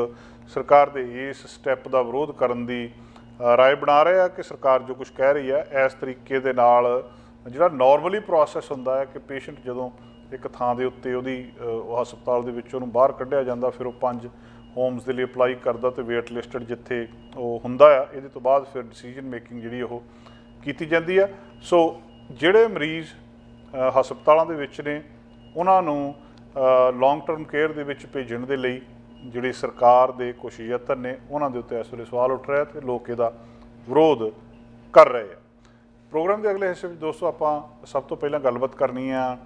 Speaker 1: ਸਰਕਾਰ ਦੇ ਇਸ ਸਟੈਪ ਦਾ ਵਿਰੋਧ ਕਰਨ ਦੀ ਰਾਏ ਬਣਾ ਰਹੇ ਆ ਕਿ ਸਰਕਾਰ ਜੋ ਕੁਝ ਕਹਿ ਰਹੀ ਹੈ, ਇਸ ਤਰੀਕੇ ਦੇ ਨਾਲ ਜਿਹੜਾ ਨੋਰਮਲੀ ਪ੍ਰੋਸੈਸ ਹੁੰਦਾ ਹੈ ਕਿ ਪੇਸ਼ੈਂਟ ਜਦੋਂ ਇੱਕ ਥਾਂ ਦੇ ਉੱਤੇ ਉਹਦੀ ਹਸਪਤਾਲ ਦੇ ਵਿੱਚ ਉਹਨੂੰ ਬਾਹਰ ਕੱਢਿਆ ਜਾਂਦਾ, ਫਿਰ ਉਹ 5 ਹੋਮਸ ਦੇ ਲਈ ਅਪਲਾਈ ਕਰਦਾ ਅਤੇ ਵੇਟ ਲਿਸਟਡ ਜਿੱਥੇ ਉਹ ਹੁੰਦਾ ਆ, ਇਹਦੇ ਤੋਂ ਬਾਅਦ ਫਿਰ ਡਿਸੀਜਨ ਮੇਕਿੰਗ ਜਿਹੜੀ ਉਹ ਕੀਤੀ ਜਾਂਦੀ ਆ। ਸੋ ਜਿਹੜੇ ਮਰੀਜ਼ ਹਸਪਤਾਲਾਂ ਦੇ ਵਿੱਚ ਨੇ, ਉਹਨਾਂ ਨੂੰ ਲੌਂਗ ਟਰਮ ਕੇਅਰ ਦੇ ਵਿੱਚ ਭੇਜਣ ਦੇ ਲਈ ਜਿਹੜੀ ਸਰਕਾਰ ਦੇ ਕੁਛ ਯਤਨ ਨੇ, ਉਹਨਾਂ ਦੇ ਉੱਤੇ ਇਸ ਵੇਲੇ ਸਵਾਲ ਉੱਠ ਰਿਹਾ ਅਤੇ ਲੋਕ ਇਹਦਾ ਵਿਰੋਧ ਕਰ ਰਹੇ ਆ। ਪ੍ਰੋਗਰਾਮ ਦੇ ਅਗਲੇ ਹਿੱਸੇ ਵਿੱਚ ਦੋਸਤੋ ਆਪਾਂ ਸਭ ਤੋਂ ਪਹਿਲਾਂ ਗੱਲਬਾਤ ਕਰਨੀ ਆ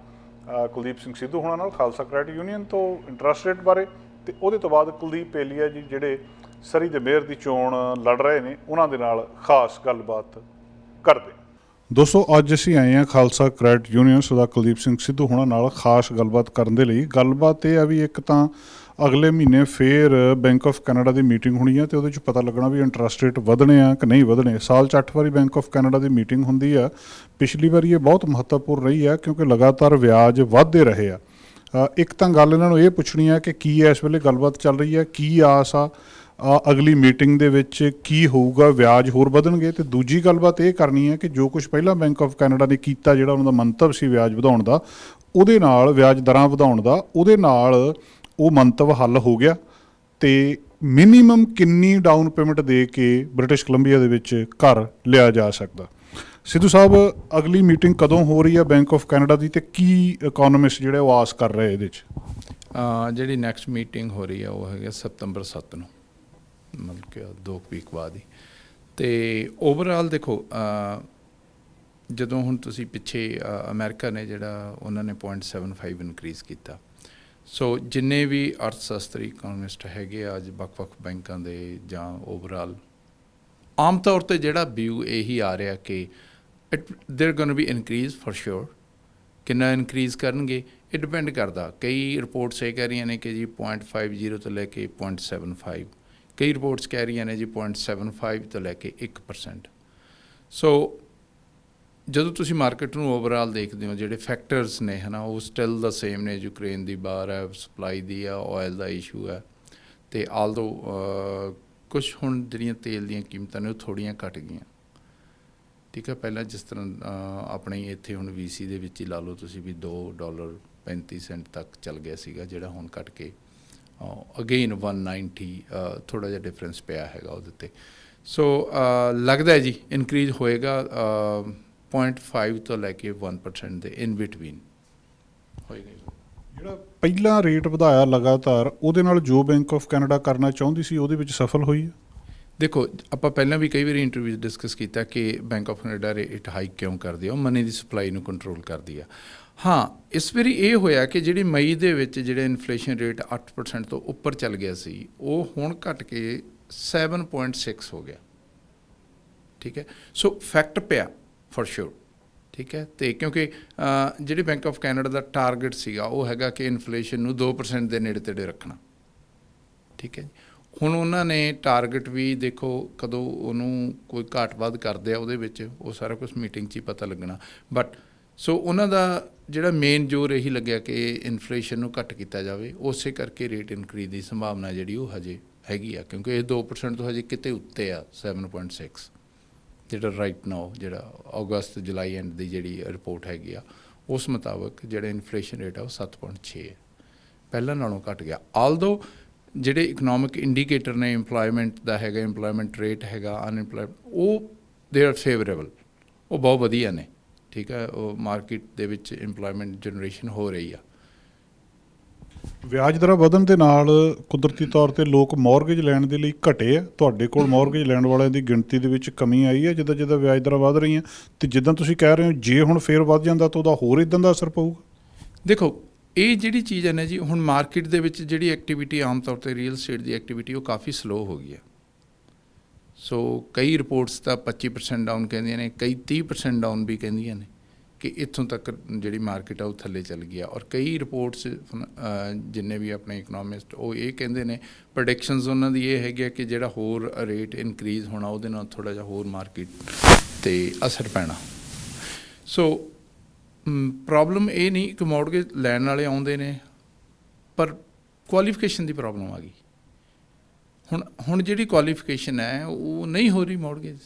Speaker 1: ਕੁਲਦੀਪ ਸਿੰਘ ਸਿੱਧੂ ਹੋਣਾ ਨਾਲ, ਖਾਲਸਾ ਕ੍ਰੈਡਿਟ ਯੂਨੀਅਨ ਤੋਂ ਇੰਟਰਸਟ ਰੇਟ ਬਾਰੇ, ਅਤੇ ਉਹਦੇ ਤੋਂ ਬਾਅਦ ਕੁਲਦੀਪ ਪੇਲੀਆ ਜੀ ਜਿਹੜੇ ਸਰੀ ਦੇ ਮੇਅਰ ਦੀ ਚੋਣ ਲੜ ਰਹੇ ਨੇ, ਉਹਨਾਂ ਦੇ ਨਾਲ ਖਾਸ ਗੱਲਬਾਤ ਕਰਦੇ। ਦੋਸਤੋ ਅੱਜ ਅਸੀਂ ਆਏ ਹਾਂ ਖਾਲਸਾ ਕ੍ਰੈਡਿਟ ਯੂਨੀਅਨ ਸਰਦਾਰ ਕੁਲਦੀਪ ਸਿੰਘ ਸਿੱਧੂ ਹੋਣਾ ਨਾਲ ਖਾਸ ਗੱਲਬਾਤ ਕਰਨ ਦੇ ਲਈ। ਗੱਲਬਾਤ ਇਹ ਆ ਵੀ ਇੱਕ ਤਾਂ ਅਗਲੇ ਮਹੀਨੇ ਫੇਰ bank of Canada the meeting ਹੋਣੀ ਹੈ, ਅਤੇ ਉਹਦੇ 'ਚ ਪਤਾ ਲੱਗਣਾ ਵੀ ਇੰਟਰਸਟ ਰੇਟ ਵਧਣੇ ਆ ਕਿ ਨਹੀਂ ਵਧਣੇ। ਸਾਲ 'ਚ 8 ਵਾਰੀ bank of Canada the meeting ਹੁੰਦੀ ਆ। ਪਿਛਲੀ ਵਾਰੀ ਇਹ ਬਹੁਤ ਮਹੱਤਵਪੂਰਨ ਰਹੀ ਆ ਕਿਉਂਕਿ ਲਗਾਤਾਰ ਵਿਆਜ ਵੱਧਦੇ ਰਹੇ ਆ। ਇੱਕ ਤਾਂ ਗੱਲ ਇਹਨਾਂ ਨੂੰ ਇਹ ਪੁੱਛਣੀ ਆ ਕਿ ਕੀ ਇਸ ਵੇਲੇ ਗੱਲਬਾਤ ਚੱਲ ਰਹੀ ਆ, ਕੀ ਆਸ ਆ ਅਗਲੀ ਮੀਟਿੰਗ ਦੇ ਵਿੱਚ ਕੀ ਹੋਊਗਾ, ਵਿਆਜ ਹੋਰ ਵਧਣਗੇ। ਅਤੇ ਦੂਜੀ ਗੱਲਬਾਤ ਇਹ ਕਰਨੀ ਹੈ ਕਿ ਜੋ ਕੁਛ ਪਹਿਲਾਂ ਬੈਂਕ ਆਫ ਕੈਨੇਡਾ ਨੇ ਕੀਤਾ, ਜਿਹੜਾ ਉਹਨਾਂ ਦਾ ਮੰਤਵ ਸੀ ਵਿਆਜ ਵਧਾਉਣ ਦਾ, ਉਹਦੇ ਨਾਲ ਵਿਆਜ ਦਰਾਂ ਵਧਾਉਣ ਦਾ, ਉਹਦੇ ਨਾਲ ਉਹ ਮੰਤਵ ਹੱਲ ਹੋ ਗਿਆ। ਅਤੇ ਮਿਨੀਮਮ ਕਿੰਨੀ ਡਾਊਨ ਪੇਮੈਂਟ ਦੇ ਕੇ ਬ੍ਰਿਟਿਸ਼ ਕੋਲੰਬੀਆ ਦੇ ਵਿੱਚ ਘਰ ਲਿਆ ਜਾ ਸਕਦਾ। ਸਿੱਧੂ ਸਾਹਿਬ, ਅਗਲੀ ਮੀਟਿੰਗ ਕਦੋਂ ਹੋ ਰਹੀ ਹੈ ਬੈਂਕ ਆਫ ਕੈਨੇਡਾ ਦੀ, ਅਤੇ ਕੀ ਇਕੋਨੋਮਿਸਟ ਜਿਹੜੇ ਉਹ ਆਸ ਕਰ ਰਹੇ ਇਹਦੇ 'ਚ?
Speaker 2: ਜਿਹੜੀ ਨੈਕਸਟ ਮੀਟਿੰਗ ਹੋ ਰਹੀ ਹੈ ਉਹ ਹੈਗਾ ਸਤੰਬਰ 7 ਨੂੰ, ਮਤਲਬ ਕਿ 2 ਵੀਕ ਬਾਅਦ ਹੀ। ਅਤੇ ਓਵਰਆਲ ਦੇਖੋ, ਜਦੋਂ ਹੁਣ ਤੁਸੀਂ ਪਿੱਛੇ ਅਮਰੀਕਾ ਨੇ ਜਿਹੜਾ ਉਹਨਾਂ ਨੇ 0.75 ਇਨਕਰੀਜ਼ ਕੀਤਾ। ਸੋ ਜਿੰਨੇ ਵੀ ਅਰਥ ਸ਼ਾਸਤਰੀ ਇਕੋਨਮਿਸਟ ਹੈਗੇ ਆ ਅੱਜ ਵੱਖ-ਵੱਖ ਬੈਂਕਾਂ ਦੇ ਜਾਂ ਓਵਰਆਲ, ਆਮ ਤੌਰ 'ਤੇ ਜਿਹੜਾ ਵਿਊ ਇਹੀ ਆ ਰਿਹਾ ਕਿ ਦੇਰ going B increase for sure. ਕਿੰਨਾ ਇਨਕਰੀਜ਼ ਕਰਨਗੇ ਇਹ ਡਿਪੈਂਡ ਕਰਦਾ। ਕਈ ਰਿਪੋਰਟਸ ਇਹ ਕਹਿ ਰਹੀਆਂ ਨੇ ਕਿ ਜੀ 0.50 ਤੋਂ ਲੈ ਕੇ 0.75, ਕਈ ਰਿਪੋਰਟਸ ਕਹਿ ਰਹੀਆਂ ਨੇ ਜੀ 0.75 ਤੋਂ ਲੈ ਕੇ 1%। ਸੋ ਜਦੋਂ ਤੁਸੀਂ ਮਾਰਕੀਟ ਨੂੰ ਓਵਰਆਲ ਦੇਖਦੇ ਹੋ, ਜਿਹੜੇ ਫੈਕਟਰਸ ਨੇ ਹੈ ਨਾ, ਉਹ ਸਟਿਲ ਦਾ ਸੇਮ ਨੇ। ਯੂਕਰੇਨ ਦੀ ਬਾਹਰ ਹੈ, ਸਪਲਾਈ ਦੀ ਆ, ਆਇਲ ਦਾ ਇਸ਼ੂ ਹੈ, ਅਤੇ ਆਲਦੋ ਕੁਛ ਹੁਣ ਜਿਹੜੀਆਂ ਤੇਲ ਦੀਆਂ ਕੀਮਤਾਂ ਨੇ ਉਹ ਥੋੜ੍ਹੀਆਂ ਘੱਟ ਗਈਆਂ। ਠੀਕ ਹੈ। ਪਹਿਲਾਂ ਜਿਸ ਤਰ੍ਹਾਂ ਆਪਣੇ ਇੱਥੇ ਹੁਣ VC ਦੇ ਵਿੱਚ ਹੀ ਲਾ ਲਓ ਤੁਸੀਂ ਵੀ $2.35 ਤੱਕ ਚੱਲ ਗਿਆ ਸੀਗਾ, ਜਿਹੜਾ ਹੁਣ ਘਟ ਕੇ ਅਗੇਨ 190 ਥੋੜ੍ਹਾ ਜਿਹਾ ਡਿਫਰੈਂਸ ਪਿਆ ਹੈਗਾ ਉਹਦੇ 'ਤੇ। ਸੋ ਲੱਗਦਾ ਹੈ ਜੀ ਇਨਕਰੀਜ਼ ਹੋਏਗਾ 0.5 ਤੋਂ ਲੈ ਕੇ 1% ਦੇ ਇਨ ਬਿਟਵੀਨ ਹੋਏਗਾ।
Speaker 1: ਜਿਹੜਾ ਪਹਿਲਾਂ ਰੇਟ ਵਧਾਇਆ ਲਗਾਤਾਰ, ਉਹਦੇ ਨਾਲ ਜੋ ਬੈਂਕ ਆਫ ਕੈਨੇਡਾ ਕਰਨਾ ਚਾਹੁੰਦੀ ਸੀ ਉਹਦੇ ਵਿੱਚ ਸਫਲ ਹੋਈ ਹੈ?
Speaker 2: ਦੇਖੋ, ਆਪਾਂ ਪਹਿਲਾਂ ਵੀ ਕਈ ਵਾਰੀ ਇੰਟਰਵਿਊ ਡਿਸਕਸ ਕੀਤਾ ਕਿ bank of Canada rate hike ਕਿਉਂ ਕਰਦੀ ਆ, ਉਹ ਮਨੀ ਦੀ ਸਪਲਾਈ ਨੂੰ ਕੰਟਰੋਲ ਕਰਦੀ ਆ। ਹਾਂ, ਇਸ ਵਾਰੀ ਇਹ ਹੋਇਆ ਕਿ ਜਿਹੜੀ ਮਈ ਦੇ ਵਿੱਚ ਜਿਹੜੇ ਇਨਫਲੇਸ਼ਨ ਰੇਟ 8% ਤੋਂ ਉੱਪਰ ਚੱਲ ਗਿਆ ਸੀ, ਉਹ ਹੁਣ ਘਟ ਕੇ 7.6 ਹੋ ਗਿਆ। ਠੀਕ ਹੈ, ਸੋ ਫੈਕਟ ਪਿਆ ਫॉर श्योर। ਠੀਕ ਹੈ, ਅਤੇ ਕਿਉਂਕਿ ਜਿਹੜੀ bank of Canada the target ਸੀਗਾ ਉਹ ਹੈਗਾ ਕਿ ਇਨਫਲੇਸ਼ਨ ਨੂੰ 2% ਦੇ ਨੇੜੇ ਤੇੜੇ ਰੱਖਣਾ। ਠੀਕ ਹੈ ਜੀ, ਹੁਣ ਉਹਨਾਂ ਨੇ ਟਾਰਗੇਟ ਵੀ ਦੇਖੋ ਕਦੋਂ ਉਹਨੂੰ ਕੋਈ ਘਾਟ ਵੱਧ ਕਰਦੇ ਆ, ਉਹਦੇ ਵਿੱਚ ਉਹ ਸਾਰਾ ਕੁਛ ਮੀਟਿੰਗ 'ਚ ਹੀ ਪਤਾ ਲੱਗਣਾ। ਬਟ ਸੋ ਉਹਨਾਂ ਦਾ ਜਿਹੜਾ ਮੇਨ ਜ਼ੋਰ ਇਹੀ ਲੱਗਿਆ ਕਿ ਇਨਫਲੇਸ਼ਨ ਨੂੰ ਘੱਟ ਕੀਤਾ ਜਾਵੇ, ਉਸੇ ਕਰਕੇ ਰੇਟ ਇਨਕਰੀਜ਼ ਦੀ ਸੰਭਾਵਨਾ ਜਿਹੜੀ ਉਹ ਹਜੇ ਹੈਗੀ ਆ, ਕਿਉਂਕਿ ਇਹ 2% ਤੋਂ ਹਜੇ ਕਿਤੇ ਉੱਤੇ ਆ 7.6, ਜਿਹੜਾ ਰਾਈਟ ਨਾਓ ਜਿਹੜਾ ਅਗਸਤ ਜੁਲਾਈ ਐਂਡ ਦੀ ਜਿਹੜੀ ਰਿਪੋਰਟ ਹੈਗੀ ਆ ਉਸ ਮੁਤਾਬਕ ਜਿਹੜਾ ਇਨਫਲੇਸ਼ਨ ਰੇਟ ਆ ਉਹ 7.6 ਹੈ, ਪਹਿਲਾਂ ਨਾਲੋਂ ਘੱਟ ਗਿਆ। ਆਲਦੋ ਜਿਹੜੇ ਇਕਨੋਮਿਕ ਇੰਡੀਕੇਟਰ ਨੇ ਇੰਪਲੋਇਮੈਂਟ ਦਾ ਹੈਗਾ, ਇੰਪਲੋਇਮੈਂਟ ਰੇਟ ਹੈਗਾ, ਅਨਇੰਪਲੋਇਮੈਂਟ, ਉਹ ਦੇ ਆਰ ਫੇਵਰੇਬਲ, ਉਹ ਬਹੁਤ ਵਧੀਆ ਨੇ। ਠੀਕ ਹੈ, ਉਹ ਮਾਰਕੀਟ ਦੇ ਵਿੱਚ ਇੰਪਲੋਇਮੈਂਟ ਜਨਰੇਸ਼ਨ ਹੋ ਰਹੀ ਆ।
Speaker 1: ਵਿਆਜ ਦਰਾਂ ਵਧਣ ਦੇ ਨਾਲ ਕੁਦਰਤੀ ਤੌਰ 'ਤੇ ਲੋਕ ਮੌਰਗੇਜ ਲੈਣ ਦੇ ਲਈ ਘਟੇ ਆ। ਤੁਹਾਡੇ ਕੋਲ ਮੌਰਗੇਜ ਲੈਣ ਵਾਲਿਆਂ ਦੀ ਗਿਣਤੀ ਦੇ ਵਿੱਚ ਕਮੀ ਆਈ ਹੈ ਜਿੱਦਾਂ ਜਿੱਦਾਂ ਵਿਆਜ ਦਰਾਂ ਵੱਧ ਰਹੀਆਂ, ਅਤੇ ਜਿੱਦਾਂ ਤੁਸੀਂ ਕਹਿ ਰਹੇ ਹੋ ਜੇ ਹੁਣ ਫੇਰ ਵੱਧ ਜਾਂਦਾ ਤਾਂ ਉਹਦਾ ਹੋਰ ਇੱਦਾਂ ਦਾ ਅਸਰ ਪਊਗਾ?
Speaker 2: ਦੇਖੋ, ਇਹ ਜਿਹੜੀ ਚੀਜ਼ ਹੈ ਨਾ ਜੀ, ਹੁਣ ਮਾਰਕੀਟ ਦੇ ਵਿੱਚ ਜਿਹੜੀ ਐਕਟੀਵਿਟੀ ਆਮ ਤੌਰ 'ਤੇ ਰੀਅਲ ਸਟੇਟ ਦੀ ਐਕਟੀਵਿਟੀ ਉਹ ਕਾਫੀ ਸਲੋ ਹੋ ਗਈ ਹੈ। ਸੋ ਕਈ ਰਿਪੋਰਟਸ ਤਾਂ 25% ਡਾਊਨ ਕਹਿੰਦੀਆਂ ਨੇ, ਕਈ 30% ਡਾਊਨ ਵੀ ਕਹਿੰਦੀਆਂ ਨੇ ਕਿ ਇੱਥੋਂ ਤੱਕ ਜਿਹੜੀ ਮਾਰਕੀਟ ਆ ਉਹ ਥੱਲੇ ਚੱਲ ਗਈ ਆ। ਔਰ ਕਈ ਰਿਪੋਰਟਸ ਜਿੰਨੇ ਵੀ ਆਪਣੇ ਇਕਨੋਮਿਸਟ ਉਹ ਇਹ ਕਹਿੰਦੇ ਨੇ, ਪ੍ਰੈਡਿਕਸ਼ਨਸ ਉਹਨਾਂ ਦੀ ਇਹ ਹੈਗੀ ਕਿ ਜਿਹੜਾ ਹੋਰ ਰੇਟ ਇਨਕਰੀਜ਼ ਹੋਣਾ ਉਹਦੇ ਨਾਲ ਥੋੜ੍ਹਾ ਜਿਹਾ ਹੋਰ ਮਾਰਕੀਟ 'ਤੇ ਅਸਰ ਪੈਣਾ। ਸੋ ਪ੍ਰੋਬਲਮ ਇਹ ਨਹੀਂ ਕਿ ਮੌਰਗੇਜ ਲੈਣ ਵਾਲੇ ਆਉਂਦੇ ਨੇ, ਪਰ ਕੁਆਲੀਫਿਕੇਸ਼ਨ ਦੀ ਪ੍ਰੋਬਲਮ ਆ ਗਈ। ਹੁਣ ਜਿਹੜੀ ਕੁਆਲੀਫਿਕੇਸ਼ਨ ਹੈ ਉਹ ਨਹੀਂ ਹੋ ਰਹੀ ਮੌਰਗੇਜ,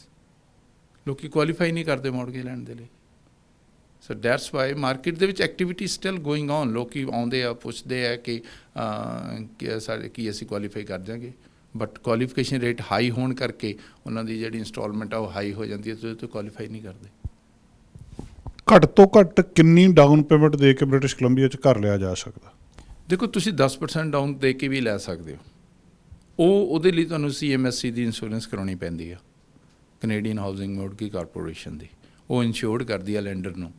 Speaker 2: ਲੋਕ ਕੁਆਲੀਫਾਈ ਨਹੀਂ ਕਰਦੇ ਮੌਰਗੇਜ ਲੈਣ ਦੇ ਲਈ। ਸੋ ਦੈਟਸ ਵਾਈ ਮਾਰਕੀਟ ਦੇ ਵਿੱਚ ਐਕਟੀਵਿਟੀ ਸਟਿਲ ਗੋਇੰਗ ਔਨ। ਲੋਕ ਆਉਂਦੇ ਆ, ਪੁੱਛਦੇ ਆ ਕਿ ਸਾਡੇ ਕੀ ਅਸੀਂ ਕੁਆਲੀਫਾਈ ਕਰ ਜਾਵਾਂਗੇ, ਬਟ ਕੁਆਲੀਫਿਕੇਸ਼ਨ ਰੇਟ ਹਾਈ ਹੋਣ ਕਰਕੇ ਉਹਨਾਂ ਦੀ ਜਿਹੜੀ ਇੰਸਟਾਲਮੈਂਟ ਆ ਉਹ ਹਾਈ ਹੋ ਜਾਂਦੀ ਹੈ, ਤੇ ਉਹਦੇ ਤੋਂ ਕੁਆਲੀਫਾਈ ਨਹੀਂ ਕਰਦੇ।
Speaker 1: ਘੱਟ ਤੋਂ ਘੱਟ ਕਿੰਨੀ ਡਾਊਨ ਪੇਮੈਂਟ ਦੇ ਕੇ ਬ੍ਰਿਟਿਸ਼ ਕੋਲੰਬੀਆ 'ਚ ਘਰ ਲਿਆ ਜਾ ਸਕਦਾ?
Speaker 2: ਦੇਖੋ, ਤੁਸੀਂ 10% ਡਾਊਨ ਦੇ ਕੇ ਵੀ ਲੈ ਸਕਦੇ ਹੋ। ਉਹਦੇ ਲਈ ਤੁਹਾਨੂੰ CMHC ਦੀ ਇੰਸ਼ੋਰੈਂਸ ਕਰਾਉਣੀ ਪੈਂਦੀ ਆ, ਕੈਨੇਡੀਅਨ ਹਾਊਸਿੰਗ ਮੌਰਗੇਜ ਕਾਰਪੋਰੇਸ਼ਨ ਦੀ। ਉਹ ਇੰਸ਼ੋਰਡ ਕਰਦੀ ਆ ਲੈਂਡਰ ਨੂੰ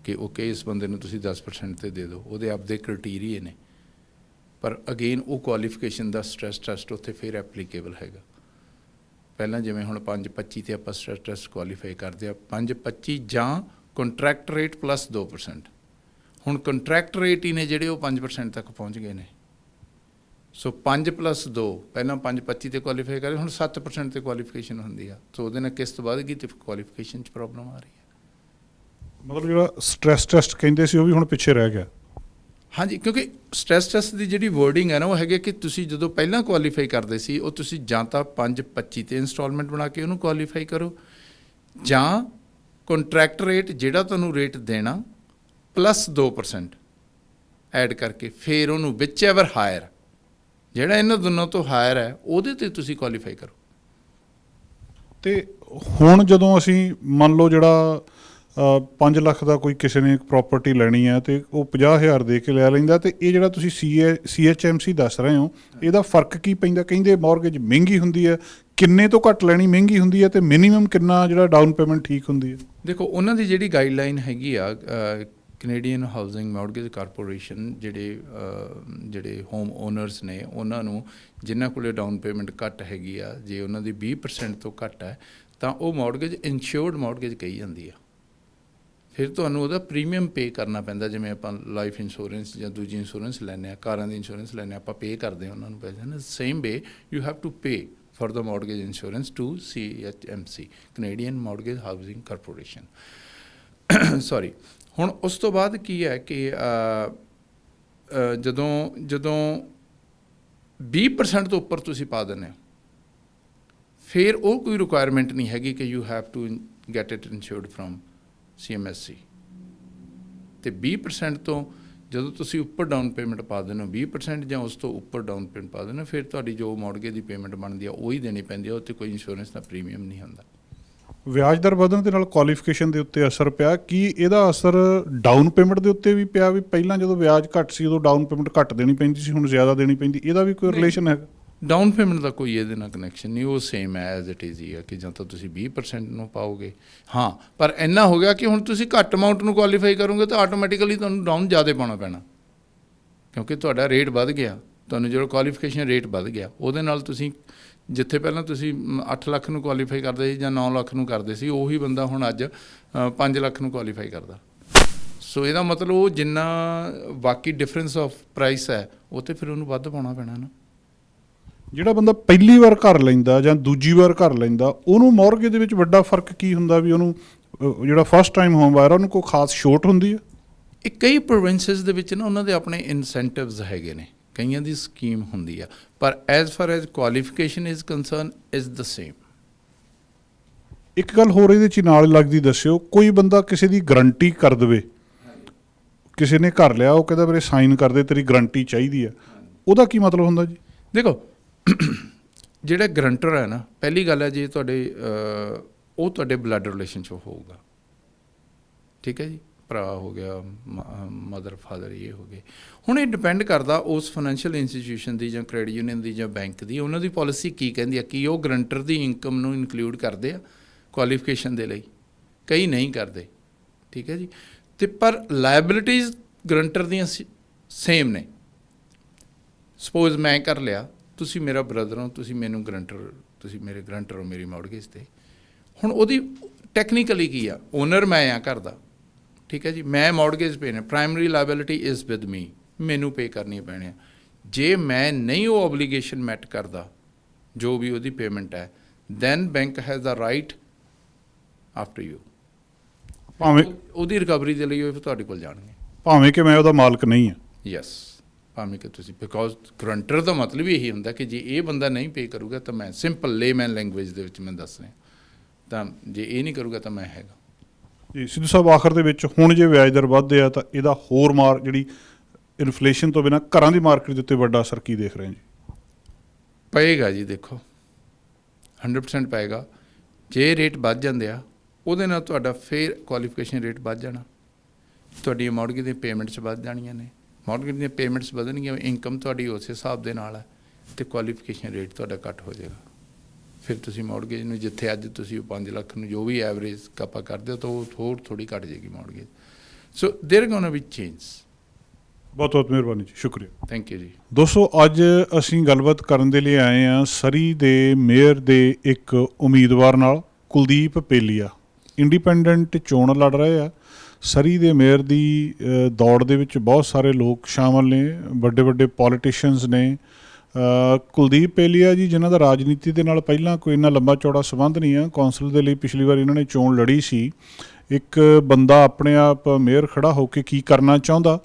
Speaker 2: ਕਿ ਓਕੇ ਇਸ ਬੰਦੇ ਨੂੰ ਤੁਸੀਂ 10% 'ਤੇ ਦੇ ਦਿਓ। ਉਹਦੇ ਆਪਦੇ ਕ੍ਰਾਈਟੀਰੀਏ ਨੇ, ਪਰ ਅਗੇਨ ਉਹ ਕੁਆਲੀਫਿਕੇਸ਼ਨ ਦਾ ਸਟ੍ਰੈਸ ਟੈਸਟ ਉੱਥੇ ਫਿਰ ਐਪਲੀਕੇਬਲ ਹੈਗਾ। ਪਹਿਲਾਂ ਜਿਵੇਂ ਹੁਣ 5.25 'ਤੇ ਆਪਾਂ ਸਟ੍ਰੈਸ ਟੈਸਟ ਕੁਆਲੀਫਾਈ ਕਰਦੇ ਆ, 5.25 ਜਾਂ ਕੰਟਰੈਕਟ ਰੇਟ ਪਲੱਸ 2%। ਹੁਣ ਕੰਟਰੈਕਟ ਰੇਟ ਹੀ ਨੇ ਜਿਹੜੇ ਉਹ 5% ਤੱਕ ਪਹੁੰਚ ਗਏ ਨੇ। ਸੋ 5 + 2, ਪਹਿਲਾਂ 5.25 'ਤੇ ਕੁਆਲੀਫਾਈ ਕਰਦੇ, ਹੁਣ 7% 'ਤੇ ਕੁਆਲੀਫਿਕੇਸ਼ਨ ਹੁੰਦੀ ਆ। ਸੋ ਉਹਦੇ ਨਾਲ ਕਿਸ਼ਤ ਵੱਧ ਗਈ ਅਤੇ ਕੁਆਲੀਫਿਕੇਸ਼ਨ 'ਚ ਪ੍ਰੋਬਲਮ ਆ ਰਹੀ ਹੈ।
Speaker 1: ਮਤਲਬ ਜਿਹੜਾ ਸਟ੍ਰੈਸ ਟੈਸਟ ਕਹਿੰਦੇ ਸੀ ਉਹ ਵੀ ਹੁਣ ਪਿੱਛੇ ਰਹਿ ਗਿਆ?
Speaker 2: ਹਾਂਜੀ, ਕਿਉਂਕਿ ਸਟ੍ਰੈਸ ਟੈਸਟ ਦੀ ਜਿਹੜੀ ਵਰਡਿੰਗ ਹੈ ਨਾ, ਉਹ ਹੈਗੇ ਕਿ ਤੁਸੀਂ ਜਦੋਂ ਪਹਿਲਾਂ ਕੁਆਲੀਫਾਈ ਕਰਦੇ ਸੀ ਉਹ ਤੁਸੀਂ ਜਾਂ ਤਾਂ 5.25 'ਤੇ ਇੰਸਟਾਲਮੈਂਟ ਬਣਾ ਕੇ ਉਹਨੂੰ ਕੁਆਲੀਫਾਈ ਕਰੋ, ਜਾਂ ਕੰਟਰੈਕਟ ਰੇਟ ਜਿਹੜਾ ਤੁਹਾਨੂੰ ਰੇਟ ਦੇਣਾ ਪਲੱਸ 2% ਐਡ ਕਰਕੇ ਫਿਰ ਉਹਨੂੰ ਵਿਚ ਐਵਰ ਹਾਇਰ, ਜਿਹੜਾ ਇਹਨਾਂ ਦੋਨੋਂ ਤੋਂ ਹਾਇਰ ਹੈ ਉਹਦੇ 'ਤੇ ਤੁਸੀਂ ਕੁਆਲੀਫਾਈ ਕਰੋ।
Speaker 1: ਅਤੇ ਹੁਣ ਜਦੋਂ ਅਸੀਂ ਮੰਨ ਲਓ ਜਿਹੜਾ 5 ਲੱਖ ਦਾ ਕੋਈ ਕਿਸੇ ਨੇ ਪ੍ਰੋਪਰਟੀ ਲੈਣੀ ਹੈ ਅਤੇ ਉਹ 50,000 ਦੇ ਕੇ ਲੈ ਲੈਂਦਾ, ਅਤੇ ਇਹ ਜਿਹੜਾ ਤੁਸੀਂ CHMC ਦੱਸ ਰਹੇ ਹੋ ਇਹਦਾ ਫਰਕ ਕੀ ਪੈਂਦਾ? ਕਹਿੰਦੇ ਮੌਰਗੇਜ ਮਹਿੰਗੀ ਹੁੰਦੀ ਹੈ, ਕਿੰਨੇ ਤੋਂ ਘੱਟ ਲੈਣੀ ਮਹਿੰਗੀ ਹੁੰਦੀ ਹੈ, ਅਤੇ ਮਿਨੀਮਮ ਕਿੰਨਾ ਜਿਹੜਾ ਡਾਊਨ ਪੇਮੈਂਟ ਠੀਕ ਹੁੰਦੀ ਹੈ?
Speaker 2: ਦੇਖੋ, ਉਹਨਾਂ ਦੀ ਜਿਹੜੀ ਗਾਈਡਲਾਈਨ ਹੈਗੀ ਆ ਕੈਨੇਡੀਅਨ ਹਾਊਸਿੰਗ ਮੌਰਗੇਜ ਕਾਰਪੋਰੇਸ਼ਨ, ਜਿਹੜੇ ਹੋਮ ਓਨਰਸ ਨੇ ਉਹਨਾਂ ਨੂੰ ਜਿਨ੍ਹਾਂ ਕੋਲ ਡਾਊਨ ਪੇਮੈਂਟ ਘੱਟ ਹੈਗੀ ਆ, ਜੇ ਉਹਨਾਂ ਦੀ 20% ਤੋਂ ਘੱਟ ਹੈ ਤਾਂ ਉਹ ਮੌਰਗੇਜ ਇੰਸ਼ੋਰਡ ਮੌਰਗੇਜ ਕਹੀ ਜਾਂਦੀ ਆ। ਫਿਰ ਤੁਹਾਨੂੰ ਉਹਦਾ ਪ੍ਰੀਮੀਅਮ ਪੇ ਕਰਨਾ ਪੈਂਦਾ। ਜਿਵੇਂ ਆਪਾਂ ਲਾਈਫ ਇੰਸ਼ੋਰੈਂਸ ਜਾਂ ਦੂਜੀ ਇੰਸ਼ੋਰੈਂਸ ਲੈਂਦੇ ਹਾਂ, ਕਾਰਾਂ ਦੀ ਇੰਸ਼ੋਰੈਂਸ ਲੈਂਦੇ ਹਾਂ, ਆਪਾਂ ਪੇ ਕਰਦੇ ਹਾਂ ਉਹਨਾਂ ਨੂੰ ਪੈਸੇ ਨਾ, same way you have to pay for the mortgage insurance to CHMC, Canadian mortgage housing corporation. Sorry. ਹੁਣ ਉਸ ਤੋਂ ਬਾਅਦ ਕੀ ਹੈ ਕਿ ਜਦੋਂ 20% ਤੋਂ ਉੱਪਰ ਤੁਸੀਂ ਪਾ ਦਿੰਦੇ ਹੋ, ਫਿਰ ਉਹ ਕੋਈ ਰਿਕੁਆਇਰਮੈਂਟ ਨਹੀਂ ਹੈਗੀ ਕਿ you have to get it insured from CMSC। ਅਤੇ 20% ਤੋਂ ਜਦੋਂ ਤੁਸੀਂ ਉੱਪਰ ਡਾਊਨ ਪੇਮੈਂਟ ਪਾ ਦਿੰਦੇ ਹੋ 20% ਜਾਂ ਉਸ ਤੋਂ ਉੱਪਰ ਡਾਊਨ ਪੇਮੈਂਟ ਪਾ ਦਿੰਦੇ ਹੋ, ਫਿਰ ਤੁਹਾਡੀ ਜੋ ਮੌਰਗੇਜ ਦੀ ਪੇਮੈਂਟ ਬਣਦੀ ਆ ਉਹੀ ਦੇਣੀ ਪੈਂਦੀ ਆ, ਉਹ 'ਤੇ ਕੋਈ ਇੰਸ਼ੋਰੈਂਸ ਦਾ ਪ੍ਰੀਮੀਅਮ ਨਹੀਂ ਹੁੰਦਾ।
Speaker 1: ਵਿਆਜ ਦਰ ਵਧਣ ਦੇ ਨਾਲ ਕੁਆਲੀਫਿਕੇਸ਼ਨ ਦੇ ਉੱਤੇ ਅਸਰ ਪਿਆ, ਕੀ ਇਹਦਾ ਅਸਰ ਡਾਊਨ ਪੇਮੈਂਟ ਦੇ ਉੱਤੇ ਵੀ ਪਿਆ? ਵੀ ਪਹਿਲਾਂ ਜਦੋਂ ਵਿਆਜ ਘੱਟ ਸੀ ਉਦੋਂ ਡਾਊਨ ਪੇਮੈਂਟ ਘੱਟ ਦੇਣੀ ਪੈਂਦੀ ਸੀ, ਹੁਣ ਜ਼ਿਆਦਾ ਦੇਣੀ ਪੈਂਦੀ, ਇਹਦਾ ਵੀ ਕੋਈ ਰਿਲੇਸ਼ਨ ਹੈਗਾ?
Speaker 2: ਡਾਊਨ ਪੇਮੈਂਟ ਦਾ ਕੋਈ ਇਹਦੇ ਨਾਲ ਕਨੈਕਸ਼ਨ ਨਹੀਂ, ਉਹ ਸੇਮ ਹੈ ਐਜ਼ ਇਟ ਇਜ਼ ਹੀ ਆ ਕਿ ਜਾਂ ਤਾਂ ਤੁਸੀਂ 20% ਨੂੰ ਪਾਓਗੇ। ਹਾਂ, ਪਰ ਇੰਨਾ ਹੋ ਗਿਆ ਕਿ ਹੁਣ ਤੁਸੀਂ ਘੱਟ ਅਮਾਊਂਟ ਨੂੰ ਕੁਆਲੀਫਾਈ ਕਰੋਗੇ ਤਾਂ ਆਟੋਮੈਟਿਕਲੀ ਤੁਹਾਨੂੰ ਡਾਊਨ ਜ਼ਿਆਦਾ ਪਾਉਣਾ ਪੈਣਾ, ਕਿਉਂਕਿ ਤੁਹਾਡਾ ਰੇਟ ਵੱਧ ਗਿਆ, ਤੁਹਾਨੂੰ ਜਿਹੜਾ ਕੁਆਲੀਫਿਕੇਸ਼ਨ ਰੇਟ ਵੱਧ ਗਿਆ, ਉਹਦੇ ਨਾਲ ਤੁਸੀਂ ਜਿੱਥੇ ਪਹਿਲਾਂ ਤੁਸੀਂ 8 ਲੱਖ ਨੂੰ ਕੁਆਲੀਫਾਈ ਕਰਦੇ ਸੀ ਜਾਂ 9 ਲੱਖ ਨੂੰ ਕਰਦੇ ਸੀ, ਉਹੀ ਬੰਦਾ ਹੁਣ ਅੱਜ 5 ਲੱਖ ਨੂੰ ਕੁਆਲੀਫਾਈ ਕਰਦਾ। ਸੋ ਇਹਦਾ ਮਤਲਬ ਉਹ ਜਿੰਨਾ ਬਾਕੀ ਡਿਫਰੈਂਸ ਆਫ ਪ੍ਰਾਈਸ ਹੈ ਉਹ 'ਤੇ ਫਿਰ ਉਹਨੂੰ ਵੱਧ ਪਾਉਣਾ ਪੈਣਾ ਨਾ।
Speaker 1: ਜਿਹੜਾ ਬੰਦਾ ਪਹਿਲੀ ਵਾਰ ਘਰ ਲੈਂਦਾ ਜਾਂ ਦੂਜੀ ਵਾਰ ਘਰ ਲੈਂਦਾ, ਉਹਨੂੰ ਮੌਰਗੇਜ ਦੇ ਵਿੱਚ ਵੱਡਾ ਫਰਕ ਕੀ ਹੁੰਦਾ? ਵੀ ਉਹਨੂੰ ਜਿਹੜਾ ਫਸਟ ਟਾਈਮ ਹੋਮ ਬਾਇਰ ਉਹਨੂੰ ਕੋਈ ਖਾਸ ਛੋਟ ਹੁੰਦੀ ਹੈ?
Speaker 2: ਇਹ ਕਈ ਪ੍ਰੋਵਿੰਸਿਸ ਦੇ ਵਿੱਚ ਨਾ ਉਹਨਾਂ ਦੇ ਆਪਣੇ ਇਨਸੈਂਟਿਵਸ ਹੈਗੇ ਨੇ, ਕਈਆਂ ਦੀ ਸਕੀਮ ਹੁੰਦੀ ਆ, ਪਰ as for as qualification is concern is the same.
Speaker 1: ਇੱਕ ਗੱਲ ਹੋਰ ਇਹਦੇ 'ਚ ਨਾਲ ਲੱਗਦੀ ਦੱਸਿਓ, ਕੋਈ ਬੰਦਾ ਕਿਸੇ ਦੀ ਗਰੰਟੀ ਕਰ ਦੇਵੇ, ਕਿਸੇ ਨੇ ਘਰ ਲਿਆ, ਉਹ ਕਹਿੰਦਾ ਮੇਰੇ ਸਾਈਨ ਕਰ ਦੇ, ਤੇਰੀ ਗਰੰਟੀ ਚਾਹੀਦੀ ਆ, ਉਹਦਾ ਕੀ ਮਤਲਬ ਹੁੰਦਾ ਜੀ?
Speaker 2: ਦੇਖੋ ਜਿਹੜਾ ਗਰੰਟਰ ਹੈ ਨਾ, ਪਹਿਲੀ ਗੱਲ ਹੈ ਜੇ ਤੁਹਾਡੇ ਉਹ ਤੁਹਾਡੇ ਬਲੱਡ ਰਿਲੇਸ਼ਨ 'ਚ ਹੋਊਗਾ, ਠੀਕ ਹੈ ਜੀ, ਭਰਾ ਹੋ ਗਿਆ, ਮਦਰ ਫਾਦਰ ਇਹ ਹੋ ਗਏ। ਹੁਣ ਇਹ ਡਿਪੈਂਡ ਕਰਦਾ ਉਸ ਫਾਈਨੈਂਸ਼ੀਅਲ ਇੰਸਟੀਟਿਊਸ਼ਨ ਦੀ ਜਾਂ ਕ੍ਰੈਡਿਟ ਯੂਨੀਅਨ ਦੀ ਜਾਂ ਬੈਂਕ ਦੀ, ਉਹਨਾਂ ਦੀ ਪਾਲਿਸੀ ਕੀ ਕਹਿੰਦੀ ਆ, ਕੀ ਉਹ ਗਰੰਟਰ ਦੀ ਇਨਕਮ ਨੂੰ ਇਨਕਲੂਡ ਕਰਦੇ ਆ ਕੁਆਲੀਫਿਕੇਸ਼ਨ ਦੇ ਲਈ, ਕਈ ਨਹੀਂ ਕਰਦੇ, ਠੀਕ ਹੈ ਜੀ। ਅਤੇ ਪਰ ਲਾਇਬਿਲਿਟੀਜ਼ ਗਰੰਟਰ ਦੀਆਂ ਸੇਮ ਨੇ। ਸਪੋਜ਼ ਮੈਂ ਕਰ ਲਿਆ, ਤੁਸੀਂ ਮੇਰਾ ਬ੍ਰਦਰ ਹੋ, ਤੁਸੀਂ ਮੈਨੂੰ ਗਰੰਟਰ, ਤੁਸੀਂ ਮੇਰੇ ਗਰੰਟਰ ਹੋ ਮੇਰੀ ਮੌਰਗੇਜ 'ਤੇ। ਹੁਣ ਉਹਦੀ ਟੈਕਨੀਕਲੀ ਕੀ ਆ, ਓਨਰ ਮੈਂ ਆ ਘਰ ਦਾ, ਠੀਕ ਹੈ ਜੀ, ਮੈਂ ਮੌਰਗੇਜ ਪੇ ਨੇ, primary liability is with me, ਮੈਨੂੰ ਪੇ ਕਰਨੀ ਪੈਣੀ। ਜੇ ਮੈਂ ਨਹੀਂ ਉਹ ਓਬਲੀਗੇਸ਼ਨ ਮੈਟ ਕਰਦਾ ਜੋ ਵੀ ਉਹਦੀ ਪੇਮੈਂਟ ਹੈ, then bank has the right after you,
Speaker 1: ਭਾਵੇਂ
Speaker 2: ਉਹਦੀ ਰਿਕਵਰੀ ਦੇ ਲਈ ਉਹ ਤੁਹਾਡੇ ਕੋਲ ਜਾਣਗੇ,
Speaker 1: ਭਾਵੇਂ ਕਿ ਮੈਂ ਉਹਦਾ ਮਾਲਕ ਨਹੀਂ ਹਾਂ।
Speaker 2: ਯੈਸ, ਭਾਵੇਂ ਕਿ ਤੁਸੀਂ, ਬਿਕੋਜ਼ ਗਰੰਟਰ ਦਾ ਮਤਲਬ ਇਹੀ ਹੁੰਦਾ ਕਿ ਜੇ ਇਹ ਬੰਦਾ ਨਹੀਂ ਪੇ ਕਰੂਗਾ ਤਾਂ ਮੈਂ, ਸਿੰਪਲ ਲੇਮੈਨ ਲੈਂਗੁਏਜ ਦੇ ਵਿੱਚ ਮੈਂ ਦੱਸ ਰਿਹਾ, ਤਾਂ ਜੇ ਇਹ ਨਹੀਂ ਕਰੂਗਾ ਤਾਂ ਮੈਂ ਹੈਗਾ
Speaker 1: ਜੀ। ਸਿੱਧੂ ਸਾਹਿਬ, ਆਖਰ ਦੇ ਵਿੱਚ ਹੁਣ ਜੇ ਵਿਆਜ ਦਰ ਵੱਧਦੇ ਆ ਤਾਂ ਇਹਦਾ ਹੋਰ ਜਿਹੜੀ ਇਨਫਲੇਸ਼ਨ ਤੋਂ ਬਿਨਾਂ ਘਰਾਂ ਦੀ ਮਾਰਕੀਟ ਦੇ ਉੱਤੇ ਵੱਡਾ ਅਸਰ ਕੀ ਦੇਖ ਰਹੇ ਜੀ?
Speaker 2: ਪਏਗਾ ਜੀ, ਦੇਖੋ 100% ਪਏਗਾ। ਜੇ ਰੇਟ ਵੱਧ ਜਾਂਦੇ ਆ ਉਹਦੇ ਨਾਲ ਤੁਹਾਡਾ ਫਿਰ ਕੁਆਲੀਫਿਕੇਸ਼ਨ ਰੇਟ ਵੱਧ ਜਾਣਾ, ਤੁਹਾਡੀ ਮੌਰਗੇਜ ਦੀਆਂ ਪੇਮੈਂਟਸ ਵੱਧ ਜਾਣੀਆਂ ਨੇ, ਮੌਰਗੇਜ ਦੀਆਂ ਪੇਮੈਂਟਸ ਵਧਣਗੀਆਂ, ਇਨਕਮ ਤੁਹਾਡੀ ਉਸ ਹਿਸਾਬ ਦੇ ਨਾਲ ਹੈ, ਅਤੇ ਕੁਆਲੀਫਿਕੇਸ਼ਨ ਰੇਟ ਤੁਹਾਡਾ ਘੱਟ ਹੋ ਜਾਏਗਾ। ਫਿਰ ਤੁਸੀਂ ਮੌਰਗੇਜ ਨੂੰ ਜਿੱਥੇ ਅੱਜ ਤੁਸੀਂ 5 ਲੱਖ ਨੂੰ ਜੋ ਵੀ ਐਵਰੇਜ ਆਪਾਂ ਕਰਦੇ ਹੋ ਤਾਂ ਉਹ ਹੋਰ ਥੋੜ੍ਹੀ ਘੱਟ ਜਾਏਗੀ ਮੌਰਗੇਜ। ਸੋ ਦੇਰ ਗੋਨਾ ਬੀ ਚੇਂਜ।
Speaker 1: ਬਹੁਤ ਬਹੁਤ ਮਿਹਰਬਾਨੀ ਜੀ, ਸ਼ੁਕਰੀਆ।
Speaker 2: ਥੈਂਕ ਯੂ ਜੀ।
Speaker 1: ਦੋਸਤੋ, ਅੱਜ ਅਸੀਂ ਗੱਲਬਾਤ ਕਰਨ ਦੇ ਲਈ ਆਏ ਹਾਂ ਸਰੀ ਦੇ ਮੇਅਰ ਦੇ ਇੱਕ ਉਮੀਦਵਾਰ ਨਾਲ, ਕੁਲਦੀਪ ਪੇਲੀਆ, ਇੰਡੀਪੈਂਡੈਂਟ ਚੋਣ ਲੜ ਰਹੇ ਆ। ਸਰੀ ਦੇ ਮੇਅਰ ਦੀ ਦੌੜ ਦੇ ਵਿੱਚ ਬਹੁਤ ਸਾਰੇ ਲੋਕ ਸ਼ਾਮਲ ਨੇ, ਵੱਡੇ ਵੱਡੇ ਪੋਲੀਟੀਸ਼ੀਅਨਸ ਨੇ। ਕੁਲਦੀਪ ਪੇਲੀਆ ਜੀ, ਜਿਨ੍ਹਾਂ ਦਾ ਰਾਜਨੀਤੀ ਦੇ ਨਾਲ ਪਹਿਲਾਂ ਕੋਈ ਇੰਨਾ ਲੰਬਾ ਚੌੜਾ ਸੰਬੰਧ ਨਹੀਂ ਆ, ਕੌਂਸਲ ਦੇ ਲਈ ਪਿਛਲੀ ਵਾਰ ਇਹਨਾਂ ਨੇ ਚੋਣ ਲੜੀ ਸੀ। ਇੱਕ ਬੰਦਾ ਆਪਣੇ ਆਪ ਮੇਅਰ ਖੜਾ ਹੋ ਕੇ ਕੀ ਕਰਨਾ ਚਾਹੁੰਦਾ,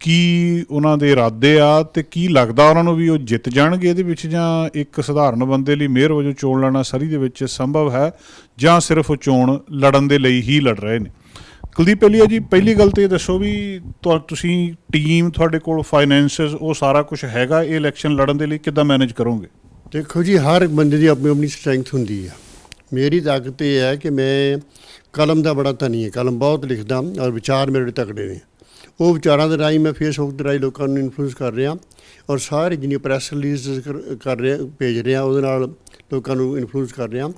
Speaker 1: ਕੀ ਉਹਨਾਂ ਦੇ ਇਰਾਦੇ ਆ, ਅਤੇ ਕੀ ਲੱਗਦਾ ਉਹਨਾਂ ਨੂੰ ਵੀ ਉਹ ਜਿੱਤ ਜਾਣਗੇ ਇਹਦੇ ਵਿੱਚ, ਜਾਂ ਇੱਕ ਸਧਾਰਨ ਬੰਦੇ ਲਈ ਮੇਅਰ ਵਜੋਂ ਚੋਣ ਲੜਨਾ ਸਰੀ ਦੇ ਵਿੱਚ ਸੰਭਵ ਹੈ, ਜਾਂ ਸਿਰਫ ਉਹ ਚੋਣ ਲੜਨ ਦੇ ਲਈ ਹੀ ਲੜ ਰਹੇ ਨੇ। ਕੁਲਦੀਪ ਪੇਲੀਆ ਜੀ, ਪਹਿਲੀ ਗੱਲ ਤਾਂ ਇਹ ਦੱਸੋ ਵੀ ਤੁਸੀਂ ਟੀਮ, ਤੁਹਾਡੇ ਕੋਲ ਫਾਈਨੈਂਸਿਸ, ਉਹ ਸਾਰਾ ਕੁਝ ਹੈਗਾ ਇਹ ਇਲੈਕਸ਼ਨ ਲੜਨ ਦੇ ਲਈ, ਕਿੱਦਾਂ ਮੈਨੇਜ ਕਰੋਗੇ?
Speaker 3: ਦੇਖੋ ਜੀ, ਹਰ ਬੰਦੇ ਦੀ ਆਪਣੀ ਆਪਣੀ ਸਟਰੈਂਥ ਹੁੰਦੀ ਆ। ਮੇਰੀ ਤਾਕਤ ਇਹ ਹੈ ਕਿ ਮੈਂ ਕਲਮ ਦਾ ਬੜਾ ਧਨੀ ਹੈ, ਕਲਮ ਬਹੁਤ ਲਿਖਦਾ, ਔਰ ਵਿਚਾਰ ਮੇਰੇ ਤਕੜੇ ਨੇ। ਉਹ ਵਿਚਾਰਾਂ ਦੇ ਰਾਹੀਂ ਮੈਂ ਫੇਸਬੁੱਕ ਦੇ ਰਾਹੀਂ ਲੋਕਾਂ ਨੂੰ ਇਨਫਲੂਐਂਸ ਕਰ ਰਿਹਾ, ਔਰ ਸਾਰੇ ਜਿੰਨੀ ਪ੍ਰੈਸ ਰਿਲੀਜ਼ ਕਰ ਰਿਹਾ, ਭੇਜ ਰਿਹਾ, ਉਹਦੇ ਨਾਲ ਲੋਕਾਂ ਨੂੰ ਇਨਫਲੂਐਂਸ ਕਰ ਰਿਹਾ।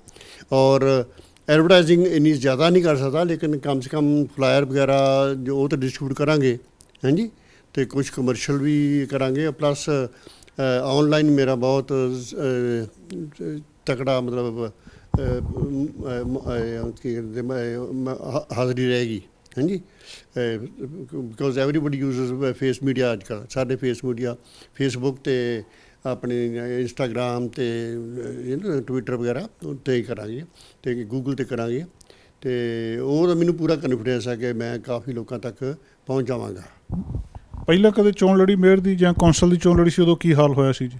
Speaker 3: ਔਰ ਐਡਵਰਟਾਈਜ਼ਿੰਗ ਇੰਨੀ ਜ਼ਿਆਦਾ ਨਹੀਂ ਕਰ ਸਕਦਾ, ਲੇਕਿਨ ਕਮ ਸੇ ਕਮ ਫਲਾਇਰ ਵਗੈਰਾ ਜੋ ਉਹ ਤਾਂ ਡਿਸਟਰੀਬਿਊਟ ਕਰਾਂਗੇ, ਹਾਂਜੀ, ਅਤੇ ਕੁਛ ਕਮਰਸ਼ੀਅਲ ਵੀ ਕਰਾਂਗੇ। ਪਲੱਸ ਔਨਲਾਈਨ ਮੇਰਾ ਬਹੁਤ ਤਕੜਾ ਮਤਲਬ ਕੀ ਕਹਿੰਦੇ ਹਾਜ਼ਰੀ ਰਹੇਗੀ, ਹਾਂਜੀ, because everybody uses face media ਅੱਜ ਕੱਲ੍ਹ। ਸਾਡੇ ਫੇਸਬੁੱਕ 'ਤੇ, ਆਪਣੇ ਇੰਸਟਾਗ੍ਰਾਮ 'ਤੇ, ਟਵਿੱਟਰ ਵਗੈਰਾ ਉੱਤੇ ਹੀ ਕਰਾਂਗੇ, ਅਤੇ ਗੂਗਲ 'ਤੇ ਕਰਾਂਗੇ, ਅਤੇ ਉਹ ਤਾਂ ਮੈਨੂੰ ਪੂਰਾ ਕੌਨਫੀਡੈਂਸ ਹੈ ਕਿ ਮੈਂ ਕਾਫੀ ਲੋਕਾਂ ਤੱਕ ਪਹੁੰਚ ਜਾਵਾਂਗਾ।
Speaker 1: ਪਹਿਲਾਂ ਕਦੇ ਚੋਣ ਲੜੀ ਮੇਅਰ ਦੀ ਜਾਂ ਕੌਂਸਲ ਦੀ ਚੋਣ ਲੜੀ ਸੀ, ਉਦੋਂ ਕੀ ਹਾਲ ਹੋਇਆ ਸੀ ਜੀ?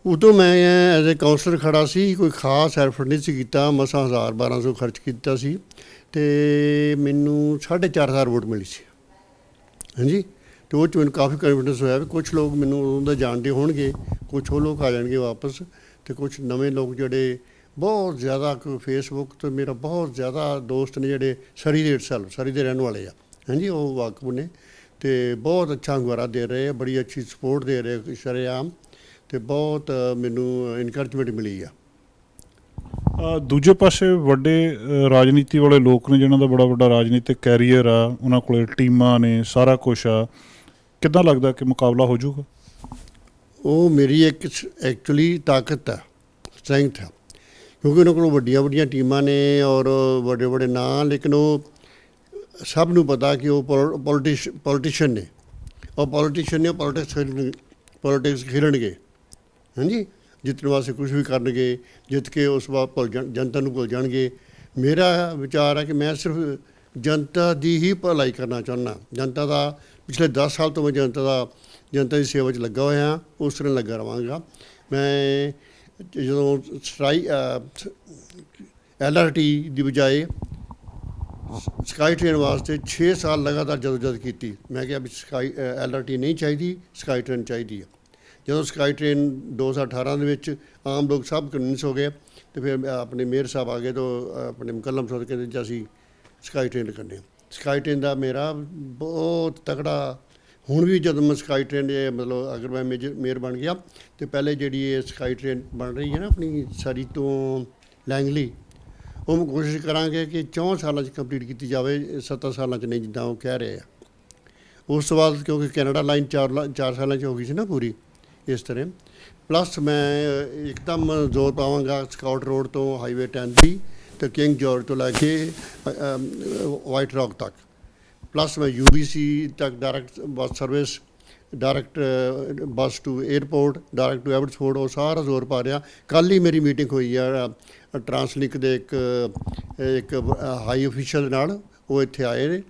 Speaker 3: ਉਦੋਂ ਮੈਂ ਐਜ਼ ਏ ਕਾਉਂਸਲਰ ਖੜਾ ਸੀ, ਕੋਈ ਖਾਸ ਐਫਰਟ ਨਹੀਂ ਸੀ ਕੀਤਾ, ਮਸਾਂ 1000-1200 ਖਰਚ ਕੀਤਾ ਸੀ ਅਤੇ ਮੈਨੂੰ 4,500 ਵੋਟ ਮਿਲੀ ਸੀ। ਹਾਂਜੀ, ਅਤੇ ਉਹ 'ਚ ਮੈਨੂੰ ਕਾਫੀ ਕੌਨਫੀਡੈਂਸ ਹੋਇਆ ਵੀ ਕੁਛ ਲੋਕ ਮੈਨੂੰ ਉਦੋਂ ਦਾ ਜਾਣਦੇ ਹੋਣਗੇ, ਕੁਛ ਉਹ ਲੋਕ ਆ ਜਾਣਗੇ ਵਾਪਸ, ਅਤੇ ਕੁਛ ਨਵੇਂ ਲੋਕ ਜਿਹੜੇ ਬਹੁਤ ਜ਼ਿਆਦਾ ਫੇਸਬੁੱਕ 'ਤੇ ਮੇਰਾ ਬਹੁਤ ਜ਼ਿਆਦਾ ਦੋਸਤ ਨੇ ਜਿਹੜੇ ਸਰੀ ਦੇ ਰਹਿਣ ਵਾਲੇ ਆ। ਹਾਂਜੀ, ਉਹ ਵਾਕਫ ਨੇ ਅਤੇ ਬਹੁਤ ਅੱਛਾ ਹੁੰਗਾਰਾ ਦੇ ਰਹੇ ਆ, ਬੜੀ ਅੱਛੀ ਸਪੋਰਟ ਦੇ ਰਹੇ ਸ਼ਰੇਆਮ, ਅਤੇ ਬਹੁਤ ਮੈਨੂੰ ਇਨਕਰੇਜਮੈਂਟ ਮਿਲੀ ਆ।
Speaker 1: ਦੂਜੇ ਪਾਸੇ ਵੱਡੇ ਰਾਜਨੀਤੀ ਵਾਲੇ ਲੋਕ ਨੇ ਜਿਨ੍ਹਾਂ ਦਾ ਬੜਾ ਵੱਡਾ ਰਾਜਨੀਤਿਕ ਕੈਰੀਅਰ ਆ, ਉਹਨਾਂ ਕੋਲ ਟੀਮਾਂ ਨੇ, ਸਾਰਾ ਕੁਛ ਆ, ਕਿੱਦਾਂ ਲੱਗਦਾ ਕਿ ਮੁਕਾਬਲਾ ਹੋ ਜਾਊਗਾ?
Speaker 3: ਉਹ ਮੇਰੀ ਇੱਕ ਐਕਚੁਅਲੀ ਤਾਕਤ ਆ, ਸਟਰੈਂਥ ਆ, ਕਿਉਂਕਿ ਉਹਨਾਂ ਕੋਲ ਵੱਡੀਆਂ ਟੀਮਾਂ ਨੇ ਔਰ ਵੱਡੇ ਨਾਂ, ਲੇਕਿਨ ਉਹ ਸਭ ਨੂੰ ਪਤਾ ਕਿ ਉਹ ਪੋਲੀਟੀਸ਼ੀਅਨ ਨੇ, ਪੋਲੀਟਿਕਸ ਖੇਡਣਗੇ। ਹਾਂਜੀ, ਜਿੱਤਣ ਵਾਸਤੇ ਕੁਛ ਵੀ ਕਰਨਗੇ, ਜਿੱਤ ਕੇ ਉਸ ਬਾਅਦ ਜਨਤਾ ਨੂੰ ਭੁੱਲ ਜਾਣਗੇ। ਮੇਰਾ ਵਿਚਾਰ ਹੈ ਕਿ ਮੈਂ ਸਿਰਫ ਜਨਤਾ ਦੀ ਹੀ ਭਲਾਈ ਕਰਨਾ ਚਾਹੁੰਦਾ। ਜਨਤਾ ਦਾ ਪਿਛਲੇ 10 ਸਾਲ ਤੋਂ ਮੈਂ ਜਨਤਾ ਦੀ ਸੇਵਾ 'ਚ ਲੱਗਾ ਹੋਇਆ, ਉਸ ਤਰ੍ਹਾਂ ਲੱਗਾ ਰਹਾਂਗਾ। ਮੈਂ ਜਦੋਂ LRT ਦੀ ਬਜਾਏ ਸਕਾਈ ਟ੍ਰੇਨ ਵਾਸਤੇ 6 ਸਾਲ ਲਗਾਤਾਰ ਜਦੋਜਹਿਦ ਕੀਤੀ। ਮੈਂ ਕਿਹਾ ਵੀ LRT ਨਹੀਂ ਚਾਹੀਦੀ, ਸਕਾਈ ਟ੍ਰੇਨ ਚਾਹੀਦੀ ਹੈ। ਜਦੋਂ ਸਕਾਈ ਟ੍ਰੇਨ 2018 ਦੇ ਵਿੱਚ ਆਮ ਲੋਕ ਸਭ ਕਨਵਿੰਸ ਹੋ ਗਏ, ਅਤੇ ਫਿਰ ਆਪਣੇ ਮੇਅਰ ਸਾਹਿਬ ਆ ਗਏ ਤਾਂ ਆਪਣੇ ਮੁਕੱਲਮ ਸਾਹਿਬ ਕਹਿੰਦੇ ਜੀ ਅਸੀਂ ਸਕਾਈ ਟ੍ਰੇਨ ਕਰਨੀ। ਸਕਾਈ ਟ੍ਰੇਨ ਦਾ ਮੇਰਾ ਬਹੁਤ ਤਕੜਾ, ਹੁਣ ਵੀ ਜਦੋਂ ਮੈਂ ਸਕਾਈ ਟ੍ਰੇਨ ਮਤਲਬ ਅਗਰ ਮੈਂ ਮੇਅਰ ਬਣ ਗਿਆ ਤਾਂ ਪਹਿਲੇ ਜਿਹੜੀ ਇਹ ਸਕਾਈ ਟ੍ਰੇਨ ਬਣ ਰਹੀ ਹੈ ਨਾ ਆਪਣੀ ਸਰੀ ਤੋਂ ਲੈਂਗਲੀ, ਉਹ ਮੈਂ ਕੋਸ਼ਿਸ਼ ਕਰਾਂਗੇ ਕਿ 4 ਸਾਲਾਂ 'ਚ ਕੰਪਲੀਟ ਕੀਤੀ ਜਾਵੇ, 7 ਸਾਲਾਂ 'ਚ ਨਹੀਂ ਜਿੱਦਾਂ ਉਹ ਕਹਿ ਰਹੇ ਆ। ਉਸ ਤੋਂ ਬਾਅਦ ਕਿਉਂਕਿ ਕੈਨੇਡਾ ਲਾਈਨ 4 ਸਾਲਾਂ 'ਚ ਹੋ ਗਈ ਸੀ ਨਾ ਪੂਰੀ, ਇਸ ਤਰ੍ਹਾਂ। ਪਲੱਸ ਮੈਂ ਇੱਕਦਮ ਜ਼ੋਰ ਪਾਵਾਂਗਾ ਸਕਾਊਟ ਰੋਡ ਤੋਂ ਹਾਈਵੇ 10 ਦੀ ਅਤੇ ਕਿੰਗ ਜਾਰਜ ਤੋਂ ਲੈ ਕੇ ਵਾਈਟ ਰੌਕ ਤੱਕ। ਪਲੱਸ ਮੈਂ UBC ਤੱਕ direct bus service, direct bus to airport, direct to Abbotsford, ਉਹ ਸਾਰਾ ਜ਼ੋਰ ਪਾ ਰਿਹਾ। ਕੱਲ੍ਹ ਹੀ ਮੇਰੀ ਮੀਟਿੰਗ ਹੋਈ ਆ ਟਰਾਂਸਲਿੰਕ ਦੇ ਇੱਕ ਹਾਈ ਅਫੀਸ਼ੀਅਲ ਦੇ ਨਾਲ, ਉਹ ਇੱਥੇ ਆਏ ਨੇ,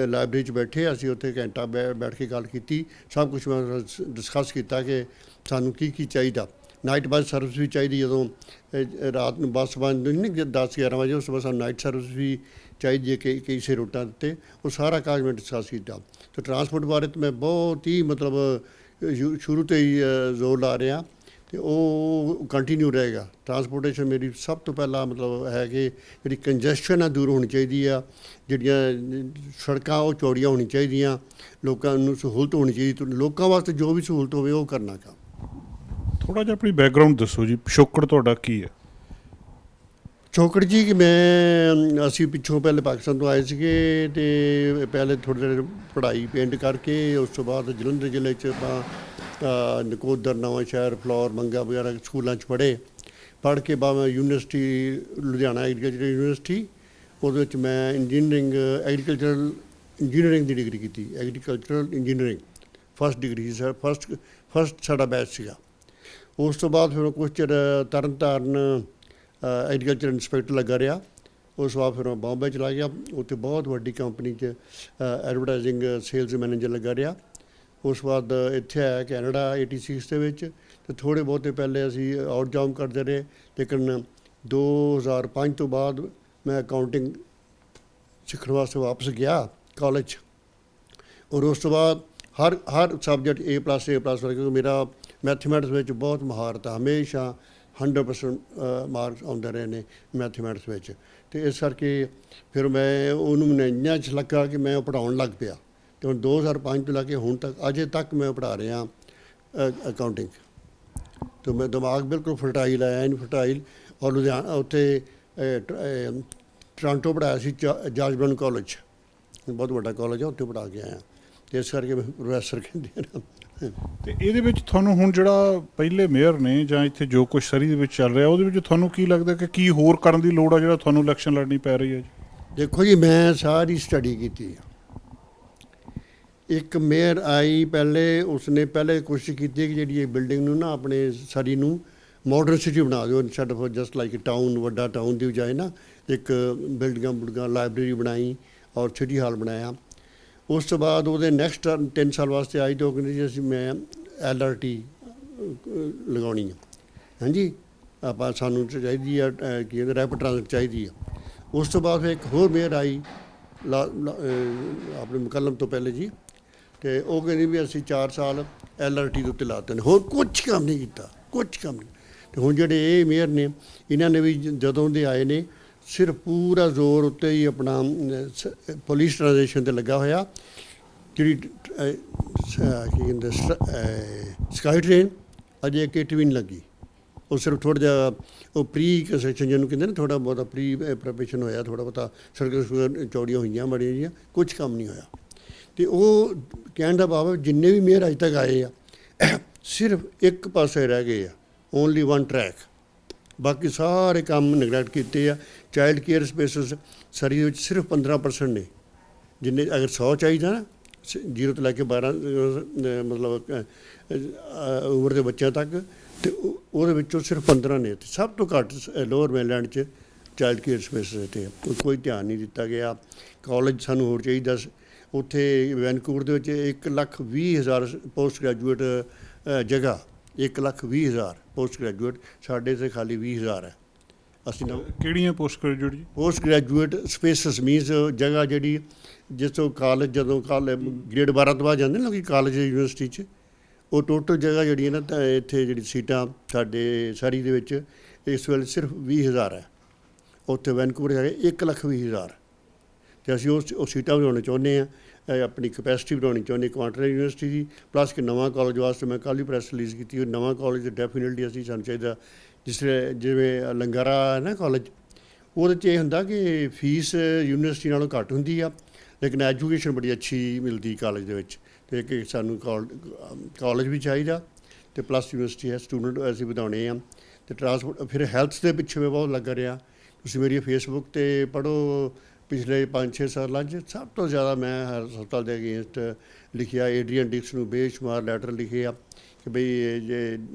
Speaker 3: ਲਾਇਬ੍ਰੇਰੀ 'ਚ ਬੈਠੇ, ਅਸੀਂ ਉੱਥੇ ਘੰਟਾ ਬੈਠ ਕੇ ਗੱਲ ਕੀਤੀ। ਸਭ ਕੁਛ ਮੈਂ ਡਿਸਕਸ ਕੀਤਾ ਕਿ ਸਾਨੂੰ ਕੀ ਚਾਹੀਦਾ। ਨਾਈਟ ਬੱਸ ਸਰਵਿਸ ਵੀ ਚਾਹੀਦੀ, ਜਦੋਂ ਰਾਤ ਨੂੰ ਬੱਸ ਬੰਦ ਨਹੀਂ 10-11 ਵਜੇ, ਉਸ ਤੋਂ ਬਾਅਦ ਸਾਨੂੰ ਨਾਈਟ ਸਰਵਿਸ ਵੀ ਚਾਹੀਦੀ ਹੈ ਕਈ ਸੇ ਰੂਟਾਂ 'ਤੇ। ਉਹ ਸਾਰਾ ਕਾਜ ਮੈਂ ਡਿਸਕਸ ਕੀਤਾ। ਅਤੇ ਟਰਾਂਸਪੋਰਟ ਬਾਰੇ ਤਾਂ ਮੈਂ ਬਹੁਤ ਹੀ ਮਤਲਬ ਸ਼ੁਰੂ ਤੋਂ ਹੀ ਜ਼ੋਰ ਲਾ ਰਿਹਾ, ਅਤੇ ਉਹ ਕੰਟੀਨਿਊ ਰਹੇਗਾ। ਟਰਾਂਸਪੋਰਟੇਸ਼ਨ ਮੇਰੀ ਸਭ ਤੋਂ ਪਹਿਲਾਂ ਮਤਲਬ ਹੈ ਕਿ ਜਿਹੜੀ ਕੰਜੈਸ਼ਨ ਆ ਦੂਰ ਹੋਣੀ ਚਾਹੀਦੀ ਆ, ਜਿਹੜੀਆਂ ਸੜਕਾਂ ਉਹ ਚੌੜੀਆਂ ਹੋਣੀ ਚਾਹੀਦੀਆਂ, ਲੋਕਾਂ ਨੂੰ ਸਹੂਲਤ ਹੋਣੀ ਚਾਹੀਦੀ, ਲੋਕਾਂ ਵਾਸਤੇ ਜੋ ਵੀ ਸਹੂਲਤ ਹੋਵੇ ਉਹ ਕਰਨਾ ਕੰਮ।
Speaker 1: ਥੋੜ੍ਹਾ ਜਿਹਾ ਆਪਣੀ ਬੈਕਗਰਾਊਂਡ ਦੱਸੋ ਜੀ, ਪਿਛੋਕੜ ਤੁਹਾਡਾ ਕੀ ਹੈ?
Speaker 3: ਪਿਛੋਕੜ ਜੀ ਕਿ ਅਸੀਂ ਪਿੱਛੋਂ ਪਹਿਲੇ ਪਾਕਿਸਤਾਨ ਤੋਂ ਆਏ ਸੀਗੇ, ਅਤੇ ਪਹਿਲੇ ਥੋੜ੍ਹੀ ਦੇਰ ਪੜ੍ਹਾਈ ਪਿੰਡ ਕਰਕੇ, ਉਸ ਤੋਂ ਬਾਅਦ ਜਲੰਧਰ ਜ਼ਿਲ੍ਹੇ 'ਚ ਆਪਾਂ ਨਕੋਦਰ, ਨਵਾਂ ਸ਼ਹਿਰ, ਫਲੋਰ, ਮੰਗਾ ਵਗੈਰਾ ਸਕੂਲਾਂ 'ਚ ਪੜ੍ਹ ਕੇ ਬਾਅਦ ਮੈਂ ਯੂਨੀਵਰਸਿਟੀ ਲੁਧਿਆਣਾ ਐਗਰੀਕਲਚਰ ਯੂਨੀਵਰਸਿਟੀ, ਉਹਦੇ ਵਿੱਚ ਮੈਂ ਐਗਰੀਕਲਚਰਲ ਇੰਜੀਨੀਅਰਿੰਗ ਦੀ ਡਿਗਰੀ ਕੀਤੀ। ਐਗਰੀਕਲਚਰਲ ਇੰਜੀਨੀਅਰਿੰਗ ਫਸਟ ਡਿਗਰੀ ਸੀ, ਫਸਟ ਸਾਡਾ ਬੈਚ ਸੀਗਾ। ਉਸ ਤੋਂ ਬਾਅਦ ਫਿਰ ਕੁਛ ਚਿਰ ਤਰਨਤਾਰਨ ਐਗਰੀਕਲਚਰ ਇੰਸਪੈਕਟਰ ਲੱਗਾ ਰਿਹਾ। ਉਸ ਤੋਂ ਬਾਅਦ ਫਿਰ ਮੈਂ ਬੰਬੇ ਚਲਾ ਗਿਆ, ਉੱਥੇ ਬਹੁਤ ਵੱਡੀ ਕੰਪਨੀ 'ਚ ਐਡਵਰਟਾਈਜ਼ਿੰਗ ਸੇਲਸ ਮੈਨੇਜਰ ਲੱਗਾ ਰਿਹਾ। ਉਸ ਤੋਂ ਬਾਅਦ ਇੱਥੇ ਆਇਆ ਕੈਨੇਡਾ 86 ਦੇ ਵਿੱਚ, ਅਤੇ ਥੋੜ੍ਹੇ ਬਹੁਤੇ ਪਹਿਲੇ ਅਸੀਂ ਆਊਟ ਜਾਮ ਕਰਦੇ ਰਹੇ, ਲੇਕਿਨ 2005 ਤੋਂ ਬਾਅਦ ਮੈਂ ਅਕਾਊਂਟਿੰਗ ਸਿੱਖਣ ਵਾਸਤੇ ਵਾਪਸ ਗਿਆ ਕਾਲਜ 'ਚ, ਔਰ ਉਸ ਤੋਂ ਬਾਅਦ ਹਰ ਸਬਜੈਕਟ A+, ਕਿਉਂਕਿ ਮੇਰਾ ਮੈਥਮੈਟਿਕਸ ਵਿੱਚ ਬਹੁਤ ਮਹਾਰਤ ਆ, ਹਮੇਸ਼ਾ 100% ਮਾਰਕਸ ਆਉਂਦੇ ਰਹੇ ਨੇ ਮੈਥਮੈਟਿਕਸ ਵਿੱਚ। ਅਤੇ ਇਸ ਕਰਕੇ ਫਿਰ ਮੈਨੂੰ ਇੰਨਾ ਚ ਲੱਗਾ ਕਿ ਮੈਂ ਉਹ ਪੜ੍ਹਾਉਣ ਲੱਗ ਪਿਆ, ਅਤੇ ਹੁਣ 2005 ਤੋਂ ਲੈ ਕੇ ਹੁਣ ਤੱਕ ਅਜੇ ਤੱਕ ਮੈਂ ਪੜ੍ਹਾ ਰਿਹਾ ਅਕਾਊਂਟਿੰਗ। ਅਤੇ ਮੈਂ ਦਿਮਾਗ ਬਿਲਕੁਲ ਫਰਟਾਈਲ ਹੈ, ਇਨਫਰਟਾਈਲ। ਔਰ ਲੁਧਿਆਣਾ ਉੱਥੇ ਟੋਰਾਂਟੋ ਪੜ੍ਹਾਇਆ ਸੀ, ਜਾਰਜ ਬਰਨ ਕਾਲਜ, ਬਹੁਤ ਵੱਡਾ ਕਾਲਜ ਹੈ, ਉੱਥੇ ਪੜ੍ਹਾ ਕੇ ਆਇਆ, ਅਤੇ ਇਸ ਕਰਕੇ ਪ੍ਰੋਫੈਸਰ ਕਹਿੰਦੇ ਨੇ।
Speaker 1: ਅਤੇ ਇਹਦੇ ਵਿੱਚ ਤੁਹਾਨੂੰ ਹੁਣ ਜਿਹੜਾ ਪਹਿਲੇ ਮੇਅਰ ਨੇ ਜਾਂ ਇੱਥੇ ਜੋ ਕੁਛ ਸਰੀ ਦੇ ਵਿੱਚ ਚੱਲ ਰਿਹਾ, ਉਹਦੇ ਵਿੱਚ ਤੁਹਾਨੂੰ ਕੀ ਲੱਗਦਾ ਕਿ ਕੀ ਹੋਰ ਕਰਨ ਦੀ ਲੋੜ ਆ ਜਿਹੜਾ ਤੁਹਾਨੂੰ ਇਲੈਕਸ਼ਨ ਲੜਨੀ ਪੈ ਰਹੀ ਹੈ ਜੀ?
Speaker 3: ਦੇਖੋ ਜੀ, ਮੈਂ ਸਾਰੀ ਸਟੱਡੀ ਕੀਤੀ ਆ। ਇੱਕ ਮੇਅਰ ਆਈ ਪਹਿਲੇ, ਉਸਨੇ ਪਹਿਲੇ ਕੋਸ਼ਿਸ਼ ਕੀਤੀ ਕਿ ਜਿਹੜੀ ਇਹ ਬਿਲਡਿੰਗ ਨੂੰ ਨਾ ਆਪਣੇ ਸਰੀ ਨੂੰ ਮਾਡਰਨ ਸਿਟੀ ਬਣਾ ਦਿਓ, instead of just like town, ਵੱਡਾ ਟਾਊਨ ਦੀ ਬਜਾਏ ਨਾ ਇੱਕ ਬਿਲਡਿੰਗਾਂ ਲਾਇਬ੍ਰੇਰੀ ਬਣਾਈ ਔਰ ਸਿਟੀ ਹਾਲ ਬਣਾਇਆ। ਉਸ ਤੋਂ ਬਾਅਦ ਉਹਦੇ ਨੈਕਸਟ 3 ਸਾਲ ਵਾਸਤੇ ਆਈ ਤਾਂ ਉਹ ਕਹਿੰਦੀ ਜੀ ਮੈਂ LRT ਲਗਾਉਣੀ ਹੈ। ਹਾਂਜੀ ਆਪਾਂ ਸਾਨੂੰ ਚਾਹੀਦੀ ਆ ਕੀ ਕਹਿੰਦੇ ਰੈਪਿਡ ਟ੍ਰਾਂਜ਼ਿਟ ਚਾਹੀਦੀ ਆ। ਉਸ ਤੋਂ ਬਾਅਦ ਫਿਰ ਇੱਕ ਹੋਰ ਮੇਅਰ ਆਈ ਆਪਣੇ ਮੁਕੱਲਮ ਤੋਂ ਪਹਿਲੇ ਜੀ, ਅਤੇ ਉਹ ਕਹਿੰਦੀ ਵੀ ਅਸੀਂ 4 ਸਾਲ LRT ਦੇ ਉੱਤੇ ਲਾਤੇ ਨੇ, ਹੋਰ ਕੁਛ ਕੰਮ ਨਹੀਂ ਕੀਤਾ, ਕੁਛ ਕੰਮ ਨਹੀਂ। ਅਤੇ ਹੁਣ ਜਿਹੜੇ ਇਹ ਮੇਅਰ ਨੇ, ਇਹਨਾਂ ਨੇ ਵੀ ਜਦੋਂ ਦੇ ਆਏ ਨੇ ਸਿਰਫ ਪੂਰਾ ਜ਼ੋਰ ਉੱਤੇ ਹੀ ਆਪਣਾ ਪੁਲਿਸ ਟ੍ਰਾਂਜੈਕਸ਼ਨ 'ਤੇ ਲੱਗਾ ਹੋਇਆ। ਜਿਹੜੀ ਕੀ ਕਹਿੰਦੇ ਸਕਾਈ ਟ੍ਰੇਨ ਅਜੇ ਕਿਟ ਵੀ ਨਹੀਂ ਲੱਗੀ, ਉਹ ਸਿਰਫ ਥੋੜ੍ਹਾ ਜਿਹਾ ਉਹ ਪ੍ਰੀ ਕੰਸਟਰਕਸ਼ਨ ਜਿਹਨੂੰ ਕਹਿੰਦੇ ਨਾ, ਥੋੜ੍ਹਾ ਬਹੁਤਾ ਪ੍ਰੀ ਪ੍ਰੈਪਰੇਸ਼ਨ ਹੋਇਆ, ਥੋੜ੍ਹਾ ਬਹੁਤਾ ਸੜਕਾਂ ਚੌੜੀਆਂ ਹੋਈਆਂ ਬੜੀਆਂ ਜਿਹੀਆਂ, ਕੁਛ ਕੰਮ ਨਹੀਂ ਹੋਇਆ। ਅਤੇ ਉਹ ਕਹਿਣ ਦਾ ਭਾਵ ਜਿੰਨੇ ਵੀ ਮੇਅਰ ਅੱਜ ਤੱਕ ਆਏ ਆ ਸਿਰਫ ਇੱਕ ਪਾਸੇ ਰਹਿ ਗਏ ਆ, ਓਨਲੀ ਵਨ ਟਰੈਕ, ਬਾਕੀ ਸਾਰੇ ਕੰਮ ਨੈਗਲੈਕਟ ਕੀਤੇ ਆ। ਚਾਈਲਡ ਕੇਅਰ ਸਪੇਸਿਸ ਸਰੀ ਦੇ ਵਿੱਚ ਸਿਰਫ 15% ਨੇ, ਜਿੰਨੇ ਅਗਰ 100 ਚਾਹੀਦਾ ਨਾ 0 ਤੋਂ ਲੈ ਕੇ 12 ਮਤਲਬ ਉਮਰ ਦੇ ਬੱਚਿਆਂ ਤੱਕ, ਅਤੇ ਉਹਦੇ ਵਿੱਚੋਂ ਸਿਰਫ 15 ਨੇ। ਅਤੇ ਸਭ ਤੋਂ ਘੱਟ ਲੋਅਰ ਮੇਨਲੈਂਡ 'ਚ ਚਾਈਲਡ ਕੇਅਰ ਸਪੇਸਿਸ 'ਤੇ ਕੋਈ ਧਿਆਨ ਨਹੀਂ ਦਿੱਤਾ ਗਿਆ। ਕਾਲਜ ਸਾਨੂੰ ਹੋਰ ਚਾਹੀਦਾ, ਉੱਥੇ ਵੈਨਕੂਵਰ ਦੇ ਵਿੱਚ 1,20,000 ਪੋਸਟ ਗ੍ਰੈਜੂਏਟ ਜਗ੍ਹਾ, 1,20,000 ਪੋਸਟ ਗ੍ਰੈਜੂਏਟ, ਸਾਡੇ ਇੱਥੇ ਖਾਲੀ 20,000 ਹੈ। ਅਸੀਂ
Speaker 1: ਕਿਹੜੀਆਂ ਪੋਸਟ ਗ੍ਰੈਜੂਏਟ ਜੀ?
Speaker 3: ਪੋਸਟ ਗ੍ਰੈਜੂਏਟ ਸਪੇਸਿਸ ਮੀਨਸ ਜਗ੍ਹਾ ਜਿਹੜੀ ਜਿਸ ਤੋਂ ਕਾਲਜ ਜਦੋਂ ਗ੍ਰੇਡ 12 ਤੋਂ ਬਾਅਦ ਜਾਂਦੇ ਨਾ ਲੋਕ ਕਾਲਜ ਯੂਨੀਵਰਸਿਟੀ 'ਚ, ਉਹ ਟੋਟਲ ਜਗ੍ਹਾ ਜਿਹੜੀ ਹੈ ਨਾ ਤਾਂ ਇੱਥੇ ਜਿਹੜੀ ਸੀਟਾਂ ਸਾਡੇ ਸਰੀ ਦੇ ਵਿੱਚ ਇਸ ਵੇਲੇ ਸਿਰਫ 20,000 ਹੈ। ਉੱਥੇ ਵੈਨਕੂਵਰ ਹੈਗੇ 1,20,000, ਅਤੇ ਅਸੀਂ ਉਹ ਸੀਟਾਂ ਵਧਾਉਣਾ ਚਾਹੁੰਦੇ ਹਾਂ, ਆਪਣੀ ਕਪੈਸਿਟੀ ਵਧਾਉਣੀ ਚਾਹੁੰਦੇ ਕੁਆਂਟਰ ਯੂਨੀਵਰਸਿਟੀ ਦੀ। ਪਲੱਸ ਕਿ ਨਵਾਂ ਕਾਲਜ ਵਾਸਤੇ ਮੈਂ ਕੱਲ੍ਹ ਹੀ ਪ੍ਰੈਸ ਰਿਲੀਜ਼ ਕੀਤੀ, ਉਹ ਨਵਾਂ ਕਾਲਜ ਡੈਫੀਨੇਟਲੀ ਅਸੀਂ ਸਾਨੂੰ ਚਾਹੀਦਾ। ਜਿਵੇਂ ਲੰਗਾਰਾ ਹੈ ਨਾ ਕਾਲਜ, ਉਹਦੇ 'ਚ ਇਹ ਹੁੰਦਾ ਕਿ ਫੀਸ ਯੂਨੀਵਰਸਿਟੀ ਨਾਲੋਂ ਘੱਟ ਹੁੰਦੀ ਆ, ਲੇਕਿਨ ਐਜੂਕੇਸ਼ਨ ਬੜੀ ਅੱਛੀ ਮਿਲਦੀ ਕਾਲਜ ਦੇ ਵਿੱਚ। ਅਤੇ ਕਿ ਸਾਨੂੰ ਕਾਲਜ ਵੀ ਚਾਹੀਦਾ, ਅਤੇ ਪਲੱਸ ਯੂਨੀਵਰਸਿਟੀ ਹੈ, ਸਟੂਡੈਂਟ ਅਸੀਂ ਵਧਾਉਣੇ ਆ। ਅਤੇ ਟਰਾਂਸਪੋਰਟ ਫਿਰ ਹੈਲਥ ਦੇ ਪਿੱਛੇ ਮੈਂ ਬਹੁਤ ਲੱਗਾ ਰਿਹਾ। ਤੁਸੀਂ ਮੇਰੀ ਫੇਸਬੁੱਕ 'ਤੇ ਪੜ੍ਹੋ, ਪਿਛਲੇ 5-6 ਸਾਲਾਂ 'ਚ ਸਭ ਤੋਂ ਜ਼ਿਆਦਾ ਮੈਂ ਹਸਪਤਾਲ ਦੇ ਅਗੇਂਸਟ ਲਿਖਿਆ, ਏਡਰੀਅਨ ਡਿਕਸ ਨੂੰ ਬੇਸ਼ੁਮਾਰ ਲੈਟਰ ਲਿਖੇ ਆ ਕਿ ਬਈ ਜੇ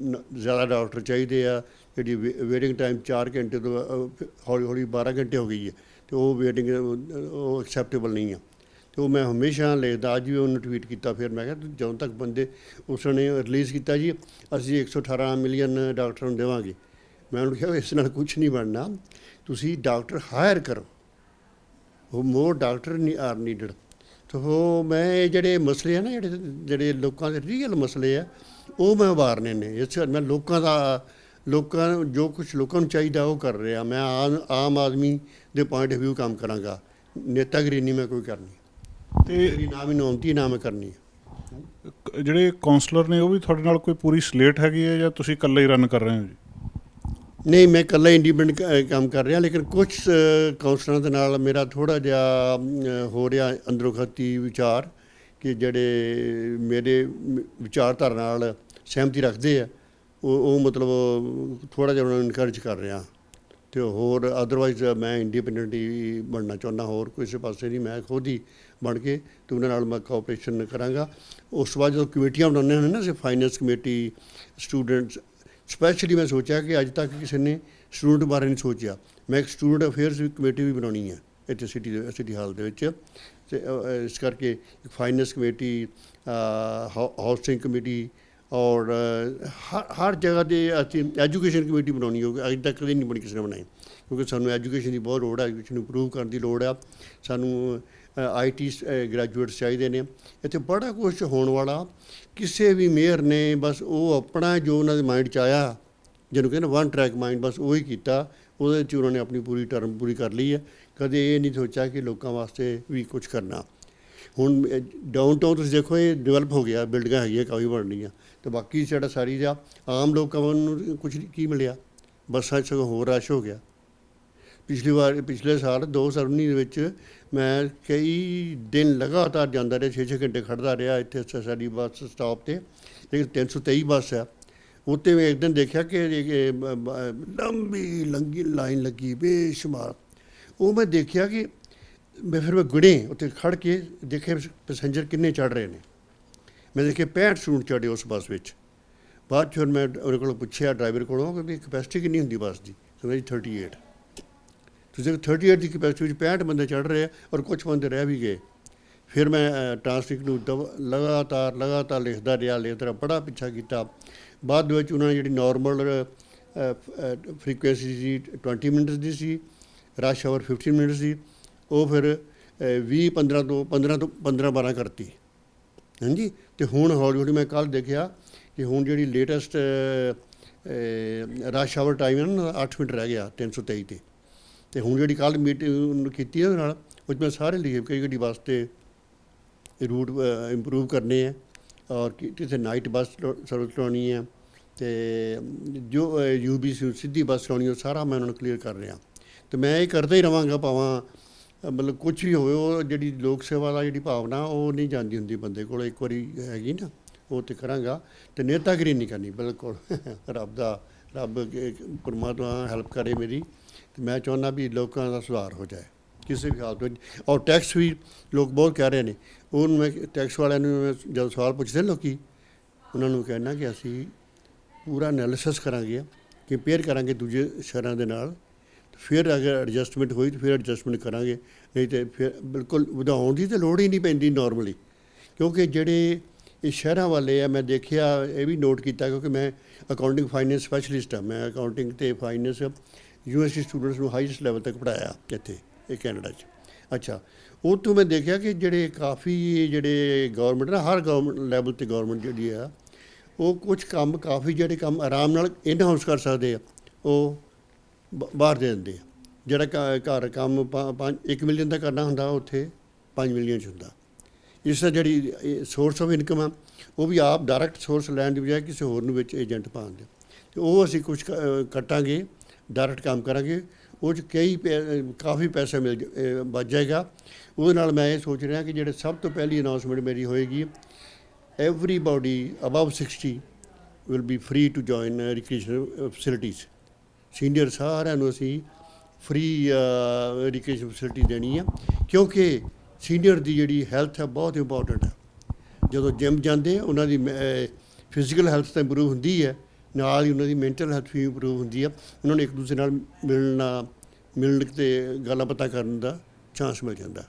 Speaker 3: ਜ਼ਿਆਦਾ ਡਾਕਟਰ ਚਾਹੀਦੇ ਆ। ਜਿਹੜੀ ਵੇਟਿੰਗ ਟਾਈਮ 4 ਘੰਟੇ ਤੋਂ ਹੌਲੀ ਹੌਲੀ 12 ਘੰਟੇ ਹੋ ਗਈ ਹੈ, ਅਤੇ ਉਹ ਵੇਟਿੰਗ ਉਹ ਐਕਸੈਪਟੇਬਲ ਨਹੀਂ ਆ। ਅਤੇ ਉਹ ਮੈਂ ਹਮੇਸ਼ਾ ਲਿਖਦਾ, ਅੱਜ ਵੀ ਉਹਨੂੰ ਟਵੀਟ ਕੀਤਾ। ਫਿਰ ਮੈਂ ਕਿਹਾ ਜਦੋਂ ਤੱਕ ਬੰਦੇ ਉਸ ਨੇ ਰਿਲੀਜ਼ ਕੀਤਾ ਜੀ ਅਸੀਂ 118 ਮਿਲੀਅਨ ਡਾਕਟਰਾਂ ਨੂੰ ਦੇਵਾਂਗੇ। ਮੈਂ ਉਹਨੂੰ ਕਿਹਾ ਇਸ ਨਾਲ ਕੁਛ ਨਹੀਂ ਬਣਨਾ, ਤੁਸੀਂ ਡਾਕਟਰ ਹਾਇਰ ਕਰੋ, ਉਹ ਮੋਰ ਡਾਕਟਰ ਆਰ ਨੀਡਡ। ਤਾਂ ਉਹ ਮੈਂ ਜਿਹੜੇ ਮਸਲੇ ਆ ਨਾ, ਜਿਹੜੇ ਲੋਕਾਂ ਦੇ ਰੀਅਲ ਮਸਲੇ ਆ, ਉਹ ਮੈਂ ਉਭਾਰਨੇ ਨੇ। ਇਸ ਮੈਂ ਲੋਕਾਂ ਜੋ ਕੁਛ ਲੋਕਾਂ ਨੂੰ ਚਾਹੀਦਾ ਉਹ ਕਰ ਰਿਹਾ। ਮੈਂ ਆਮ ਆਦਮੀ ਦੇ ਪੁਆਇੰਟ ਆਫ ਵਿਊ ਕੰਮ ਕਰਾਂਗਾ, ਨੇਤਾਗਿਰੀ ਨਹੀਂ ਮੈਂ ਕੋਈ ਕਰਨੀ, ਅਤੇ ਨਾ ਮੈਨੂੰ ਆਉਂਦੀ ਨਾ ਮੈਂ ਕਰਨੀ।
Speaker 1: ਜਿਹੜੇ ਕਾਉਂਸਲਰ ਨੇ ਉਹ ਵੀ ਤੁਹਾਡੇ ਨਾਲ ਕੋਈ ਪੂਰੀ ਸਲੇਟ ਹੈਗੀ ਹੈ, ਜਾਂ ਤੁਸੀਂ ਇਕੱਲੇ ਹੀ ਰਨ ਕਰ ਰਹੇ ਹੋ ਜੀ?
Speaker 3: ਨਹੀਂ, ਮੈਂ ਇਕੱਲਾ ਇੰਡੀਪੈਂਡੈਂਟ ਕੰਮ ਕਰ ਰਿਹਾ, ਲੇਕਿਨ ਕੁਛ ਕਾਉਂਸਲਰਾਂ ਦੇ ਨਾਲ ਮੇਰਾ ਥੋੜ੍ਹਾ ਜਿਹਾ ਹੋ ਰਿਹਾ ਅੰਦਰੋਂ ਖੱਤੀ ਵਿਚਾਰ, ਕਿ ਜਿਹੜੇ ਮੇਰੇ ਵਿਚਾਰਧਾਰਾ ਨਾਲ ਸਹਿਮਤੀ ਰੱਖਦੇ ਆ, ਉਹ ਮਤਲਬ ਥੋੜ੍ਹਾ ਜਿਹਾ ਉਹਨਾਂ ਨੂੰ ਇਨਕਰੇਜ ਕਰ ਰਿਹਾ। ਅਤੇ ਹੋਰ ਅਦਰਵਾਈਜ਼ ਮੈਂ ਇੰਡੀਪੈਂਡੈਂਟ ਹੀ ਬਣਨਾ ਚਾਹੁੰਦਾ, ਹੋਰ ਕਿਸੇ ਪਾਸੇ ਨਹੀਂ। ਮੈਂ ਖੁਦ ਹੀ ਬਣ ਕੇ ਅਤੇ ਉਹਨਾਂ ਨਾਲ ਮੈਂ ਕੋਆਪਰੇਸ਼ਨ ਕਰਾਂਗਾ। ਉਸ ਤੋਂ ਬਾਅਦ ਜਦੋਂ ਕਮੇਟੀਆਂ ਬਣਾਉਂਦੇ ਹੁੰਦੇ ਨਾ, ਅਸੀਂ ਫਾਈਨੈਂਸ ਕਮੇਟੀ, ਸਟੂਡੈਂਟਸ, ਸਪੈਸ਼ਲੀ ਮੈਂ ਸੋਚਿਆ ਕਿ ਅੱਜ ਤੱਕ ਕਿਸੇ ਨੇ ਸਟੂਡੈਂਟ ਬਾਰੇ ਨਹੀਂ ਸੋਚਿਆ। ਮੈਂ ਇੱਕ ਸਟੂਡੈਂਟ ਅਫੇਅਰਸ ਕਮੇਟੀ ਵੀ ਬਣਾਉਣੀ ਹੈ ਇੱਥੇ ਸਿਟੀ ਹਾਲ ਦੇ ਵਿੱਚ, ਅਤੇ ਇਸ ਕਰਕੇ ਫਾਈਨੈਂਸ ਕਮੇਟੀ, ਹਾਊਸਿੰਗ ਕਮੇਟੀ, ਔਰ ਹਰ ਜਗ੍ਹਾ 'ਤੇ ਅਸੀਂ ਐਜੂਕੇਸ਼ਨ ਕਮੇਟੀ ਬਣਾਉਣੀ ਹੋਊਗੀ। ਅੱਜ ਤੱਕ ਕਦੇ ਨਹੀਂ ਬਣੀ ਕਿਸੇ ਨੇ ਬਣਾਈ, ਕਿਉਂਕਿ ਸਾਨੂੰ ਐਜੂਕੇਸ਼ਨ ਦੀ ਬਹੁਤ ਲੋੜ ਹੈ, ਐਜੂਕੇਸ਼ਨ ਨੂੰ ਇੰਪਰੂਵ ਕਰਨ ਦੀ ਲੋੜ ਆ। ਸਾਨੂੰ IT ਗ੍ਰੈਜੂਏਟਸ ਚਾਹੀਦੇ ਨੇ ਇੱਥੇ, ਬੜਾ ਕੁਛ ਹੋਣ ਵਾਲਾ। ਕਿਸੇ ਵੀ ਮੇਅਰ ਨੇ ਬਸ ਉਹ ਆਪਣਾ ਜੋ ਉਹਨਾਂ ਦੇ ਮਾਇੰਡ 'ਚ ਆਇਆ, ਜਿਹਨੂੰ ਕਹਿੰਦੇ ਵਨ ਟਰੈਕ ਮਾਇੰਡ, ਬਸ ਉਹੀ ਕੀਤਾ। ਉਹਦੇ 'ਚ ਉਹਨਾਂ ਨੇ ਆਪਣੀ ਪੂਰੀ ਟਰਮ ਪੂਰੀ ਕਰ ਲਈ ਹੈ। ਕਦੇ ਇਹ ਨਹੀਂ ਸੋਚਿਆ ਕਿ ਲੋਕਾਂ ਵਾਸਤੇ ਵੀ ਕੁਛ ਕਰਨਾ। ਹੁਣ ਡਾਊਨ ਟਾਊਨ ਤੁਸੀਂ ਦੇਖੋ, ਇਹ ਡਿਵੈਲਪ ਹੋ ਗਿਆ, ਬਿਲਡਿੰਗਾਂ ਹੈਗੀਆਂ ਕਾਫੀ ਬਣ ਰਹੀਆਂ, ਅਤੇ ਬਾਕੀ ਸਾਡਾ ਸਾਰੀ ਦਾ ਆਮ ਲੋਕਾਂ ਨੂੰ ਕੁਛ ਕੀ ਮਿਲਿਆ, ਬੱਸਾਂ 'ਚ ਸਗੋਂ ਹੋਰ ਰਸ਼ ਹੋ ਗਿਆ। ਪਿਛਲੇ ਸਾਲ 2019 ਦੇ ਵਿੱਚ ਮੈਂ ਕਈ ਦਿਨ ਲਗਾਤਾਰ ਜਾਂਦਾ ਰਿਹਾ, 6-6 ਘੰਟੇ ਖੜ੍ਹਦਾ ਰਿਹਾ ਇੱਥੇ ਸਾਡੀ ਬੱਸ ਸਟਾਪ 'ਤੇ। ਲੇਕਿਨ 323 ਬੱਸ ਆ, ਉੱਤੇ ਮੈਂ ਇੱਕ ਦਿਨ ਦੇਖਿਆ ਕਿ ਲੰਬੀ ਲਾਈਨ ਲੱਗੀ ਬੇਸ਼ੁਮਾਰ। ਉਹ ਮੈਂ ਦੇਖਿਆ ਕਿ ਫਿਰ ਮੈਂ ਗੁਣੇ ਉੱਥੇ ਖੜ੍ਹ ਕੇ ਦੇਖੇ ਪੈਸੇਂਜਰ ਕਿੰਨੇ ਚੜ੍ਹ ਰਹੇ ਨੇ। ਮੈਂ ਦੇਖਿਆ 65 ਸਟੂਡੈਂਟ ਚੜ੍ਹੇ ਉਸ ਬੱਸ ਵਿੱਚ। ਬਾਅਦ 'ਚ ਫਿਰ ਮੈਂ ਉਹਦੇ ਕੋਲੋਂ ਪੁੱਛਿਆ ਡਰਾਈਵਰ ਕੋਲੋਂ ਕਿ ਕਪੈਸਿਟੀ ਕਿੰਨੀ ਹੁੰਦੀ ਬੱਸ ਦੀ? ਕਹਿੰਦਾ ਜੀ 38। ਤੁਸੀਂ 38 ਦੀ ਕਪੈਸਿਟੀ ਵਿੱਚ 65 ਬੰਦੇ ਚੜ੍ਹ ਰਹੇ ਆ, ਔਰ ਕੁਛ ਬੰਦੇ ਰਹਿ ਵੀ ਗਏ। ਫਿਰ ਮੈਂ ਟ੍ਰਾਂਸਲਿਟ ਨੂੰ ਲਗਾਤਾਰ ਲਿਖਦਾ ਰਿਹਾ, ਬੜਾ ਪਿੱਛਾ ਕੀਤਾ। ਬਾਅਦ ਵਿੱਚ ਉਹਨਾਂ ਨੇ ਜਿਹੜੀ ਨਾਰਮਲ ਫ੍ਰੀਕੁਐਂਸੀ ਸੀ 20 ਮਿੰਟਸ ਦੀ ਸੀ, ਰਸ਼ ਆਵਰ 15 ਮਿੰਟ ਸੀ, ਉਹ ਫਿਰ 15 ਤੋਂ 12 ਕਰਤੀ। ਹਾਂਜੀ, ਅਤੇ ਹੁਣ ਹੌਲੀ ਹੌਲੀ ਮੈਂ ਕੱਲ੍ਹ ਦੇਖਿਆ ਕਿ ਹੁਣ ਜਿਹੜੀ ਲੇਟੈਸਟ ਰਸ਼ ਆਵਰ ਟਾਈਮ ਹੈ ਨਾ 8 ਮਿੰਟ ਰਹਿ ਗਿਆ 323 ਤੇ। ਅਤੇ ਹੁਣ ਜਿਹੜੀ ਕੱਲ੍ਹ ਮੀਟਿੰਗ ਕੀਤੀ ਉਹਦੇ ਨਾਲ ਉਹ 'ਚ ਮੈਂ ਸਾਰੇ ਲਿਖੇ ਕਈ ਗੱਡੀ ਵਾਸਤੇ ਰੂਟ ਇੰਪਰੂਵ ਕਰਨੇ ਹੈ ਔਰ ਕਿਤੇ ਨਾਈਟ ਬੱਸ ਸਰਵਿਸ ਚਲਾਉਣੀ ਹੈ ਅਤੇ ਜੋ UBC ਸਿੱਧੀ ਬੱਸ ਚਲਾਉਣੀ ਉਹ ਸਾਰਾ ਮੈਂ ਉਹਨਾਂ ਨੂੰ ਕਲੀਅਰ ਕਰ ਰਿਹਾ। ਅਤੇ ਮੈਂ ਇਹ ਕਰਦਾ ਹੀ ਰਹਾਂਗਾ, ਭਾਵਾਂ ਮਤਲਬ ਕੁਛ ਵੀ ਹੋਵੇ। ਉਹ ਜਿਹੜੀ ਲੋਕ ਸੇਵਾ ਦਾ ਜਿਹੜੀ ਭਾਵਨਾ ਉਹ ਨਹੀਂ ਜਾਂਦੀ ਹੁੰਦੀ ਬੰਦੇ ਕੋਲ, ਇੱਕ ਵਾਰੀ ਹੈਗੀ ਨਾ ਉਹ ਤਾਂ ਕਰਾਂਗਾ। ਅਤੇ ਨੇਤਾਗਿਰੀ ਨਹੀਂ ਕਰਨੀ ਬਿਲਕੁਲ। ਰੱਬ ਪਰਮਾਤਮਾ ਹੈਲਪ ਕਰੇ ਮੇਰੀ। ਅਤੇ ਮੈਂ ਚਾਹੁੰਦਾ ਵੀ ਲੋਕਾਂ ਦਾ ਸੁਧਾਰ ਹੋ ਜਾਏ ਕਿਸੇ ਵੀ ਹਾਲਤ ਵਿੱਚ। ਔਰ ਟੈਕਸ ਵੀ ਲੋਕ ਬਹੁਤ ਕਹਿ ਰਹੇ ਨੇ, ਉਹਨੂੰ ਮੈਂ ਟੈਕਸ ਵਾਲਿਆਂ ਨੂੰ ਜਦੋਂ ਸਵਾਲ ਪੁੱਛਦੇ ਲੋਕ, ਉਹਨਾਂ ਨੂੰ ਕਹਿਣਾ ਕਿ ਅਸੀਂ ਪੂਰਾ ਐਨਾਲਿਸਿਸ ਕਰਾਂਗੇ, ਕੰਪੇਅਰ ਕਰਾਂਗੇ ਦੂਜੇ ਸ਼ਹਿਰਾਂ ਦੇ ਨਾਲ, ਫਿਰ ਅਗਰ ਐਡਜਸਟਮੈਂਟ ਹੋਈ ਤਾਂ ਫਿਰ ਐਡਜਸਟਮੈਂਟ ਕਰਾਂਗੇ, ਨਹੀਂ ਤਾਂ ਫਿਰ ਬਿਲਕੁਲ ਵਧਾਉਣ ਦੀ ਤਾਂ ਲੋੜ ਹੀ ਨਹੀਂ ਪੈਂਦੀ ਨਾਰਮਲੀ। ਕਿਉਂਕਿ ਜਿਹੜੇ ਇਹ ਸ਼ਹਿਰਾਂ ਵਾਲੇ ਆ, ਮੈਂ ਦੇਖਿਆ, ਇਹ ਵੀ ਨੋਟ ਕੀਤਾ, ਕਿਉਂਕਿ ਮੈਂ ਅਕਾਊਂਟਿੰਗ ਫਾਈਨੈਂਸ ਸਪੈਸ਼ਲਿਸਟ ਹਾਂ। ਮੈਂ ਅਕਾਊਂਟਿੰਗ ਅਤੇ ਫਾਈਨੈਂਸ ਯੂਨੀਵਰਸਿਟੀ ਸਟੂਡੈਂਟਸ ਨੂੰ ਹਾਈਐਸਟ ਲੈਵਲ ਤੱਕ ਪੜ੍ਹਾਇਆ ਇੱਥੇ ਇਹ ਕੈਨੇਡਾ 'ਚ। ਅੱਛਾ, ਉਹ ਤੋਂ ਮੈਂ ਦੇਖਿਆ ਕਿ ਜਿਹੜੇ ਕਾਫੀ ਜਿਹੜੇ ਗੌਰਮੈਂਟ ਨਾ, ਹਰ ਗੌਰਮੈਂਟ ਲੈਵਲ 'ਤੇ ਗੌਰਮੈਂਟ ਜਿਹੜੀ ਆ ਉਹ ਕੁਛ ਕੰਮ ਕਾਫੀ ਜਿਹੜੇ ਕੰਮ ਆਰਾਮ ਨਾਲ ਇਨ ਹਾਊਸ ਕਰ ਸਕਦੇ ਆ ਉਹ ਬਾਹਰ ਦੇ ਦਿੰਦੇ ਆ। ਜਿਹੜਾ ਘਰ ਕੰਮ 1 ਮਿਲੀਅਨ ਦਾ ਕਰਨਾ ਹੁੰਦਾ ਉੱਥੇ 5 ਮਿਲੀਅਨ 'ਚ ਹੁੰਦਾ। ਇਸ ਤਰ੍ਹਾਂ ਜਿਹੜੀ ਸੋਰਸ ਆਫ ਇਨਕਮ ਆ ਉਹ ਵੀ ਆਪ ਡਾਇਰੈਕਟ ਸੋਰਸ ਲੈਣ ਦੀ ਬਜਾਏ ਕਿਸੇ ਹੋਰ ਨੂੰ ਵਿੱਚ ਏਜੰਟ ਪਾਉਣ ਦੇ, ਅਤੇ ਉਹ ਅਸੀਂ ਕੁਛ ਕੱਟਾਂਗੇ, ਡਾਇਰੈਕਟ ਕੰਮ ਕਰਾਂਗੇ। ਉਹ 'ਚ ਕਾਫੀ ਪੈਸਾ ਬਚ ਜਾਏਗਾ। ਉਹਦੇ ਨਾਲ ਮੈਂ ਇਹ ਸੋਚ ਰਿਹਾ ਕਿ ਜਿਹੜੇ ਸਭ ਤੋਂ ਪਹਿਲੀ ਅਨਾਊਂਸਮੈਂਟ ਮੇਰੀ ਹੋਏਗੀ, everybody above 60 will be free to join recreational facilities। Senior ਸਾਰਿਆਂ ਨੂੰ ਅਸੀਂ ਫ੍ਰੀ ਰਿਕ੍ਰੀਏਸ਼ਨ ਫੈਸਿਲਿਟੀ ਦੇਣੀ ਆ, ਕਿਉਂਕਿ ਸੀਨੀਅਰ ਦੀ ਜਿਹੜੀ ਹੈਲਥ ਹੈ ਬਹੁਤ ਇੰਪੋਰਟੈਂਟ ਹੈ। ਜਦੋਂ ਜਿਮ ਜਾਂਦੇ ਆ ਉਹਨਾਂ ਦੀ ਫਿਜ਼ੀਕਲ ਹੈਲਥ ਤਾਂ ਇੰਪਰੂਵ ਹੁੰਦੀ ਹੈ, ਨਾਲ ਹੀ ਉਹਨਾਂ ਦੀ ਮੈਂਟਲ ਹੈਲਥ ਵੀ ਇੰਪਰੂਵ ਹੁੰਦੀ ਆ। ਉਹਨਾਂ ਨੂੰ ਇੱਕ ਦੂਸਰੇ ਨਾਲ ਮਿਲਣ ਅਤੇ ਗੱਲਾਂ ਬਾਤਾਂ ਕਰਨ ਦਾ ਚਾਂਸ ਮਿਲ ਜਾਂਦਾ।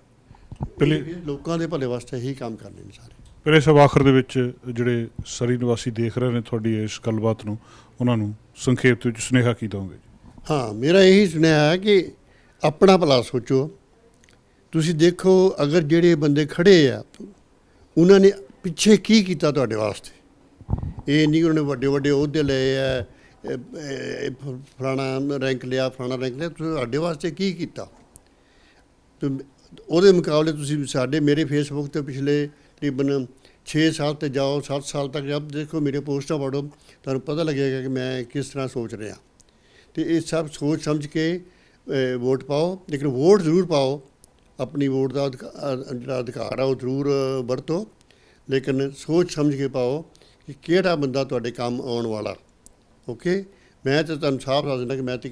Speaker 3: ਲੋਕਾਂ ਦੇ ਭਲੇ ਵਾਸਤੇ ਇਹੀ ਕੰਮ ਕਰਨੇ ਨੇ ਸਾਰੇ।
Speaker 1: ਫਿਰ ਇਸ ਆਖਰ ਦੇ ਵਿੱਚ ਜਿਹੜੇ ਸਰੀ ਨਿਵਾਸੀ ਦੇਖ ਰਹੇ ਨੇ ਤੁਹਾਡੀ ਇਸ ਗੱਲਬਾਤ ਨੂੰ, ਉਹਨਾਂ ਨੂੰ ਸੰਖੇਪ ਵਿੱਚ ਸੁਨੇਹਾ ਕੀ ਦਓਗੇ?
Speaker 3: ਹਾਂ, ਮੇਰਾ ਇਹੀ ਸੁਨੇਹਾ ਹੈ ਕਿ ਆਪਣਾ ਭਲਾ ਸੋਚੋ। ਤੁਸੀਂ ਦੇਖੋ, ਅਗਰ ਜਿਹੜੇ ਬੰਦੇ ਖੜ੍ਹੇ ਆ ਉਹਨਾਂ ਨੇ ਪਿੱਛੇ ਕੀ ਕੀਤਾ ਤੁਹਾਡੇ ਵਾਸਤੇ। ਇਹ ਨਹੀਂ ਉਹਨਾਂ ਨੇ ਵੱਡੇ ਵੱਡੇ ਅਹੁਦੇ ਲਏ ਆ, ਫਲਾਣਾ ਰੈਂਕ ਲਿਆ, ਫਲਾਣਾ ਰੈਂਕ ਲਿਆ। ਤੁਸੀਂ ਸਾਡੇ ਵਾਸਤੇ ਕੀ ਕੀਤਾ? ਉਹਦੇ ਮੁਕਾਬਲੇ ਤੁਸੀਂ ਮੇਰੇ ਫੇਸਬੁੱਕ 'ਤੇ ਪਿਛਲੇ ਤਕਰੀਬਨ 6 ਸਾਲ 'ਤੇ ਜਾਓ, 7 ਸਾਲ ਤੱਕ ਜਦ ਦੇਖੋ ਮੇਰੇ ਪੋਸਟਾਂ ਪੜ੍ਹੋ, ਤੁਹਾਨੂੰ ਪਤਾ ਲੱਗੇਗਾ ਕਿ ਮੈਂ ਕਿਸ ਤਰ੍ਹਾਂ ਸੋਚ ਰਿਹਾ। ਅਤੇ ਇਹ ਸਭ ਸੋਚ ਸਮਝ ਕੇ ਵੋਟ ਪਾਓ, ਲੇਕਿਨ ਵੋਟ ਜ਼ਰੂਰ ਪਾਓ। ਆਪਣੀ ਵੋਟ ਦਾ ਜਿਹੜਾ ਅਧਿਕਾਰ ਆ ਉਹ ਜ਼ਰੂਰ ਵਰਤੋ, ਲੇਕਿਨ ਸੋਚ ਸਮਝ ਕੇ ਪਾਓ ਕਿ ਕਿਹੜਾ ਬੰਦਾ ਤੁਹਾਡੇ ਕੰਮ ਆਉਣ ਵਾਲਾ। ਓਕੇ, ਮੈਂ ਤਾਂ ਤੁਹਾਨੂੰ ਸਾਫ਼ ਦੱਸ ਦਿੰਦਾ ਕਿ ਮੈਂ ਤਾਂ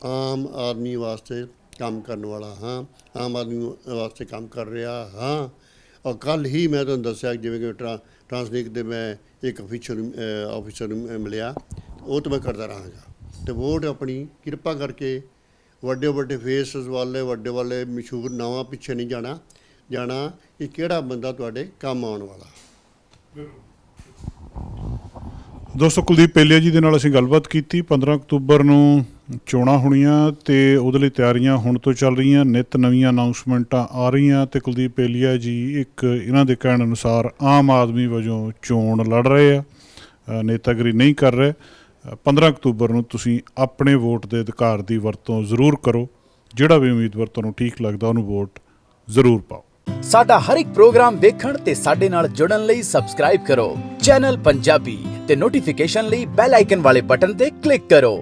Speaker 3: ਆਮ ਆਦਮੀ ਵਾਸਤੇ ਕੰਮ ਕਰਨ ਵਾਲਾ ਹਾਂ, ਆਮ ਆਦਮੀ ਵਾਸਤੇ ਕੰਮ ਕਰ ਰਿਹਾ ਹਾਂ। ਔਰ ਕੱਲ੍ਹ ਹੀ ਮੈਂ ਤੁਹਾਨੂੰ ਦੱਸਿਆ ਜਿਵੇਂ ਕਿ ਟਰਾਂਸਲਿੰਕ ਦੇ ਮੈਂ ਇੱਕ ਆਫਿਸਰ ਨੂੰ ਮਿਲਿਆ, ਉਹ ਤਾਂ ਮੈਂ ਕਰਦਾ ਰਹਾਂਗਾ। ਅਤੇ ਵੋਟ ਆਪਣੀ ਕਿਰਪਾ ਕਰਕੇ ਵੱਡੇ ਵੱਡੇ ਫੇਸਿਸ ਵਾਲੇ ਵੱਡੇ ਮਸ਼ਹੂਰ ਨਾਵਾਂ ਪਿੱਛੇ ਨਹੀਂ ਜਾਣਾ ਕਿ ਕਿਹੜਾ ਬੰਦਾ ਤੁਹਾਡੇ ਕੰਮ ਆਉਣ ਵਾਲਾ।
Speaker 1: ਦੋਸਤੋ, ਕੁਲਦੀਪ ਪੇਲੀਆ ਜੀ ਦੇ ਨਾਲ ਅਸੀਂ ਗੱਲਬਾਤ ਕੀਤੀ। 15 ਅਕਤੂਬਰ ਨੂੰ ਚੋਣਾਂ ਹੋਣੀਆਂ ਅਤੇ ਉਹਦੇ ਲਈ ਤਿਆਰੀਆਂ ਹੁਣ ਤੋਂ ਚੱਲ ਰਹੀਆਂ, ਨਿੱਤ ਨਵੀਆਂ ਅਨਾਊਂਸਮੈਂਟਾਂ ਆ ਰਹੀਆਂ। ਅਤੇ ਕੁਲਦੀਪ ਪੇਲੀਆ ਜੀ ਇੱਕ ਇਹਨਾਂ ਦੇ ਕਹਿਣ ਅਨੁਸਾਰ ਆਮ ਆਦਮੀ ਵਜੋਂ ਚੋਣ ਲੜ ਰਹੇ ਆ, ਨੇਤਾਗਿਰੀ ਨਹੀਂ ਕਰ ਰਹੇ। 15 ਅਕਤੂਬਰ ਨੂੰ ਤੁਸੀਂ ਆਪਣੇ ਵੋਟ ਦੇ ਅਧਿਕਾਰ ਦੀ ਵਰਤੋਂ ਜ਼ਰੂਰ ਕਰੋ। ਜਿਹੜਾ ਵੀ ਉਮੀਦਵਾਰ ਤੁਹਾਨੂੰ ਠੀਕ ਲੱਗਦਾ ਉਹਨੂੰ ਵੋਟ ਜ਼ਰੂਰ ਪਾਓ।
Speaker 4: ਸਾਡਾ ਹਰ ਇੱਕ ਪ੍ਰੋਗਰਾਮ ਦੇਖਣ ਤੇ ਸਾਡੇ ਨਾਲ ਜੁੜਨ ਲਈ ਸਬਸਕ੍ਰਾਈਬ ਕਰੋ ਚੈਨਲ ਪੰਜਾਬੀ ਤੇ ਨੋਟੀਫਿਕੇਸ਼ਨ ਲਈ ਬੈਲ ਆਈਕਨ ਵਾਲੇ ਬਟਨ ਤੇ ਕਲਿੱਕ ਕਰੋ।